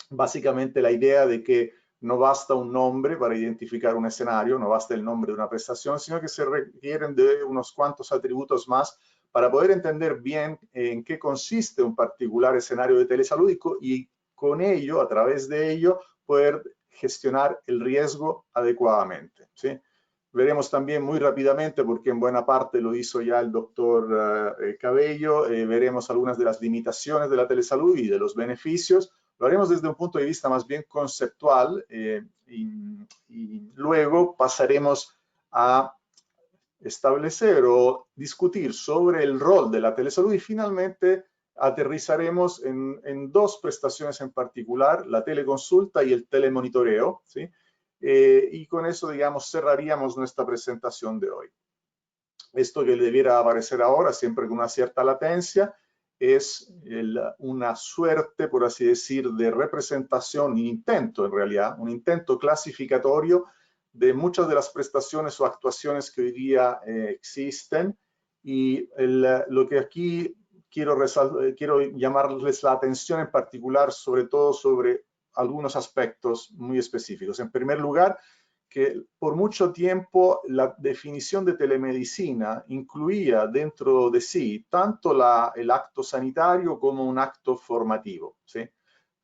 Básicamente la idea de que no basta un nombre para identificar un escenario, no basta el nombre de una prestación, sino que se requieren de unos cuantos atributos más para poder entender bien en qué consiste un particular escenario de telesalud y con ello, a través de ello, poder gestionar el riesgo adecuadamente, ¿sí? Veremos también muy rápidamente, porque en buena parte lo hizo ya el doctor Cabello, veremos algunas de las limitaciones de la telesalud y de los beneficios. Lo haremos desde un punto de vista más bien conceptual y luego pasaremos a establecer o discutir sobre el rol de la telesalud y finalmente aterrizaremos en dos prestaciones en particular, la teleconsulta y el telemonitoreo, ¿sí? Y con eso, digamos, cerraríamos nuestra presentación de hoy. Esto que debiera aparecer ahora, siempre con una cierta latencia, es una suerte, por así decir, de representación, un intento en realidad, un intento clasificatorio de muchas de las prestaciones o actuaciones que hoy día existen. Y lo que aquí quiero llamarles la atención en particular, sobre todo sobre algunos aspectos muy específicos. En primer lugar, que por mucho tiempo la definición de telemedicina incluía dentro de sí tanto el acto sanitario como un acto formativo, ¿sí?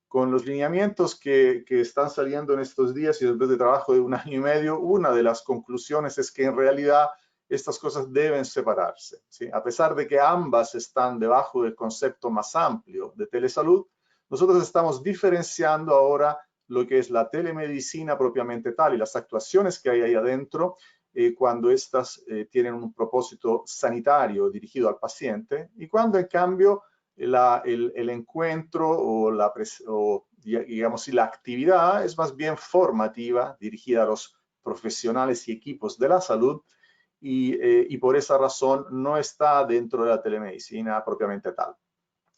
Con los lineamientos que están saliendo en estos días y después de trabajo de 1 año y medio, una de las conclusiones es que en realidad estas cosas deben separarse, ¿sí? A pesar de que ambas están debajo del concepto más amplio de telesalud, nosotros estamos diferenciando ahora lo que es la telemedicina propiamente tal y las actuaciones que hay ahí adentro cuando estas tienen un propósito sanitario dirigido al paciente y cuando en cambio el encuentro o digamos la actividad es más bien formativa dirigida a los profesionales y equipos de la salud y por esa razón no está dentro de la telemedicina propiamente tal.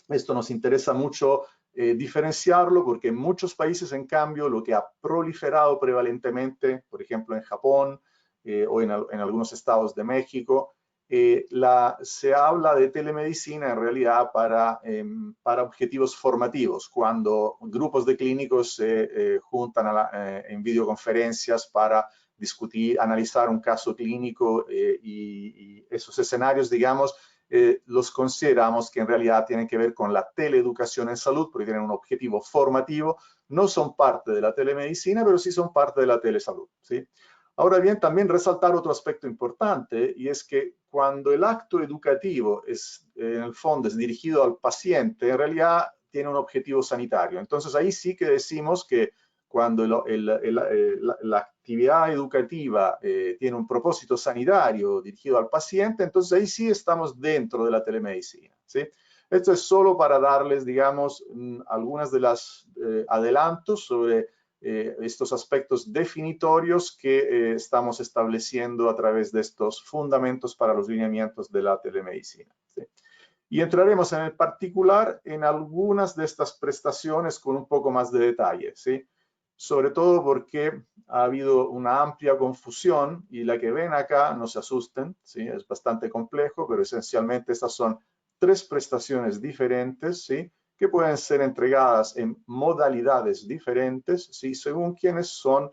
Esto nos interesa mucho diferenciarlo porque en muchos países, en cambio, lo que ha proliferado prevalentemente, por ejemplo en Japón o en algunos estados de México, se habla de telemedicina en realidad para objetivos formativos, cuando grupos de clínicos se juntan en videoconferencias para discutir, analizar un caso clínico y esos escenarios, digamos, los consideramos que en realidad tienen que ver con la teleeducación en salud, porque tienen un objetivo formativo, no son parte de la telemedicina, pero sí son parte de la telesalud, ¿sí? Ahora bien, también resaltar otro aspecto importante, y es que cuando el acto educativo en el fondo es dirigido al paciente, en realidad tiene un objetivo sanitario. Entonces ahí sí que decimos que cuando la actividad educativa tiene un propósito sanitario dirigido al paciente, entonces ahí sí estamos dentro de la telemedicina, ¿sí? Esto es solo para darles, digamos, algunas de las adelantos sobre estos aspectos definitorios que estamos estableciendo a través de estos fundamentos para los lineamientos de la telemedicina, ¿sí? Y entraremos en el particular en algunas de estas prestaciones con un poco más de detalle, ¿sí? Sobre todo porque ha habido una amplia confusión y la que ven acá, no se asusten, ¿sí? Es bastante complejo, pero esencialmente estas son 3 prestaciones diferentes, ¿sí? Que pueden ser entregadas en modalidades diferentes, ¿sí? Según quiénes son,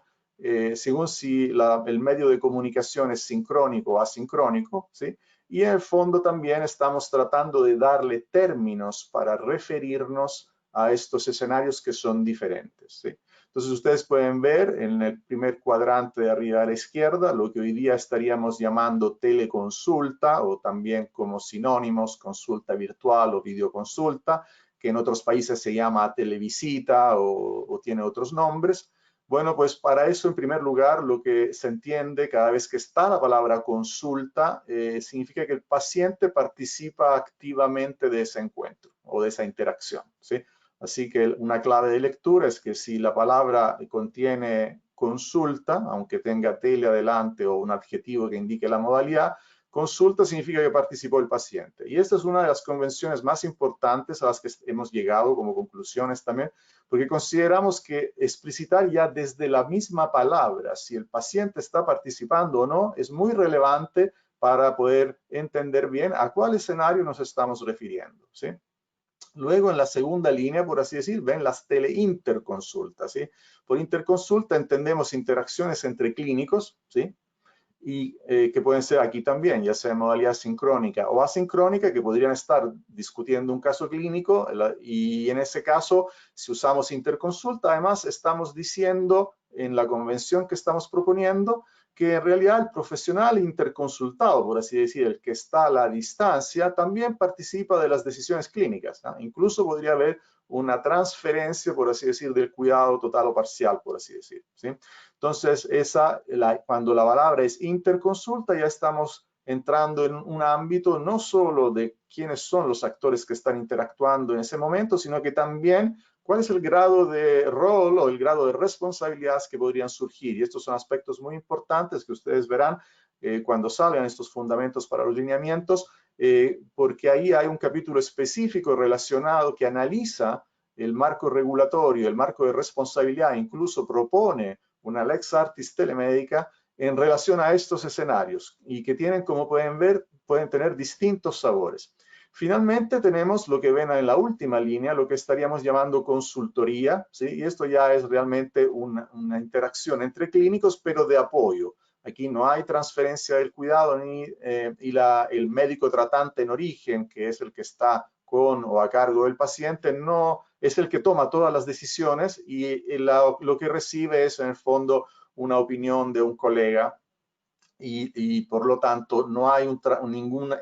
según si el medio de comunicación es sincrónico o asincrónico, ¿sí? Y en el fondo también estamos tratando de darle términos para referirnos a estos escenarios que son diferentes, ¿sí? Entonces ustedes pueden ver en el primer cuadrante de arriba a la izquierda lo que hoy día estaríamos llamando teleconsulta o también como sinónimos consulta virtual o videoconsulta, que en otros países se llama televisita o tiene otros nombres. Bueno, pues para eso, en primer lugar, lo que se entiende cada vez que está la palabra consulta, significa que el paciente participa activamente de ese encuentro o de esa interacción, ¿sí? Así que una clave de lectura es que si la palabra contiene consulta, aunque tenga tele adelante o un adjetivo que indique la modalidad, consulta significa que participó el paciente. Y esta es una de las convenciones más importantes a las que hemos llegado como conclusiones también, porque consideramos que explicitar ya desde la misma palabra si el paciente está participando o no es muy relevante para poder entender bien a cuál escenario nos estamos refiriendo, ¿sí? Luego, en la segunda línea, por así decir, ven las teleinterconsultas, ¿sí? Por interconsulta entendemos interacciones entre clínicos, ¿sí? Y que pueden ser aquí también, ya sea en modalidad sincrónica o asincrónica, que podrían estar discutiendo un caso clínico y en ese caso, si usamos interconsulta, además estamos diciendo en la convención que estamos proponiendo que en realidad el profesional interconsultado, por así decir, el que está a la distancia, también participa de las decisiones clínicas, ¿no? Incluso podría haber una transferencia, por así decir, del cuidado total o parcial, por así decir, ¿sí? Entonces, cuando la palabra es interconsulta, ya estamos entrando en un ámbito no solo de quiénes son los actores que están interactuando en ese momento, sino que también cuál es el grado de rol o el grado de responsabilidades que podrían surgir. Y estos son aspectos muy importantes que ustedes verán cuando salgan estos fundamentos para los lineamientos, porque ahí hay un capítulo específico relacionado que analiza el marco regulatorio, el marco de responsabilidad, incluso propone una lex artis telemédica en relación a estos escenarios y que tienen, como pueden ver, pueden tener distintos sabores. Finalmente tenemos lo que ven en la última línea, lo que estaríamos llamando consultoría, ¿sí? Y esto ya es realmente una interacción entre clínicos, pero de apoyo. Aquí no hay transferencia del cuidado ni el médico tratante en origen, que es el que está con o a cargo del paciente, no es el que toma todas las decisiones y lo que recibe es en el fondo una opinión de un colega y por lo tanto no hay, una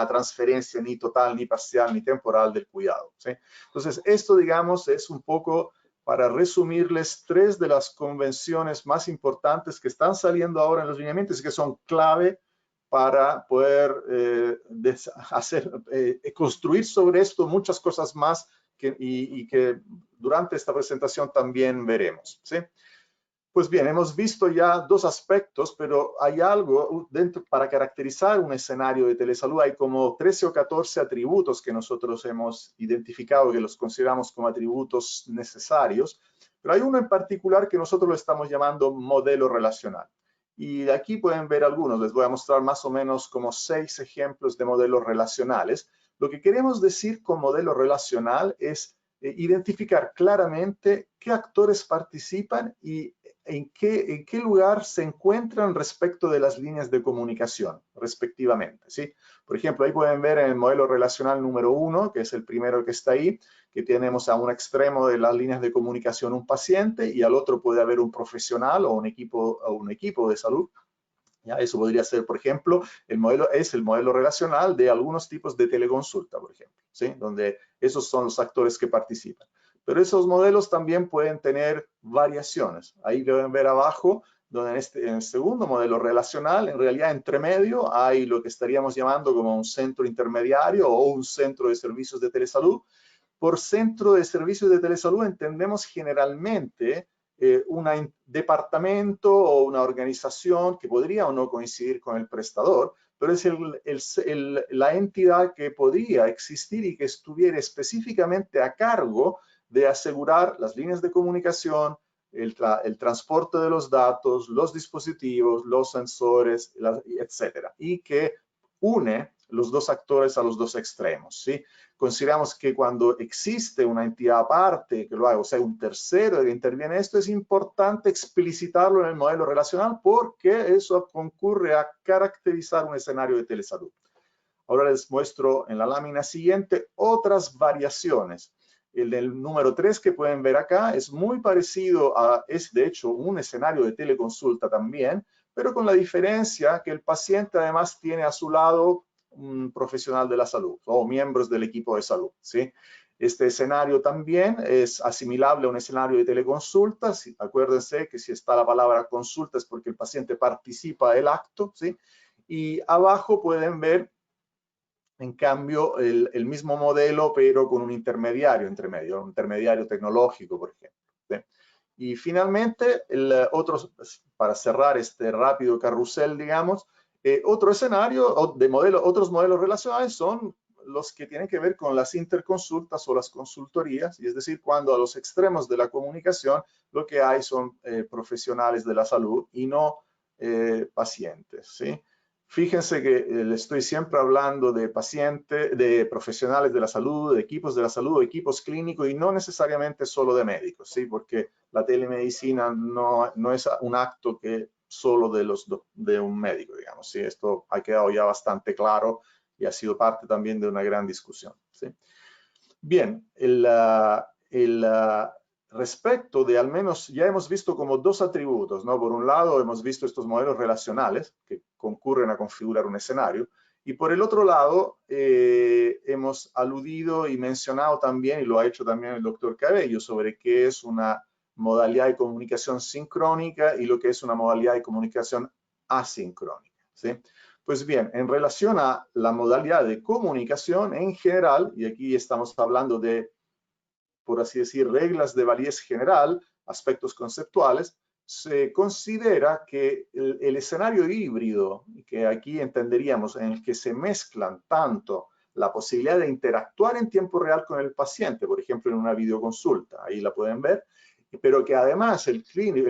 transferencia ni total, ni parcial, ni temporal del cuidado, ¿sí? Entonces esto, digamos, es un poco para resumirles 3 de las convenciones más importantes que están saliendo ahora en los lineamientos y que son clave para poder construir sobre esto muchas cosas más y que durante esta presentación también veremos, ¿sí? Pues bien, hemos visto ya 2 aspectos, pero hay algo dentro para caracterizar un escenario de telesalud. Hay como 13 o 14 atributos que nosotros hemos identificado, que los consideramos como atributos necesarios, pero hay uno en particular que nosotros lo estamos llamando modelo relacional. Y aquí pueden ver algunos, les voy a mostrar más o menos como 6 ejemplos de modelos relacionales. Lo que queremos decir con modelo relacional es identificar claramente qué actores participan y en qué lugar se encuentran respecto de las líneas de comunicación, respectivamente, ¿sí? Por ejemplo, ahí pueden ver en el modelo relacional número 1, que es el primero que está ahí, que tenemos a un extremo de las líneas de comunicación un paciente y al otro puede haber un profesional o un equipo de salud. ¿Ya? Eso podría ser, por ejemplo, el modelo relacional de algunos tipos de teleconsulta, por ejemplo, ¿sí? Donde esos son los actores que participan. Pero esos modelos también pueden tener variaciones. Ahí pueden ver abajo, donde en el segundo modelo relacional, en realidad entre medio hay lo que estaríamos llamando como un centro intermediario o un centro de servicios de telesalud. Por centro de servicios de telesalud entendemos generalmente un departamento o una organización que podría o no coincidir con el prestador, pero es la entidad que podría existir y que estuviera específicamente a cargo de asegurar las líneas de comunicación, el transporte de los datos, los dispositivos, los sensores, etcétera, y que une los dos actores a los dos extremos, ¿sí? Consideramos que cuando existe una entidad aparte que lo haga, o sea, un tercero que interviene en esto, es importante explicitarlo en el modelo relacional porque eso concurre a caracterizar un escenario de telesalud. Ahora les muestro en la lámina siguiente otras variaciones. El del número 3 que pueden ver acá es muy parecido es de hecho un escenario de teleconsulta también, pero con la diferencia que el paciente además tiene a su lado un profesional de la salud o miembros del equipo de salud, ¿sí? Este escenario también es asimilable a un escenario de teleconsulta. Acuérdense que si está la palabra consulta es porque el paciente participa del acto, ¿sí? Y abajo pueden ver, en cambio, el mismo modelo, pero con un intermediario entre medio, un intermediario tecnológico, por ejemplo, ¿sí? Y finalmente, para cerrar este rápido carrusel, digamos, otro escenario otros modelos relacionales son los que tienen que ver con las interconsultas o las consultorías, y es decir, cuando a los extremos de la comunicación lo que hay son profesionales de la salud y no pacientes, ¿sí? Fíjense que le estoy siempre hablando de pacientes, de profesionales de la salud, de equipos de la salud, equipos clínicos y no necesariamente solo de médicos, ¿sí? Porque la telemedicina no es un acto que solo de un médico, digamos, ¿sí? Esto ha quedado ya bastante claro y ha sido parte también de una gran discusión, ¿sí? Bien, respecto de al menos, ya hemos visto como dos atributos, ¿no? Por un lado hemos visto estos modelos relacionales que concurren a configurar un escenario y por el otro lado hemos aludido y mencionado también, y lo ha hecho también el doctor Cabello, sobre qué es una modalidad de comunicación sincrónica y lo que es una modalidad de comunicación asincrónica, ¿sí? Pues bien, en relación a la modalidad de comunicación en general, y aquí estamos hablando de, por así decir, reglas de validez general, aspectos conceptuales, se considera que el escenario híbrido, que aquí entenderíamos en el que se mezclan tanto la posibilidad de interactuar en tiempo real con el paciente, por ejemplo, en una videoconsulta, ahí la pueden ver, pero que además el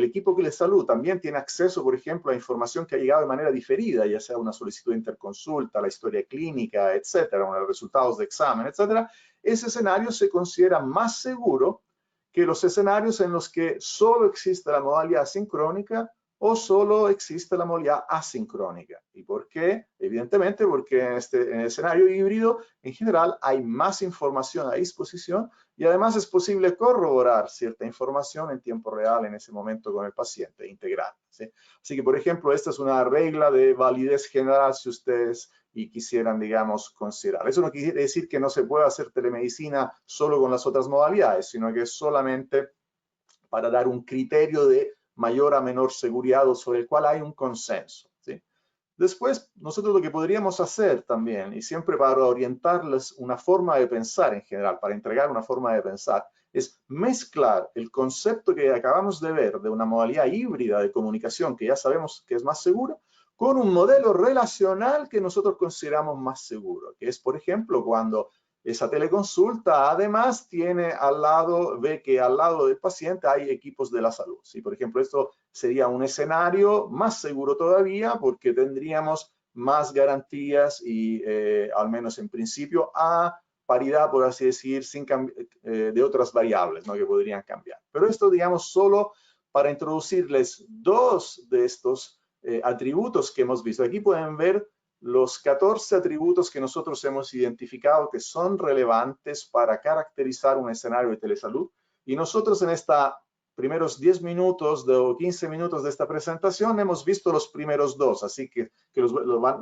equipo de salud también tiene acceso, por ejemplo, a información que ha llegado de manera diferida, ya sea una solicitud de interconsulta, la historia clínica, etcétera, los resultados de examen, etcétera. Ese escenario se considera más seguro que los escenarios en los que solo existe la modalidad sincrónica o solo existe la modalidad asincrónica. ¿Y por qué? Evidentemente porque en el escenario híbrido, en general, hay más información a disposición y además es posible corroborar cierta información en tiempo real en ese momento con el paciente, integral, ¿sí? Así que, por ejemplo, esta es una regla de validez general si ustedes quisieran, digamos, considerar. Eso no quiere decir que no se pueda hacer telemedicina solo con las otras modalidades, sino que es solamente para dar un criterio de mayor a menor seguridad o sobre el cual hay un consenso, ¿sí? Después, nosotros lo que podríamos hacer también, y siempre para orientarles una forma de pensar en general, para entregar una forma de pensar, es mezclar el concepto que acabamos de ver de una modalidad híbrida de comunicación que ya sabemos que es más segura, con un modelo relacional que nosotros consideramos más seguro, que es, por ejemplo, cuando esa teleconsulta además tiene ve que al lado del paciente hay equipos de la salud, ¿sí? Por ejemplo, esto sería un escenario más seguro todavía porque tendríamos más garantías y al menos en principio a paridad, por así decir, de otras variables, ¿no? Que podrían cambiar. Pero esto, digamos, solo para introducirles dos de estos atributos que hemos visto. Aquí pueden ver los 14 atributos que nosotros hemos identificado que son relevantes para caracterizar un escenario de telesalud. Y nosotros en estos primeros 10 minutos o 15 minutos de esta presentación hemos visto los primeros dos, así que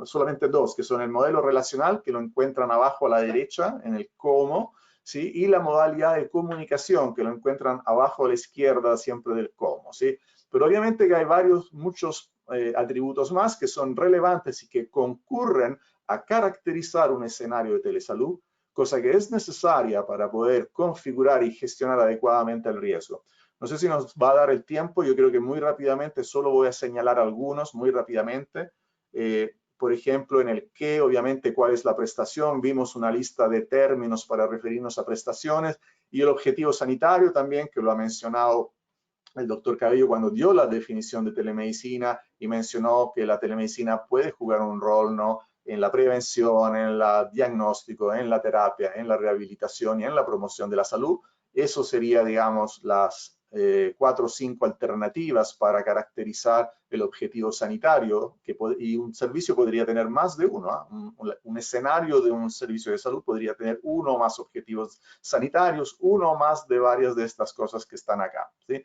solamente dos, que son el modelo relacional, que lo encuentran abajo a la derecha en el cómo, ¿sí? Y la modalidad de comunicación, que lo encuentran abajo a la izquierda siempre del cómo, ¿sí? Pero obviamente que hay muchos atributos más que son relevantes y que concurren a caracterizar un escenario de telesalud, cosa que es necesaria para poder configurar y gestionar adecuadamente el riesgo. No sé si nos va a dar el tiempo, yo creo que muy rápidamente solo voy a señalar algunos, muy rápidamente. Por ejemplo, en el qué, obviamente, cuál es la prestación, vimos una lista de términos para referirnos a prestaciones, y el objetivo sanitario también, que lo ha mencionado el doctor Cabello cuando dio la definición de telemedicina y mencionó que la telemedicina puede jugar un rol, ¿no?, en la prevención, en el diagnóstico, en la terapia, en la rehabilitación y en la promoción de la salud. Eso sería, digamos, las 4 o 5 alternativas para caracterizar el objetivo sanitario, y un servicio podría tener más de uno, ¿eh? Un escenario de un servicio de salud podría tener uno o más objetivos sanitarios, uno o más de varias de estas cosas que están acá, ¿sí?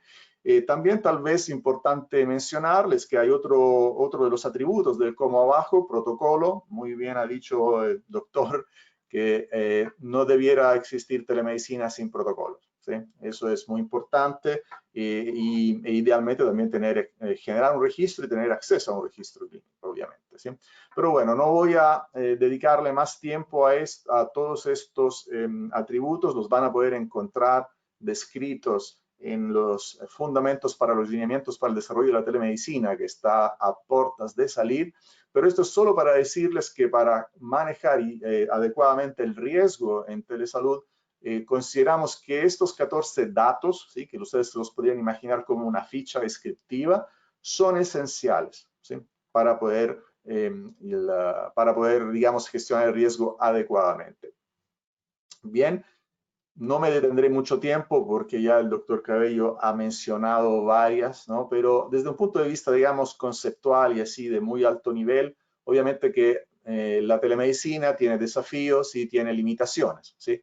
También tal vez importante mencionarles que hay otro de los atributos del cómo abajo, protocolo. Muy bien ha dicho el doctor que no debiera existir telemedicina sin protocolos, ¿sí? Eso es muy importante, e idealmente también generar un registro y tener acceso a un registro clínico, obviamente, ¿sí? Pero bueno, no voy a dedicarle más tiempo a todos estos atributos. Los van a poder encontrar descritos en los fundamentos para los lineamientos para el desarrollo de la telemedicina, que está a puertas de salir. Pero esto es solo para decirles que para manejar adecuadamente el riesgo en telesalud, consideramos que estos 14 datos, ¿sí?, que ustedes los podrían imaginar como una ficha descriptiva, son esenciales, ¿sí?, para poder, digamos, gestionar el riesgo adecuadamente. Bien. No me detendré mucho tiempo porque ya el doctor Cabello ha mencionado varias, ¿no? Pero desde un punto de vista, digamos, conceptual y así de muy alto nivel, obviamente que la telemedicina tiene desafíos y tiene limitaciones, ¿sí?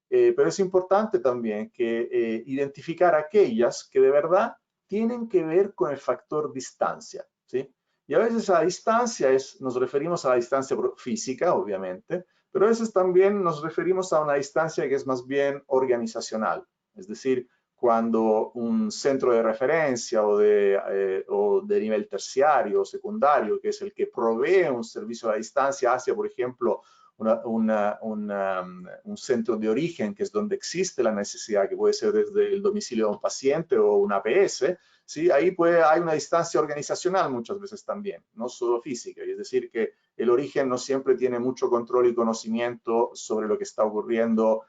Pero es importante también que identificar aquellas que de verdad tienen que ver con el factor distancia, ¿sí? Y a veces a distancia nos referimos a la distancia física, obviamente, pero a veces también nos referimos a una distancia que es más bien organizacional, es decir, cuando un centro de referencia o de nivel terciario o secundario, que es el que provee un servicio a distancia hacia, por ejemplo, un centro de origen, que es donde existe la necesidad, que puede ser desde el domicilio de un paciente o una APS, ¿sí? Ahí hay una distancia organizacional muchas veces también, no solo física, y es decir que el origen no siempre tiene mucho control y conocimiento sobre lo que está ocurriendo,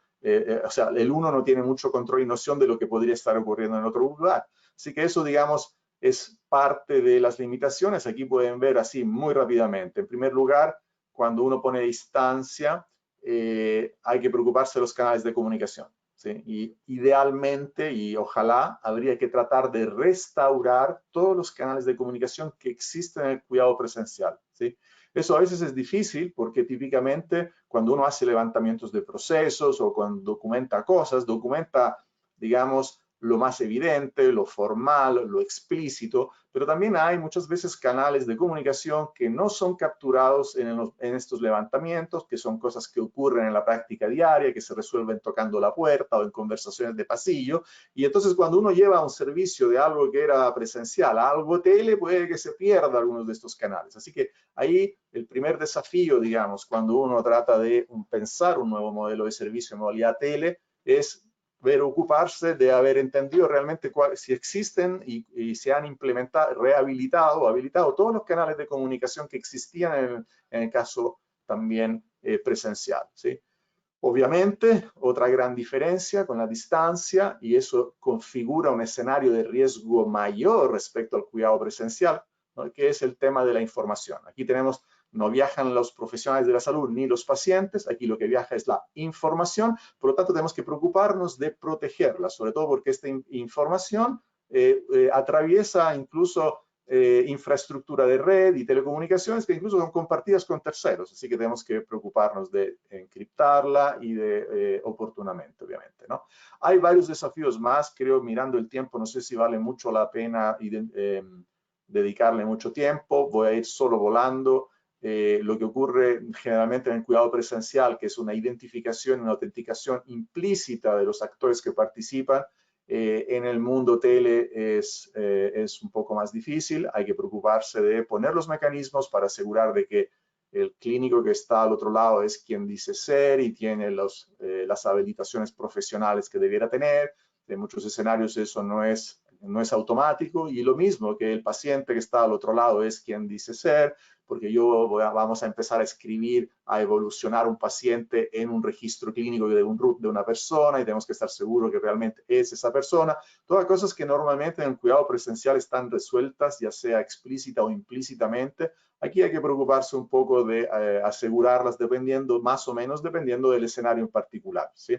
o sea, el uno no tiene mucho control y noción de lo que podría estar ocurriendo en otro lugar. Así que eso, digamos, es parte de las limitaciones. Aquí pueden ver así muy rápidamente. En primer lugar, cuando uno pone distancia, hay que preocuparse de los canales de comunicación, ¿sí? Y idealmente, y ojalá, habría que tratar de restaurar todos los canales de comunicación que existen en el cuidado presencial, ¿sí? Eso a veces es difícil porque típicamente cuando uno hace levantamientos de procesos o cuando documenta cosas, documenta, digamos, lo más evidente, lo formal, lo explícito, pero también hay muchas veces canales de comunicación que no son capturados en estos levantamientos, que son cosas que ocurren en la práctica diaria, que se resuelven tocando la puerta o en conversaciones de pasillo, y entonces cuando uno lleva un servicio de algo que era presencial a algo tele, puede que se pierda algunos de estos canales. Así que ahí el primer desafío, digamos, cuando uno trata de pensar un nuevo modelo de servicio en modalidad tele, es ocuparse de haber entendido realmente si existen y se han implementado, rehabilitado o habilitado todos los canales de comunicación que existían en el caso también presencial, ¿sí? Obviamente, otra gran diferencia con la distancia, y eso configura un escenario de riesgo mayor respecto al cuidado presencial, ¿no?, que es el tema de la información. Aquí tenemos, no viajan los profesionales de la salud ni los pacientes, aquí lo que viaja es la información, por lo tanto tenemos que preocuparnos de protegerla, sobre todo porque esta información atraviesa incluso infraestructura de red y telecomunicaciones que incluso son compartidas con terceros, así que tenemos que preocuparnos de encriptarla y de oportunamente, obviamente, ¿no? Hay varios desafíos más, creo, mirando el tiempo, no sé si vale mucho la pena dedicarle mucho tiempo, voy a ir solo volando. Lo que ocurre generalmente en el cuidado presencial, que es una identificación y una autenticación implícita de los actores que participan, en el mundo tele es un poco más difícil. Hay que preocuparse de poner los mecanismos para asegurar de que el clínico que está al otro lado es quien dice ser y tiene las habilitaciones profesionales que debiera tener. En muchos escenarios eso no es automático, y lo mismo que el paciente que está al otro lado es quien dice ser, porque vamos a empezar a escribir, a evolucionar un paciente en un registro clínico de un RUT de una persona y tenemos que estar seguros que realmente es esa persona. Todas cosas que normalmente en el cuidado presencial están resueltas, ya sea explícita o implícitamente. Aquí hay que preocuparse un poco de asegurarlas más o menos dependiendo del escenario en particular, ¿sí?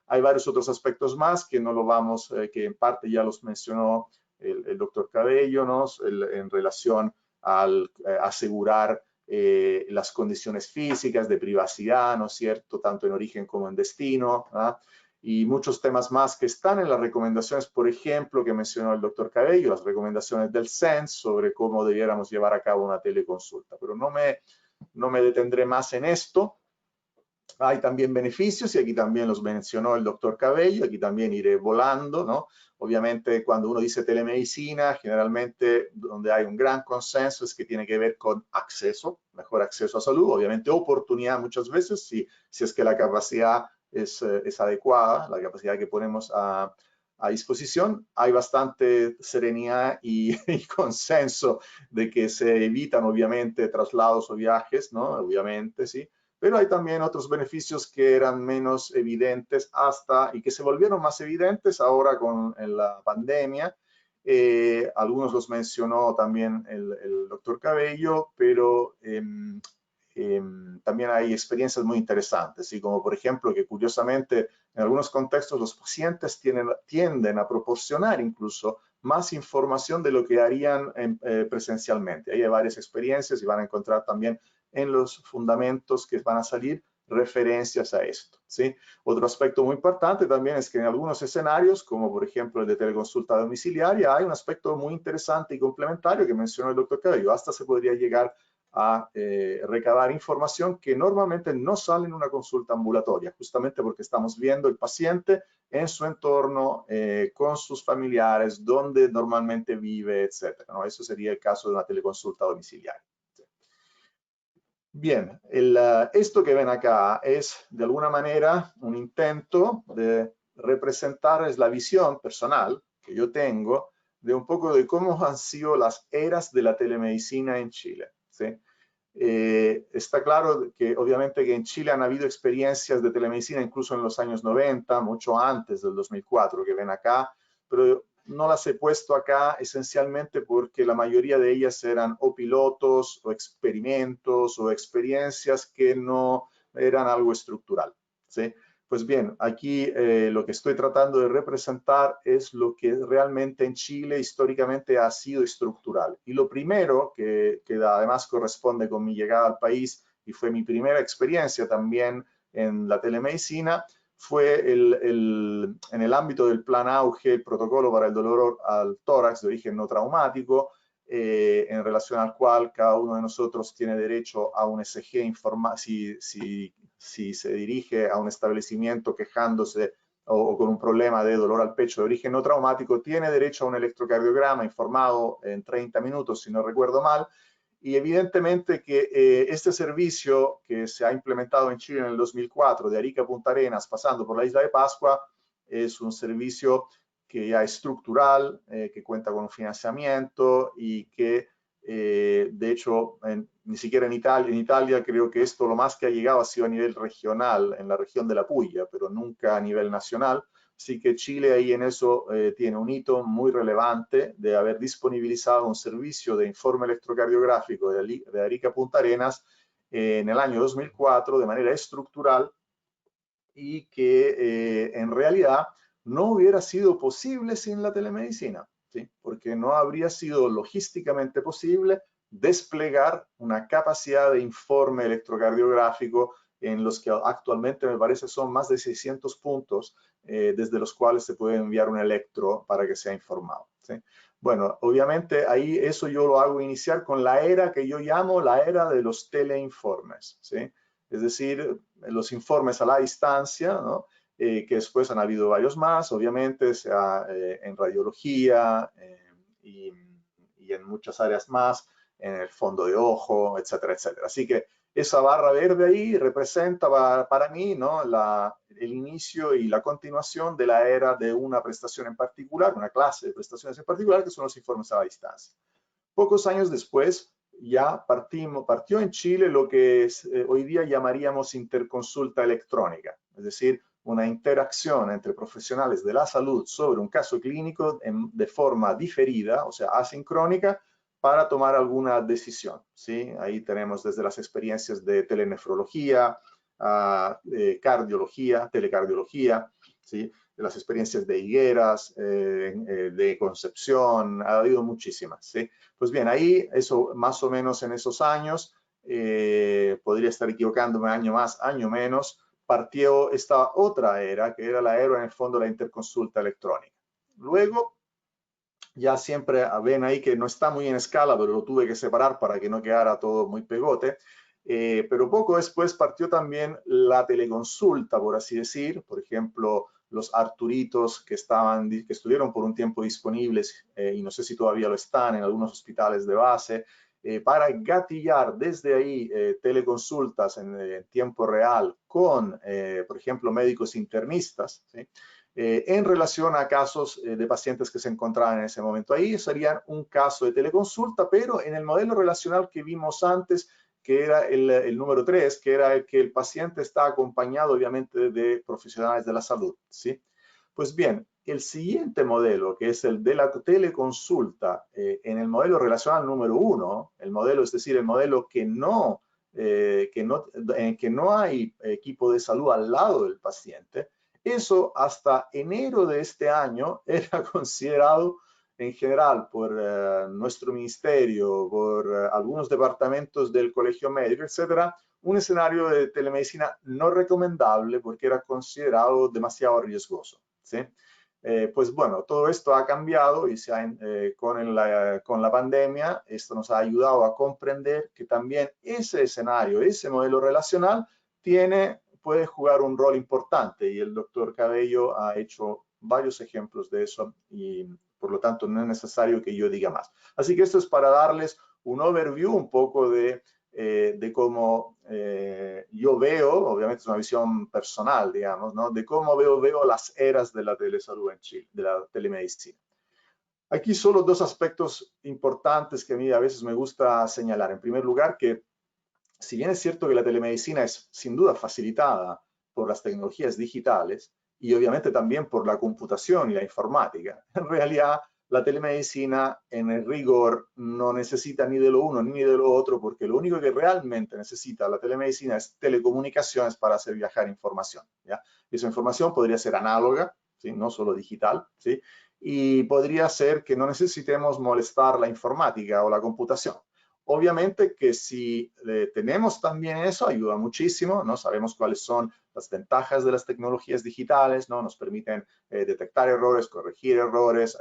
Hay varios otros aspectos más que no lo vamos, que en parte ya los mencionó el doctor Cabello, ¿no? En relación al asegurar las condiciones físicas de privacidad, ¿no es cierto?, tanto en origen como en destino, ¿no? Y muchos temas más que están en las recomendaciones, por ejemplo, que mencionó el doctor Cabello, las recomendaciones del CENS sobre cómo debiéramos llevar a cabo una teleconsulta. Pero no me detendré más en esto. Hay también beneficios y aquí también los mencionó el doctor Cabello, aquí también iré volando, ¿no? Obviamente cuando uno dice telemedicina, generalmente donde hay un gran consenso es que tiene que ver con acceso, mejor acceso a salud, obviamente oportunidad muchas veces, si es que la capacidad es adecuada, la capacidad que ponemos a disposición. Hay bastante serenidad y consenso de que se evitan obviamente traslados o viajes, ¿no? Obviamente, sí. Pero hay también otros beneficios que eran menos evidentes y que se volvieron más evidentes ahora con la pandemia. Algunos los mencionó también el doctor Cabello, pero también hay experiencias muy interesantes, ¿sí? Como por ejemplo que curiosamente en algunos contextos los pacientes tienden a proporcionar incluso más información de lo que harían presencialmente. Ahí hay varias experiencias y van a encontrar también en los fundamentos que van a salir referencias a esto, ¿sí? Otro aspecto muy importante también es que en algunos escenarios, como por ejemplo el de teleconsulta domiciliaria, hay un aspecto muy interesante y complementario que mencionó el doctor Cabello. Hasta se podría llegar a recabar información que normalmente no sale en una consulta ambulatoria, justamente porque estamos viendo el paciente en su entorno, con sus familiares, donde normalmente vive, etcétera, ¿no? Eso sería el caso de una teleconsulta domiciliaria. Bien, esto que ven acá es de alguna manera un intento de representar la visión personal que yo tengo de un poco de cómo han sido las eras de la telemedicina en Chile, ¿sí? Está claro que obviamente que en Chile han habido experiencias de telemedicina incluso en los años 90, mucho antes del 2004 que ven acá, pero no las he puesto acá esencialmente porque la mayoría de ellas eran o pilotos o experimentos o experiencias que no eran algo estructural, ¿sí? Pues bien, aquí lo que estoy tratando de representar es lo que realmente en Chile históricamente ha sido estructural. Y lo primero, que además corresponde con mi llegada al país y fue mi primera experiencia también en la telemedicina, fue en el ámbito del plan AUGE, el protocolo para el dolor al tórax de origen no traumático, en relación al cual cada uno de nosotros tiene derecho a un ECG si se dirige a un establecimiento quejándose o con un problema de dolor al pecho de origen no traumático, tiene derecho a un electrocardiograma informado en 30 minutos, si no recuerdo mal. Y evidentemente que este servicio que se ha implementado en Chile en el 2004, de Arica a Punta Arenas, pasando por la isla de Pascua, es un servicio que ya es estructural, que cuenta con un financiamiento y que de hecho ni siquiera en Italia creo que esto lo más que ha llegado ha sido a nivel regional, en la región de la Puglia, pero nunca a nivel nacional. Así que Chile ahí en eso tiene un hito muy relevante de haber disponibilizado un servicio de informe electrocardiográfico de Arica a Punta Arenas en el año 2004 de manera estructural y que en realidad no hubiera sido posible sin la telemedicina, ¿sí? Porque no habría sido logísticamente posible desplegar una capacidad de informe electrocardiográfico en los que actualmente me parece son más de 600 puntos desde los cuales se puede enviar un electro para que sea informado, ¿sí? Bueno, obviamente ahí eso yo lo hago iniciar con la era que yo llamo la era de los teleinformes, ¿sí? Es decir, los informes a la distancia, ¿no? Que después han habido varios más, obviamente, sea en radiología y en muchas áreas más, en el fondo de ojo, etcétera, etcétera. Así que esa barra verde ahí representa para mí, ¿no? el inicio y la continuación de la era de una prestación en particular, una clase de prestaciones en particular, que son los informes a la distancia. Pocos años después, ya partió en Chile lo que hoy día llamaríamos interconsulta electrónica, es decir, una interacción entre profesionales de la salud sobre un caso clínico de forma diferida, o sea, asincrónica, para tomar alguna decisión, ¿sí? Ahí tenemos desde las experiencias de telenefrología, cardiología, telecardiología, ¿sí? De las experiencias de Higueras, de Concepción, ha habido muchísimas, ¿sí? Pues bien, ahí, eso más o menos en esos años, podría estar equivocándome año más, año menos, partió esta otra era, que era la era en el fondo de la interconsulta electrónica. Luego, ya siempre ven ahí que no está muy en escala, pero lo tuve que separar para que no quedara todo muy pegote. Pero poco después partió también la teleconsulta, por así decir. Por ejemplo, los Arturitos que estuvieron por un tiempo disponibles, y no sé si todavía lo están en algunos hospitales de base, para gatillar desde ahí teleconsultas en tiempo real con, por ejemplo, médicos internistas, ¿sí? En relación a casos de pacientes que se encontraban en ese momento. Ahí serían un caso de teleconsulta, pero en el modelo relacional que vimos antes, que era el número 3, que era el que el paciente está acompañado obviamente de profesionales de la salud, ¿sí? Pues bien, el siguiente modelo, que es el de la teleconsulta, en el modelo relacional número 1, el modelo, es decir, el modelo que no hay equipo de salud al lado del paciente, eso hasta enero de este año era considerado en general por nuestro ministerio, por algunos departamentos del colegio médico, etcétera, un escenario de telemedicina no recomendable porque era considerado demasiado riesgoso, ¿sí? Pues bueno, todo esto ha cambiado y con la pandemia esto nos ha ayudado a comprender que también ese escenario, ese modelo relacional puede jugar un rol importante, y el doctor Cabello ha hecho varios ejemplos de eso y por lo tanto no es necesario que yo diga más. Así que esto es para darles un overview un poco de cómo yo veo, obviamente es una visión personal, digamos, ¿no? De cómo veo las eras de la telesalud en Chile, de la telemedicina. Aquí solo dos aspectos importantes que a mí a veces me gusta señalar. En primer lugar, que si bien es cierto que la telemedicina es sin duda facilitada por las tecnologías digitales y obviamente también por la computación y la informática, en realidad la telemedicina en el rigor no necesita ni de lo uno ni de lo otro, porque lo único que realmente necesita la telemedicina es telecomunicaciones para hacer viajar información, ¿ya? Esa información podría ser análoga, ¿sí? No solo digital, ¿sí? Y podría ser que no necesitemos molestar la informática o la computación. Obviamente que si tenemos también eso, ayuda muchísimo, ¿no? Sabemos cuáles son las ventajas de las tecnologías digitales, ¿no? Nos permiten detectar errores, corregir errores,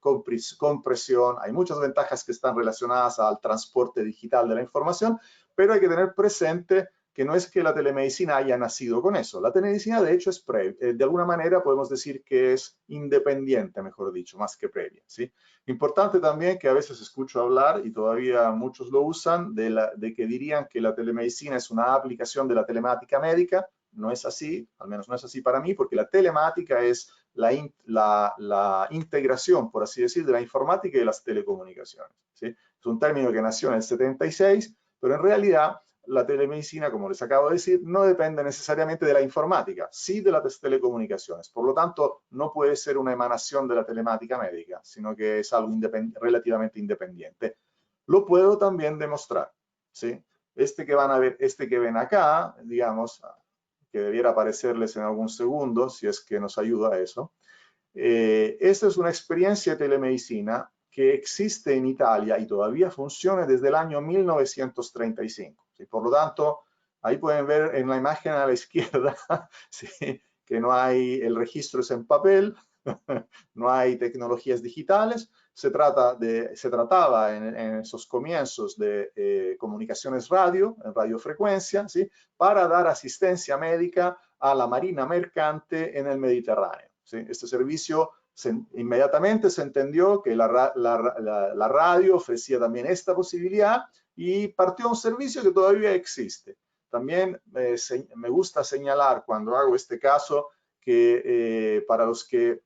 compresión. Hay muchas ventajas que están relacionadas al transporte digital de la información, pero hay que tener presente que no es que la telemedicina haya nacido con eso. La telemedicina, de hecho, es de alguna manera podemos decir que es independiente, mejor dicho, más que previa, ¿sí? Importante también que a veces escucho hablar, y todavía muchos lo usan, de que dirían que la telemedicina es una aplicación de la telemática médica. No es así, al menos no es así para mí, porque la telemática es la integración, por así decir, de la informática y de las telecomunicaciones, ¿sí? Es un término que nació en el 76, pero en realidad la telemedicina, como les acabo de decir, no depende necesariamente de la informática, sí de las telecomunicaciones. Por lo tanto, no puede ser una emanación de la telemática médica, sino que es algo relativamente independiente. Lo puedo también demostrar, ¿sí? Este que van a ver, este que ven acá, digamos, que debiera aparecerles en algún segundo, si es que nos ayuda eso, Esta es una experiencia de telemedicina que existe en Italia y todavía funciona desde el año 1935. ¿Sí? Por lo tanto, ahí pueden ver en la imagen a la izquierda ¿sí? que no hay, el registro es en papel, no hay tecnologías digitales. Se trataba en esos comienzos de comunicaciones radio, en radiofrecuencia, ¿sí? Para dar asistencia médica a la marina mercante en el Mediterráneo. ¿Sí? Este servicio inmediatamente se entendió que la radio ofrecía también esta posibilidad y partió un servicio que todavía existe. También me gusta señalar cuando hago este caso que para los que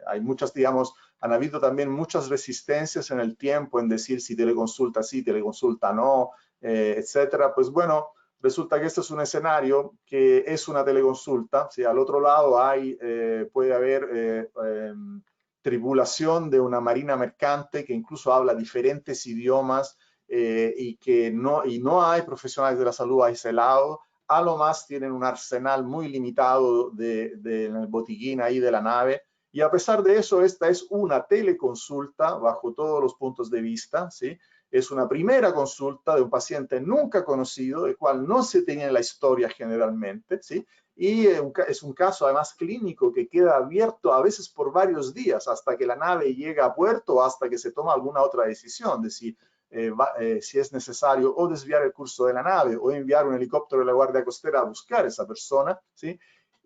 hay muchas, digamos, han habido también muchas resistencias en el tiempo en decir si teleconsulta sí, teleconsulta no, etcétera. Pues bueno, resulta que este es un escenario que es una teleconsulta. ¿Sí? Al otro lado puede haber tripulación de una marina mercante que incluso habla diferentes idiomas y no hay profesionales de la salud a ese lado. A lo más tienen un arsenal muy limitado del botiquín ahí de la nave. Y a pesar de eso, esta es una teleconsulta bajo todos los puntos de vista, ¿sí? Es una primera consulta de un paciente nunca conocido, del cual no se tenía la historia generalmente, ¿sí? Y es un caso además clínico que queda abierto a veces por varios días hasta que la nave llega a puerto o hasta que se toma alguna otra decisión de si es necesario o desviar el curso de la nave o enviar un helicóptero de la Guardia Costera a buscar a esa persona, ¿sí?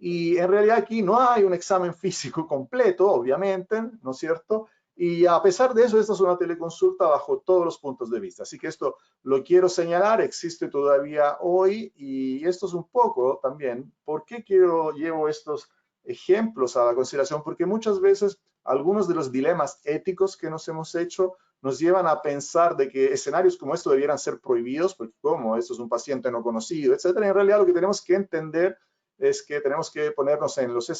Y en realidad aquí no hay un examen físico completo, obviamente, ¿no es cierto? Y a pesar de eso, esta es una teleconsulta bajo todos los puntos de vista. Así que esto lo quiero señalar, existe todavía hoy y esto es un poco también, ¿por qué llevo estos ejemplos a la consideración? Porque muchas veces algunos de los dilemas éticos que nos hemos hecho nos llevan a pensar de que escenarios como estos debieran ser prohibidos, porque como esto es un paciente no conocido, etcétera. En realidad lo que tenemos que entender es que tenemos que ponernos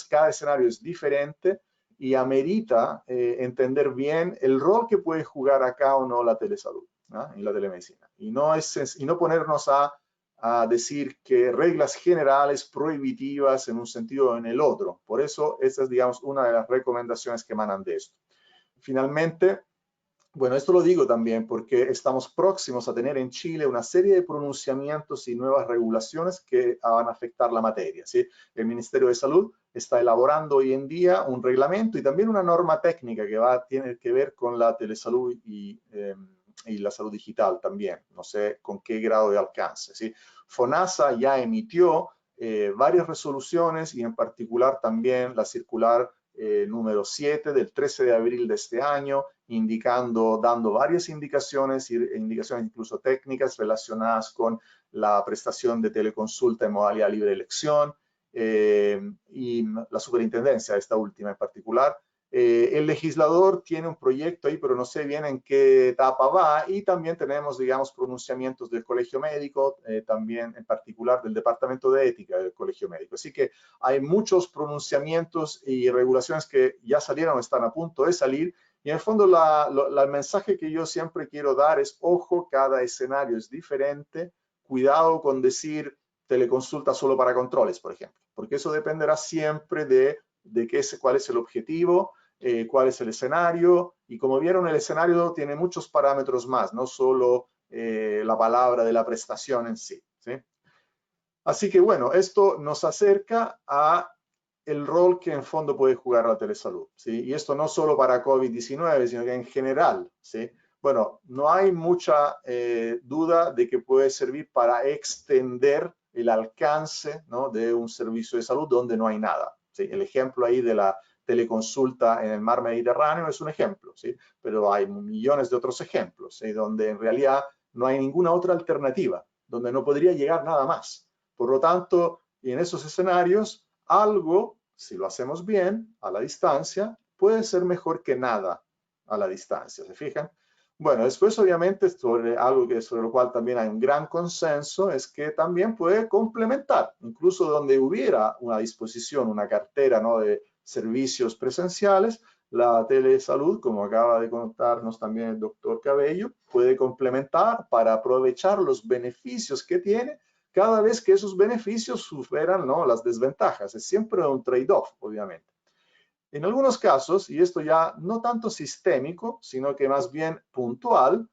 cada escenario es diferente y amerita entender bien el rol que puede jugar acá o no la telesalud, ¿no? Y la telemedicina. Y no ponernos a decir que reglas generales prohibitivas en un sentido o en el otro. Por eso, esta es, digamos, una de las recomendaciones que emanan de esto. Finalmente, bueno, esto lo digo también porque estamos próximos a tener en Chile una serie de pronunciamientos y nuevas regulaciones que van a afectar la materia, ¿sí? El Ministerio de Salud está elaborando hoy en día un reglamento y también una norma técnica que tiene que ver con la telesalud y la salud digital también. No sé con qué grado de alcance, ¿sí? FONASA ya emitió varias resoluciones y en particular también la circular número 7 del 13 de abril de este año, dando varias indicaciones incluso técnicas relacionadas con la prestación de teleconsulta en modalidad libre elección y la superintendencia, esta última en particular. El legislador tiene un proyecto ahí, pero no sé bien en qué etapa va, y también tenemos, digamos, pronunciamientos del Colegio Médico, también en particular del Departamento de Ética del Colegio Médico. Así que hay muchos pronunciamientos y regulaciones que ya salieron o están a punto de salir, y en el fondo el mensaje que yo siempre quiero dar es, ojo, cada escenario es diferente, cuidado con decir teleconsulta solo para controles, por ejemplo, porque eso dependerá siempre de cuál es el objetivo, cuál es el escenario, y como vieron, el escenario tiene muchos parámetros más, no solo la palabra de la prestación en sí, ¿sí? Así que bueno, esto nos acerca a el rol que en fondo puede jugar la telesalud, ¿sí? Y esto no solo para COVID-19, sino que en general, ¿sí? Bueno, no hay mucha duda de que puede servir para extender el alcance, ¿no?, de un servicio de salud donde no hay nada, ¿sí? El ejemplo ahí de la teleconsulta en el mar Mediterráneo es un ejemplo, ¿sí? Pero hay millones de otros ejemplos, ¿sí?, donde en realidad no hay ninguna otra alternativa, donde no podría llegar nada más. Por lo tanto, y en esos escenarios, algo, si lo hacemos bien, a la distancia, puede ser mejor que nada a la distancia, ¿se fijan? Bueno, después obviamente sobre lo cual también hay un gran consenso es que también puede complementar, incluso donde hubiera una disposición, una cartera, ¿no?, de servicios presenciales, la telesalud, como acaba de contarnos también el doctor Cabello, puede complementar para aprovechar los beneficios que tiene cada vez que esos beneficios superan, ¿no?, las desventajas. Es siempre un trade-off, obviamente. En algunos casos, y esto ya no tanto sistémico, sino que más bien puntual,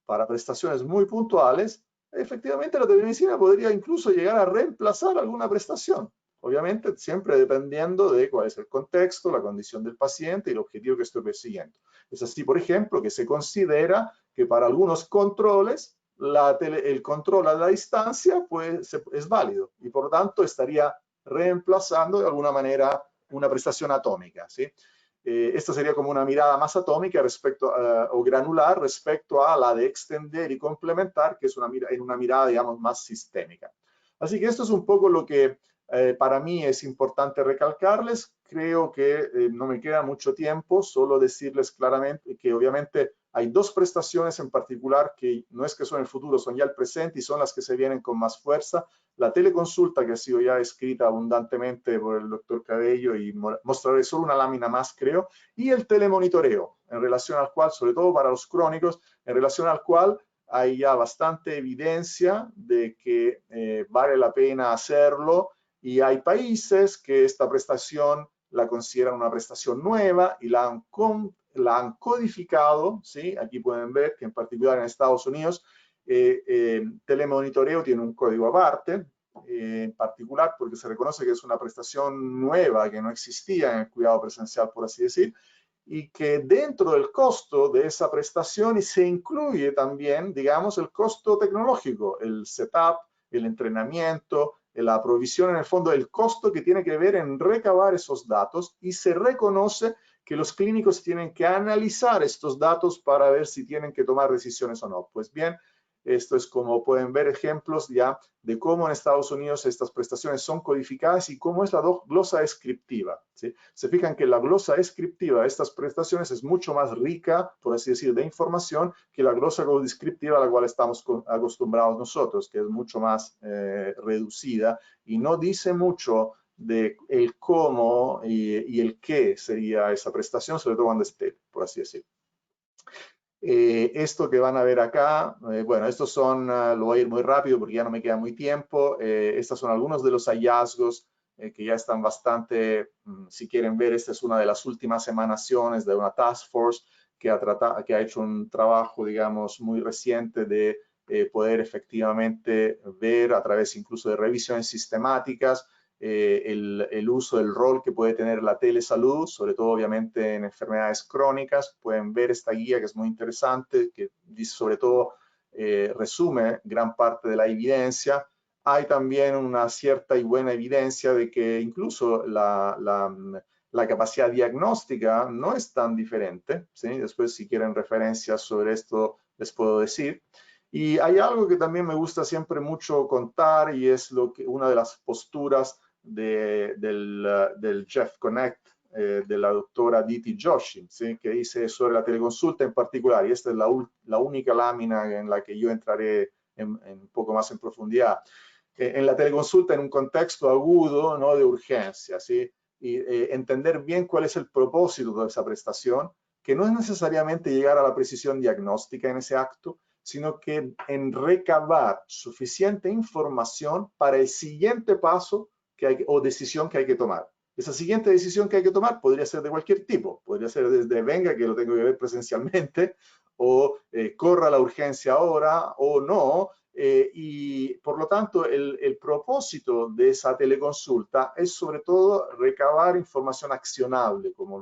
para prestaciones muy puntuales, efectivamente la telemedicina podría incluso llegar a reemplazar alguna prestación. Obviamente siempre dependiendo de cuál es el contexto, la condición del paciente y el objetivo que estoy persiguiendo. Es así, por ejemplo, que se considera que para algunos controles el control a la distancia pues, es válido y por lo tanto estaría reemplazando de alguna manera una prestación atómica, ¿sí? Esta sería como una mirada más atómica respecto o granular respecto a la de extender y complementar, que es una mirada, digamos, más sistémica. Así que esto es un poco lo que para mí es importante recalcarles. Creo que no me queda mucho tiempo, solo decirles claramente que obviamente hay dos prestaciones en particular que no es que son el futuro, son ya el presente y son las que se vienen con más fuerza. La teleconsulta, que ha sido ya escrita abundantemente por el doctor Cabello y mostraré solo una lámina más, creo, y el telemonitoreo, en relación al cual, sobre todo para los crónicos, en relación al cual hay ya bastante evidencia de que vale la pena hacerlo y hay países que esta prestación la consideran una prestación nueva y la han codificado, ¿sí? Aquí pueden ver que en particular en Estados Unidos telemonitoreo tiene un código aparte, en particular porque se reconoce que es una prestación nueva que no existía en el cuidado presencial, por así decir, y que dentro del costo de esa prestación se incluye también, digamos, el costo tecnológico, el setup, el entrenamiento, la provisión, en el fondo, el costo que tiene que ver en recabar esos datos y se reconoce que los clínicos tienen que analizar estos datos para ver si tienen que tomar decisiones o no. Pues bien, esto es como pueden ver ejemplos ya de cómo en Estados Unidos estas prestaciones son codificadas y cómo es la glosa descriptiva, ¿sí? Se fijan que la glosa descriptiva de estas prestaciones es mucho más rica, por así decir, de información que la glosa descriptiva a la cual estamos acostumbrados nosotros, que es mucho más reducida y no dice mucho de el cómo y el qué sería esa prestación, sobre todo cuando esté, por así decir. Esto que van a ver acá, bueno, estos son, lo voy a ir muy rápido porque ya no me queda muy tiempo. Estos son algunos de los hallazgos que ya están bastante, si quieren ver, esta es una de las últimas emanaciones de una task force que ha hecho un trabajo, digamos, muy reciente de poder efectivamente ver a través incluso de revisiones sistemáticas el uso del rol que puede tener la telesalud, sobre todo obviamente en enfermedades crónicas. Pueden ver esta guía que es muy interesante, que sobre todo resume gran parte de la evidencia. Hay también una cierta y buena evidencia de que incluso la capacidad diagnóstica no es tan diferente, ¿sí? Después, si quieren referencias sobre esto, les puedo decir. Y hay algo que también me gusta siempre mucho contar y es una de las posturas del Jeff Connect, de la doctora Aditi Joshi, ¿sí? Que dice sobre la teleconsulta en particular, y esta es la única lámina en la que yo entraré un poco más en profundidad. En la teleconsulta en un contexto agudo, ¿no?, de urgencia, ¿sí? Y entender bien cuál es el propósito de esa prestación, que no es necesariamente llegar a la precisión diagnóstica en ese acto, sino que en recabar suficiente información para el siguiente paso o decisión que hay que tomar. Esa siguiente decisión que hay que tomar podría ser de cualquier tipo, podría ser desde venga que lo tengo que ver presencialmente, o corra la urgencia ahora, o no, y por lo tanto el propósito de esa teleconsulta es sobre todo recabar información accionable, como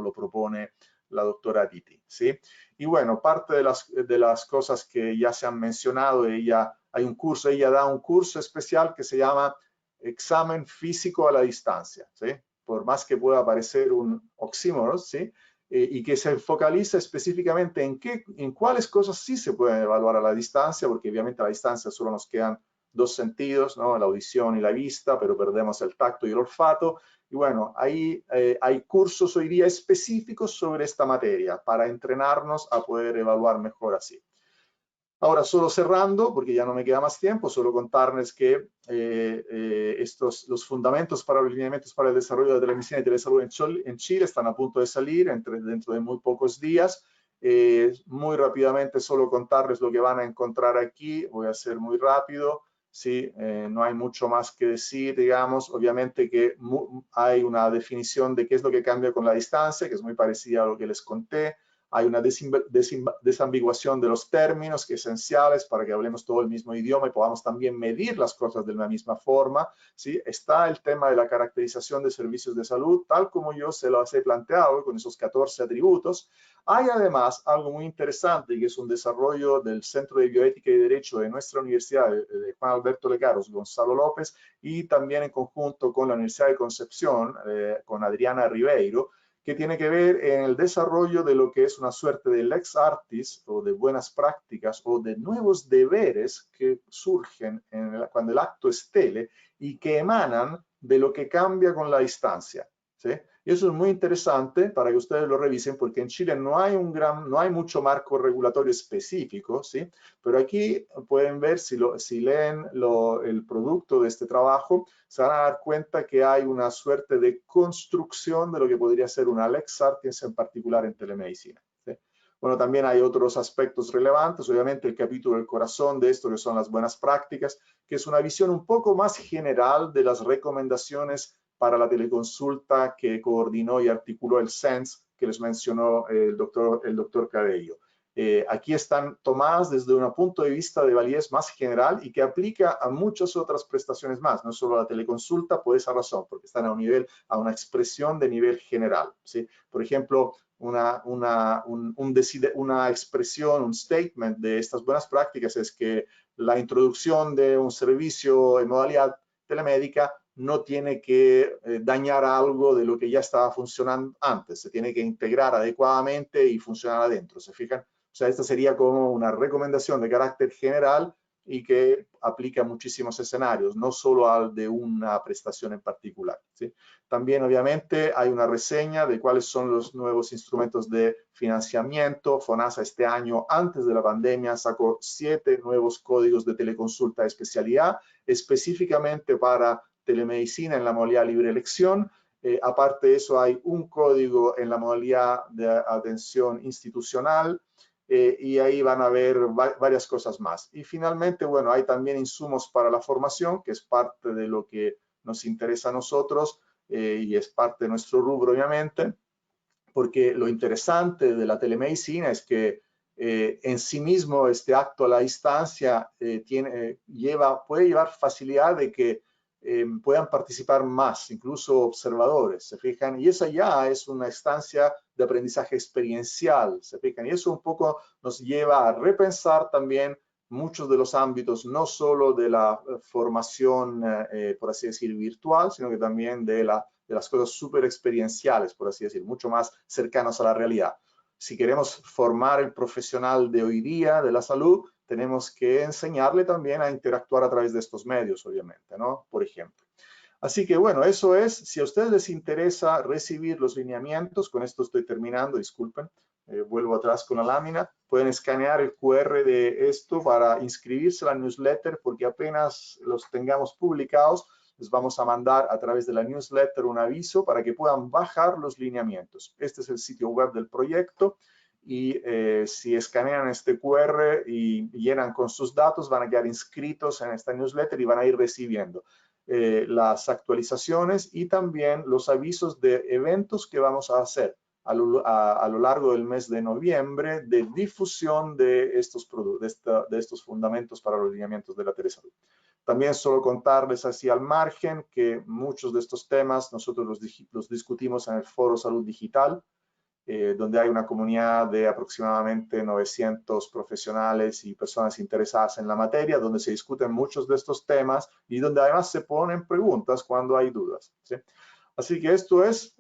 lo propone la doctora Aditi, ¿sí? Y bueno, parte de las cosas que ya se han mencionado, ella da un curso especial que se llama examen físico a la distancia, ¿sí? Por más que pueda parecer un oxímoron, ¿sí? Y que se focaliza específicamente en cuáles cosas sí se pueden evaluar a la distancia, porque obviamente a la distancia solo nos quedan dos sentidos, ¿no?, la audición y la vista, pero perdemos el tacto y el olfato. Y bueno, ahí hay cursos hoy día específicos sobre esta materia para entrenarnos a poder evaluar mejor así. Ahora, solo cerrando, porque ya no me queda más tiempo, solo contarles que los fundamentos para los lineamientos para el desarrollo de telemedicina y telesalud en Chile están a punto de salir dentro de muy pocos días. Muy rápidamente, solo contarles lo que van a encontrar aquí. Voy a ser muy rápido. ¿sí? No hay mucho más que decir, digamos. Obviamente que hay una definición de qué es lo que cambia con la distancia, que es muy parecida a lo que les conté. Hay una desambiguación de los términos, que es esenciales para que hablemos todo el mismo idioma y podamos también medir las cosas de la misma forma, ¿sí? Está el tema de la caracterización de servicios de salud, tal como yo se los he planteado, con esos 14 atributos. Hay además algo muy interesante, que es un desarrollo del Centro de Bioética y Derecho de nuestra universidad, de Juan Alberto Lecaros, Gonzalo López, y también en conjunto con la Universidad de Concepción, con Adriana Ribeiro, que tiene que ver en el desarrollo de lo que es una suerte de lex artis o de buenas prácticas o de nuevos deberes que surgen cuando el acto es tele y que emanan de lo que cambia con la distancia, ¿sí? Y eso es muy interesante para que ustedes lo revisen, porque en Chile no hay mucho marco regulatorio específico, ¿sí? Pero aquí pueden ver, si leen el producto de este trabajo, se van a dar cuenta que hay una suerte de construcción de lo que podría ser una lex artis, en particular en telemedicina, ¿sí? Bueno, también hay otros aspectos relevantes, obviamente el capítulo del corazón de esto, que son las buenas prácticas, que es una visión un poco más general de las recomendaciones para la teleconsulta que coordinó y articuló el CENS, que les mencionó el doctor Cabello. Aquí están tomadas desde un punto de vista de validez más general y que aplica a muchas otras prestaciones más, no solo a la teleconsulta, por esa razón, porque están a una expresión de nivel general, ¿sí? Por ejemplo, una expresión, un statement de estas buenas prácticas es que la introducción de un servicio en modalidad telemédica no tiene que dañar algo de lo que ya estaba funcionando antes, se tiene que integrar adecuadamente y funcionar adentro, ¿se fijan? O sea, esta sería como una recomendación de carácter general y que aplica a muchísimos escenarios, no solo al de una prestación en particular, ¿sí? También, obviamente, hay una reseña de cuáles son los nuevos instrumentos de financiamiento. FONASA este año, antes de la pandemia, sacó 7 nuevos códigos de teleconsulta de especialidad, específicamente para telemedicina en la modalidad libre elección. Aparte de eso, hay un código en la modalidad de atención institucional, y ahí van a ver varias cosas más. Y finalmente, bueno, hay también insumos para la formación, que es parte de lo que nos interesa a nosotros, y es parte de nuestro rubro, obviamente, porque lo interesante de la telemedicina es que en sí mismo este acto a la distancia puede llevar facilidad de que puedan participar más, incluso observadores, ¿se fijan? Y esa ya es una instancia de aprendizaje experiencial, ¿se fijan? Y eso un poco nos lleva a repensar también muchos de los ámbitos, no solo de la formación, por así decir, virtual, sino que también de las cosas súper experienciales, por así decir, mucho más cercanas a la realidad. Si queremos formar el profesional de hoy día de la salud, tenemos que enseñarle también a interactuar a través de estos medios, obviamente, ¿no? Por ejemplo. Así que bueno, eso es. Si a ustedes les interesa recibir los lineamientos, con esto estoy terminando, disculpen, vuelvo atrás con la lámina, pueden escanear el QR de esto para inscribirse a la newsletter, porque apenas los tengamos publicados, les vamos a mandar a través de la newsletter un aviso para que puedan bajar los lineamientos. Este es el sitio web del proyecto y si escanean este QR y llenan con sus datos, van a quedar inscritos en esta newsletter y van a ir recibiendo las actualizaciones y también los avisos de eventos que vamos a hacer a lo largo del mes de noviembre de difusión de estos fundamentos para los lineamientos de la telesalud. También solo contarles así al margen que muchos de estos temas nosotros los discutimos en el Foro Salud Digital, donde hay una comunidad de aproximadamente 900 profesionales y personas interesadas en la materia, donde se discuten muchos de estos temas y donde además se ponen preguntas cuando hay dudas, ¿sí? Así que esto es,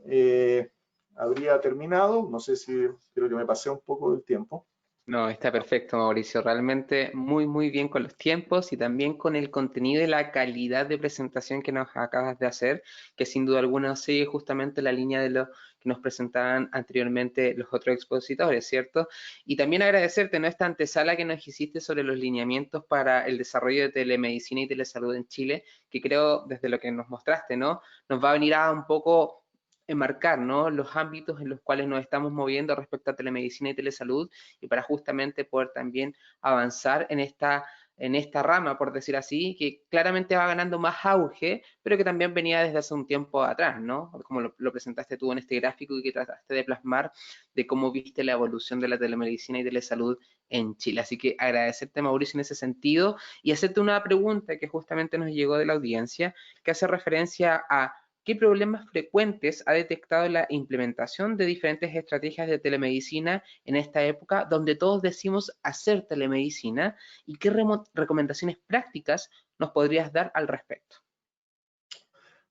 habría terminado, no sé si creo que me pasé un poco del tiempo. No, está perfecto, Mauricio. Realmente muy, muy bien con los tiempos y también con el contenido y la calidad de presentación que nos acabas de hacer, que sin duda alguna sigue justamente la línea de lo que nos presentaban anteriormente los otros expositores, ¿cierto? Y también agradecerte, ¿no?, esta antesala que nos hiciste sobre los lineamientos para el desarrollo de telemedicina y telesalud en Chile, que creo, desde lo que nos mostraste, ¿no?, nos va a venir a un poco enmarcar, ¿no?, los ámbitos en los cuales nos estamos moviendo respecto a telemedicina y telesalud, y para justamente poder también avanzar en esta en esta rama, por decir así, que claramente va ganando más auge, pero que también venía desde hace un tiempo atrás, ¿no? Como lo presentaste tú en este gráfico y que trataste de plasmar de cómo viste la evolución de la telemedicina y de la salud en Chile. Así que agradecerte, Mauricio, en ese sentido y hacerte una pregunta que justamente nos llegó de la audiencia, que hace referencia a ¿qué problemas frecuentes ha detectado la implementación de diferentes estrategias de telemedicina en esta época donde todos decimos hacer telemedicina? ¿Y qué recomendaciones prácticas nos podrías dar al respecto?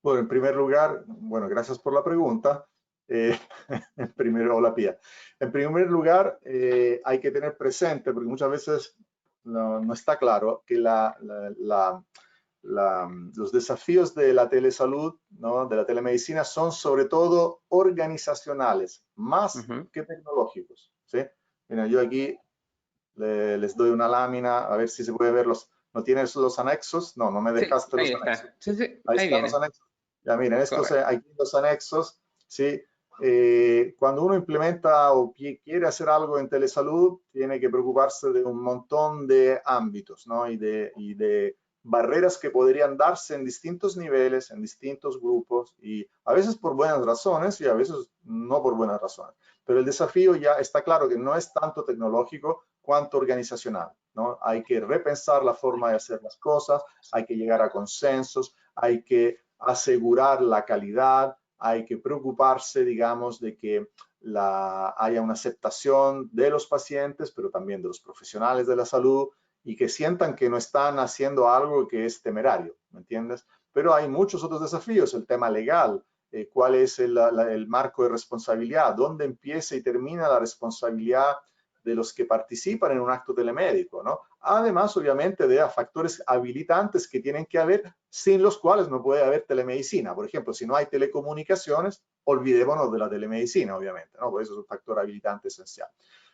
Bueno, en primer lugar, bueno, gracias por la pregunta. Hola Pía. En primer lugar, hay que tener presente, porque muchas veces no está claro, que los desafíos de la telesalud, ¿no?, de la telemedicina, son sobre todo organizacionales, más que tecnológicos, ¿sí? Mira, yo aquí les doy una lámina, a ver si se puede ver los... ¿No tienes los anexos? No, no me dejaste los anexos. Sí, Ahí ahí están viene. los anexos. Ya miren, estos, aquí los anexos, ¿sí? Cuando uno implementa o quiere hacer algo en telesalud, tiene que preocuparse de un montón de ámbitos, ¿no? Y de barreras que podrían darse en distintos niveles, en distintos grupos, y a veces por buenas razones y a veces no por buenas razones. Pero el desafío ya está claro que no es tanto tecnológico cuanto organizacional, ¿no? Hay que repensar la forma de hacer las cosas, hay que llegar a consensos, hay que asegurar la calidad, hay que preocuparse, digamos, de que haya una aceptación de los pacientes, pero también de los profesionales de la salud, y que sientan que no están haciendo algo que es temerario, ¿me entiendes? Pero hay muchos otros desafíos, el tema legal, cuál es el marco de responsabilidad, dónde empieza y termina la responsabilidad de los que participan en un acto telemédico, ¿no? Además, obviamente, de factores habilitantes que tienen que haber, sin los cuales no puede haber telemedicina. Por ejemplo, si no hay telecomunicaciones, olvidémonos de la telemedicina, obviamente, ¿no? Por eso es un factor habilitante esencial.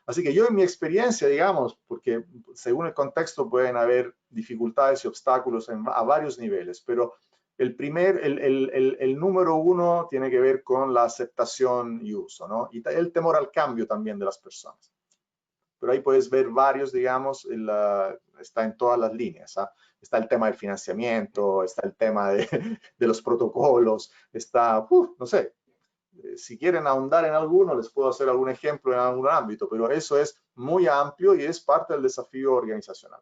Así que yo en mi experiencia, digamos, porque según el contexto pueden haber dificultades y obstáculos a varios niveles, pero el número uno tiene que ver con la aceptación y uso, ¿no? Y el temor al cambio también de las personas. Pero ahí puedes ver varios, digamos, está en todas las líneas, ¿ah? Está el tema del financiamiento, está el tema de los protocolos, está, no sé, si quieren ahondar en alguno, les puedo hacer algún ejemplo en algún ámbito, pero eso es muy amplio y es parte del desafío organizacional.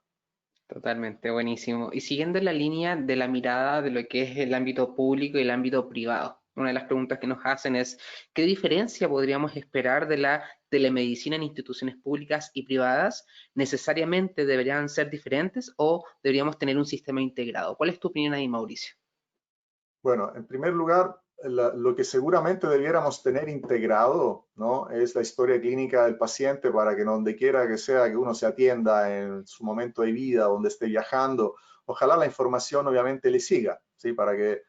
Totalmente, buenísimo. Y siguiendo la línea de la mirada de lo que es el ámbito público y el ámbito privado, una de las preguntas que nos hacen es, ¿qué diferencia podríamos esperar de la telemedicina en instituciones públicas y privadas? ¿Necesariamente deberían ser diferentes o deberíamos tener un sistema integrado? ¿Cuál es tu opinión ahí, Mauricio? Bueno, en primer lugar, lo que seguramente debiéramos tener integrado, ¿no?, es la historia clínica del paciente para que donde quiera que sea que uno se atienda en su momento de vida, donde esté viajando, ojalá la información obviamente le siga, ¿sí? Porque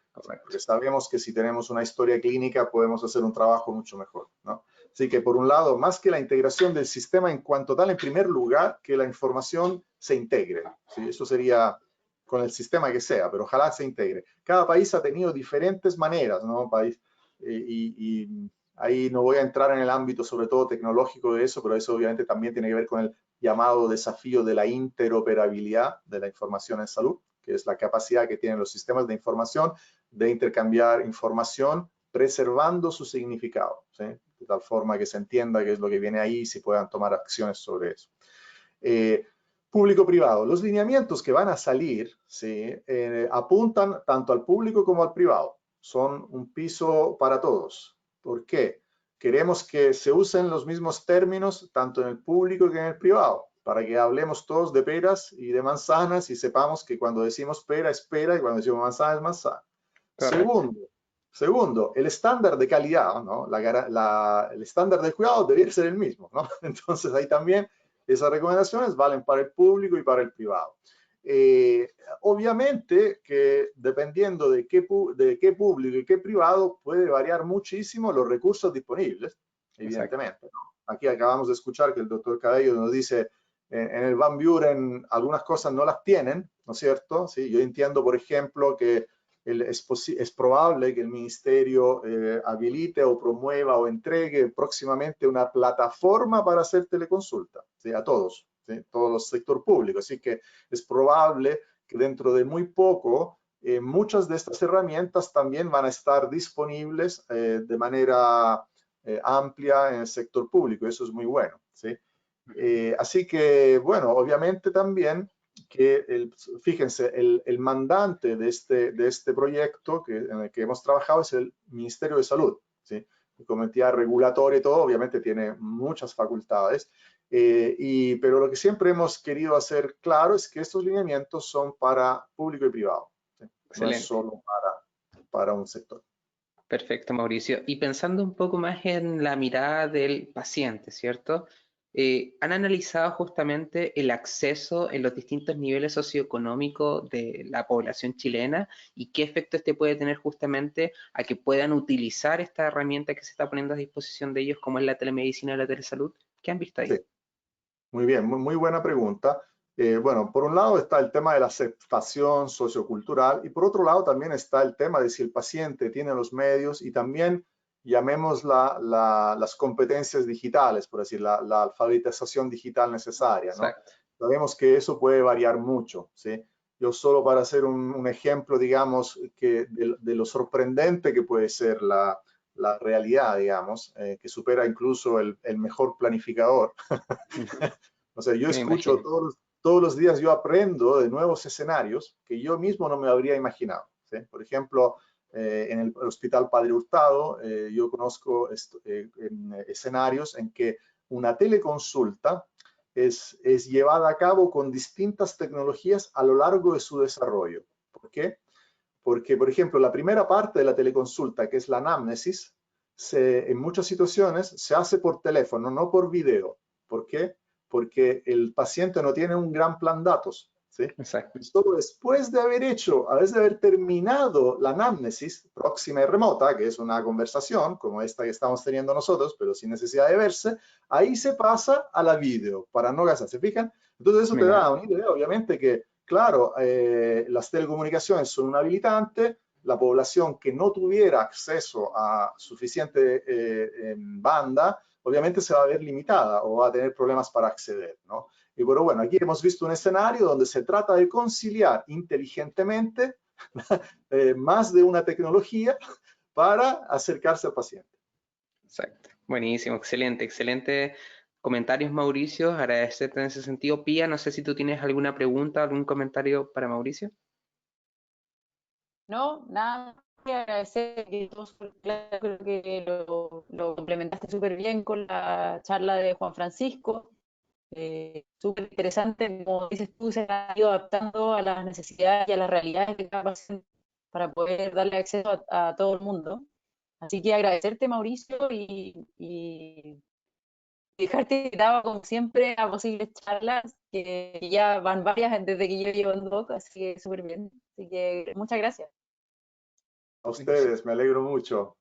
sabemos que si tenemos una historia clínica podemos hacer un trabajo mucho mejor, ¿no? Así que por un lado, más que la integración del sistema en cuanto tal, en primer lugar, que la información se integre, ¿sí? Eso sería con el sistema que sea, pero ojalá se integre. Cada país ha tenido diferentes maneras, ¿no? Y ahí no voy a entrar en el ámbito sobre todo tecnológico de eso, pero eso obviamente también tiene que ver con el llamado desafío de la interoperabilidad de la información en salud, que es la capacidad que tienen los sistemas de información de intercambiar información preservando su significado, ¿sí? De tal forma que se entienda qué es lo que viene ahí y se puedan tomar acciones sobre eso. Público-privado. Los lineamientos que van a salir, ¿sí?, apuntan tanto al público como al privado. Son un piso para todos. ¿Por qué? Queremos que se usen los mismos términos tanto en el público que en el privado, para que hablemos todos de peras y de manzanas y sepamos que cuando decimos pera es pera y cuando decimos manzana es manzana. Segundo, el estándar de calidad, ¿no? El estándar de cuidado debería ser el mismo, ¿no? Entonces ahí también esas recomendaciones valen para el público y para el privado. Obviamente que dependiendo de qué público y qué privado puede variar muchísimo los recursos disponibles, evidentemente, ¿no? Aquí acabamos de escuchar que el doctor Cabello nos dice en el Van Buren algunas cosas no las tienen, ¿no es cierto? ¿Sí? Yo entiendo, por ejemplo, que es probable que el ministerio habilite o promueva o entregue próximamente una plataforma para hacer teleconsulta, ¿sí?, a todos, ¿sí? Todo el sector público. Así que es probable que dentro de muy poco muchas de estas herramientas también van a estar disponibles de manera amplia en el sector público. Eso es muy bueno, ¿sí? Así que, bueno, obviamente también que, fíjense, el mandante de este proyecto en el que hemos trabajado es el Ministerio de Salud, ¿sí? Como entidad regulatoria y todo, obviamente tiene muchas facultades, pero lo que siempre hemos querido hacer claro es que estos lineamientos son para público y privado, ¿sí? No es solo para un sector. Perfecto, Mauricio. Y pensando un poco más en la mirada del paciente, ¿cierto? ¿Han analizado justamente el acceso en los distintos niveles socioeconómicos de la población chilena y qué efecto este puede tener justamente a que puedan utilizar esta herramienta que se está poniendo a disposición de ellos, como es la telemedicina y la telesalud? ¿Qué han visto ahí? Sí. Muy bien, muy buena pregunta. Bueno, por un lado está el tema de la aceptación sociocultural y por otro lado también está el tema de si el paciente tiene los medios y también llamemos las competencias digitales, por decir, la alfabetización digital necesaria, ¿no? Sabemos que eso puede variar mucho, ¿sí? Yo solo para hacer un ejemplo, digamos, que de lo sorprendente que puede ser la realidad, digamos, que supera incluso el mejor planificador. O sea, yo escucho todos los días, yo aprendo de nuevos escenarios que yo mismo no me habría imaginado, ¿sí? Por ejemplo, en el Hospital Padre Hurtado, yo conozco escenarios en que una teleconsulta es llevada a cabo con distintas tecnologías a lo largo de su desarrollo. ¿Por qué? Porque, por ejemplo, la primera parte de la teleconsulta, que es la anamnesis, en muchas situaciones se hace por teléfono, no por video. ¿Por qué? Porque el paciente no tiene un gran plan datos, ¿sí? Exacto. Y solo después de haber terminado la anamnesis próxima y remota, que es una conversación como esta que estamos teniendo nosotros, pero sin necesidad de verse, ahí se pasa a la video, para no gastar, ¿se fijan? Entonces eso te da una idea, obviamente, que claro, las telecomunicaciones son un habilitante, la población que no tuviera acceso a suficiente banda, obviamente se va a ver limitada o va a tener problemas para acceder, ¿no? Y bueno, aquí hemos visto un escenario donde se trata de conciliar inteligentemente más de una tecnología para acercarse al paciente. Exacto. Buenísimo, excelente, excelente comentarios, Mauricio. Agradecerte en ese sentido. Pía, no sé si tú tienes alguna pregunta, algún comentario para Mauricio. No, nada, agradecer que todo fue claro, creo que lo complementaste súper bien con la charla de Juan Francisco. Súper interesante, como dices tú, se ha ido adaptando a las necesidades y a las realidades de cada paciente para poder darle acceso a todo el mundo. Así que agradecerte, Mauricio, y dejarte invitado, como siempre, a posibles charlas, que ya van varias desde que yo llevo en Doc, así que súper bien. Así que muchas gracias. A ustedes, me alegro mucho.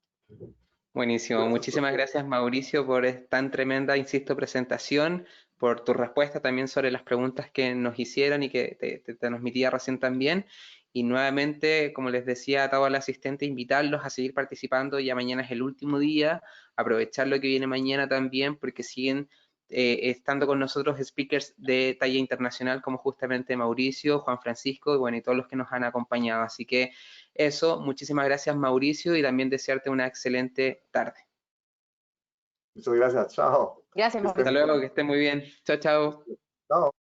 Buenísimo, muchísimas gracias, Mauricio, por tan tremenda, insisto, presentación, por tu respuesta también sobre las preguntas que nos hicieron y que te transmitía recién también. Y nuevamente, como les decía a todos los asistentes, invitarlos a seguir participando. Ya mañana es el último día, aprovechar lo que viene mañana también, porque siguen estando con nosotros speakers de talla internacional como justamente Mauricio, Juan Francisco y bueno, y todos los que nos han acompañado. Así que eso, muchísimas gracias, Mauricio, y también desearte una excelente tarde. Muchas gracias, chao. Gracias, Mauricio. Hasta luego, que estén muy bien. Chao, chao. Chao.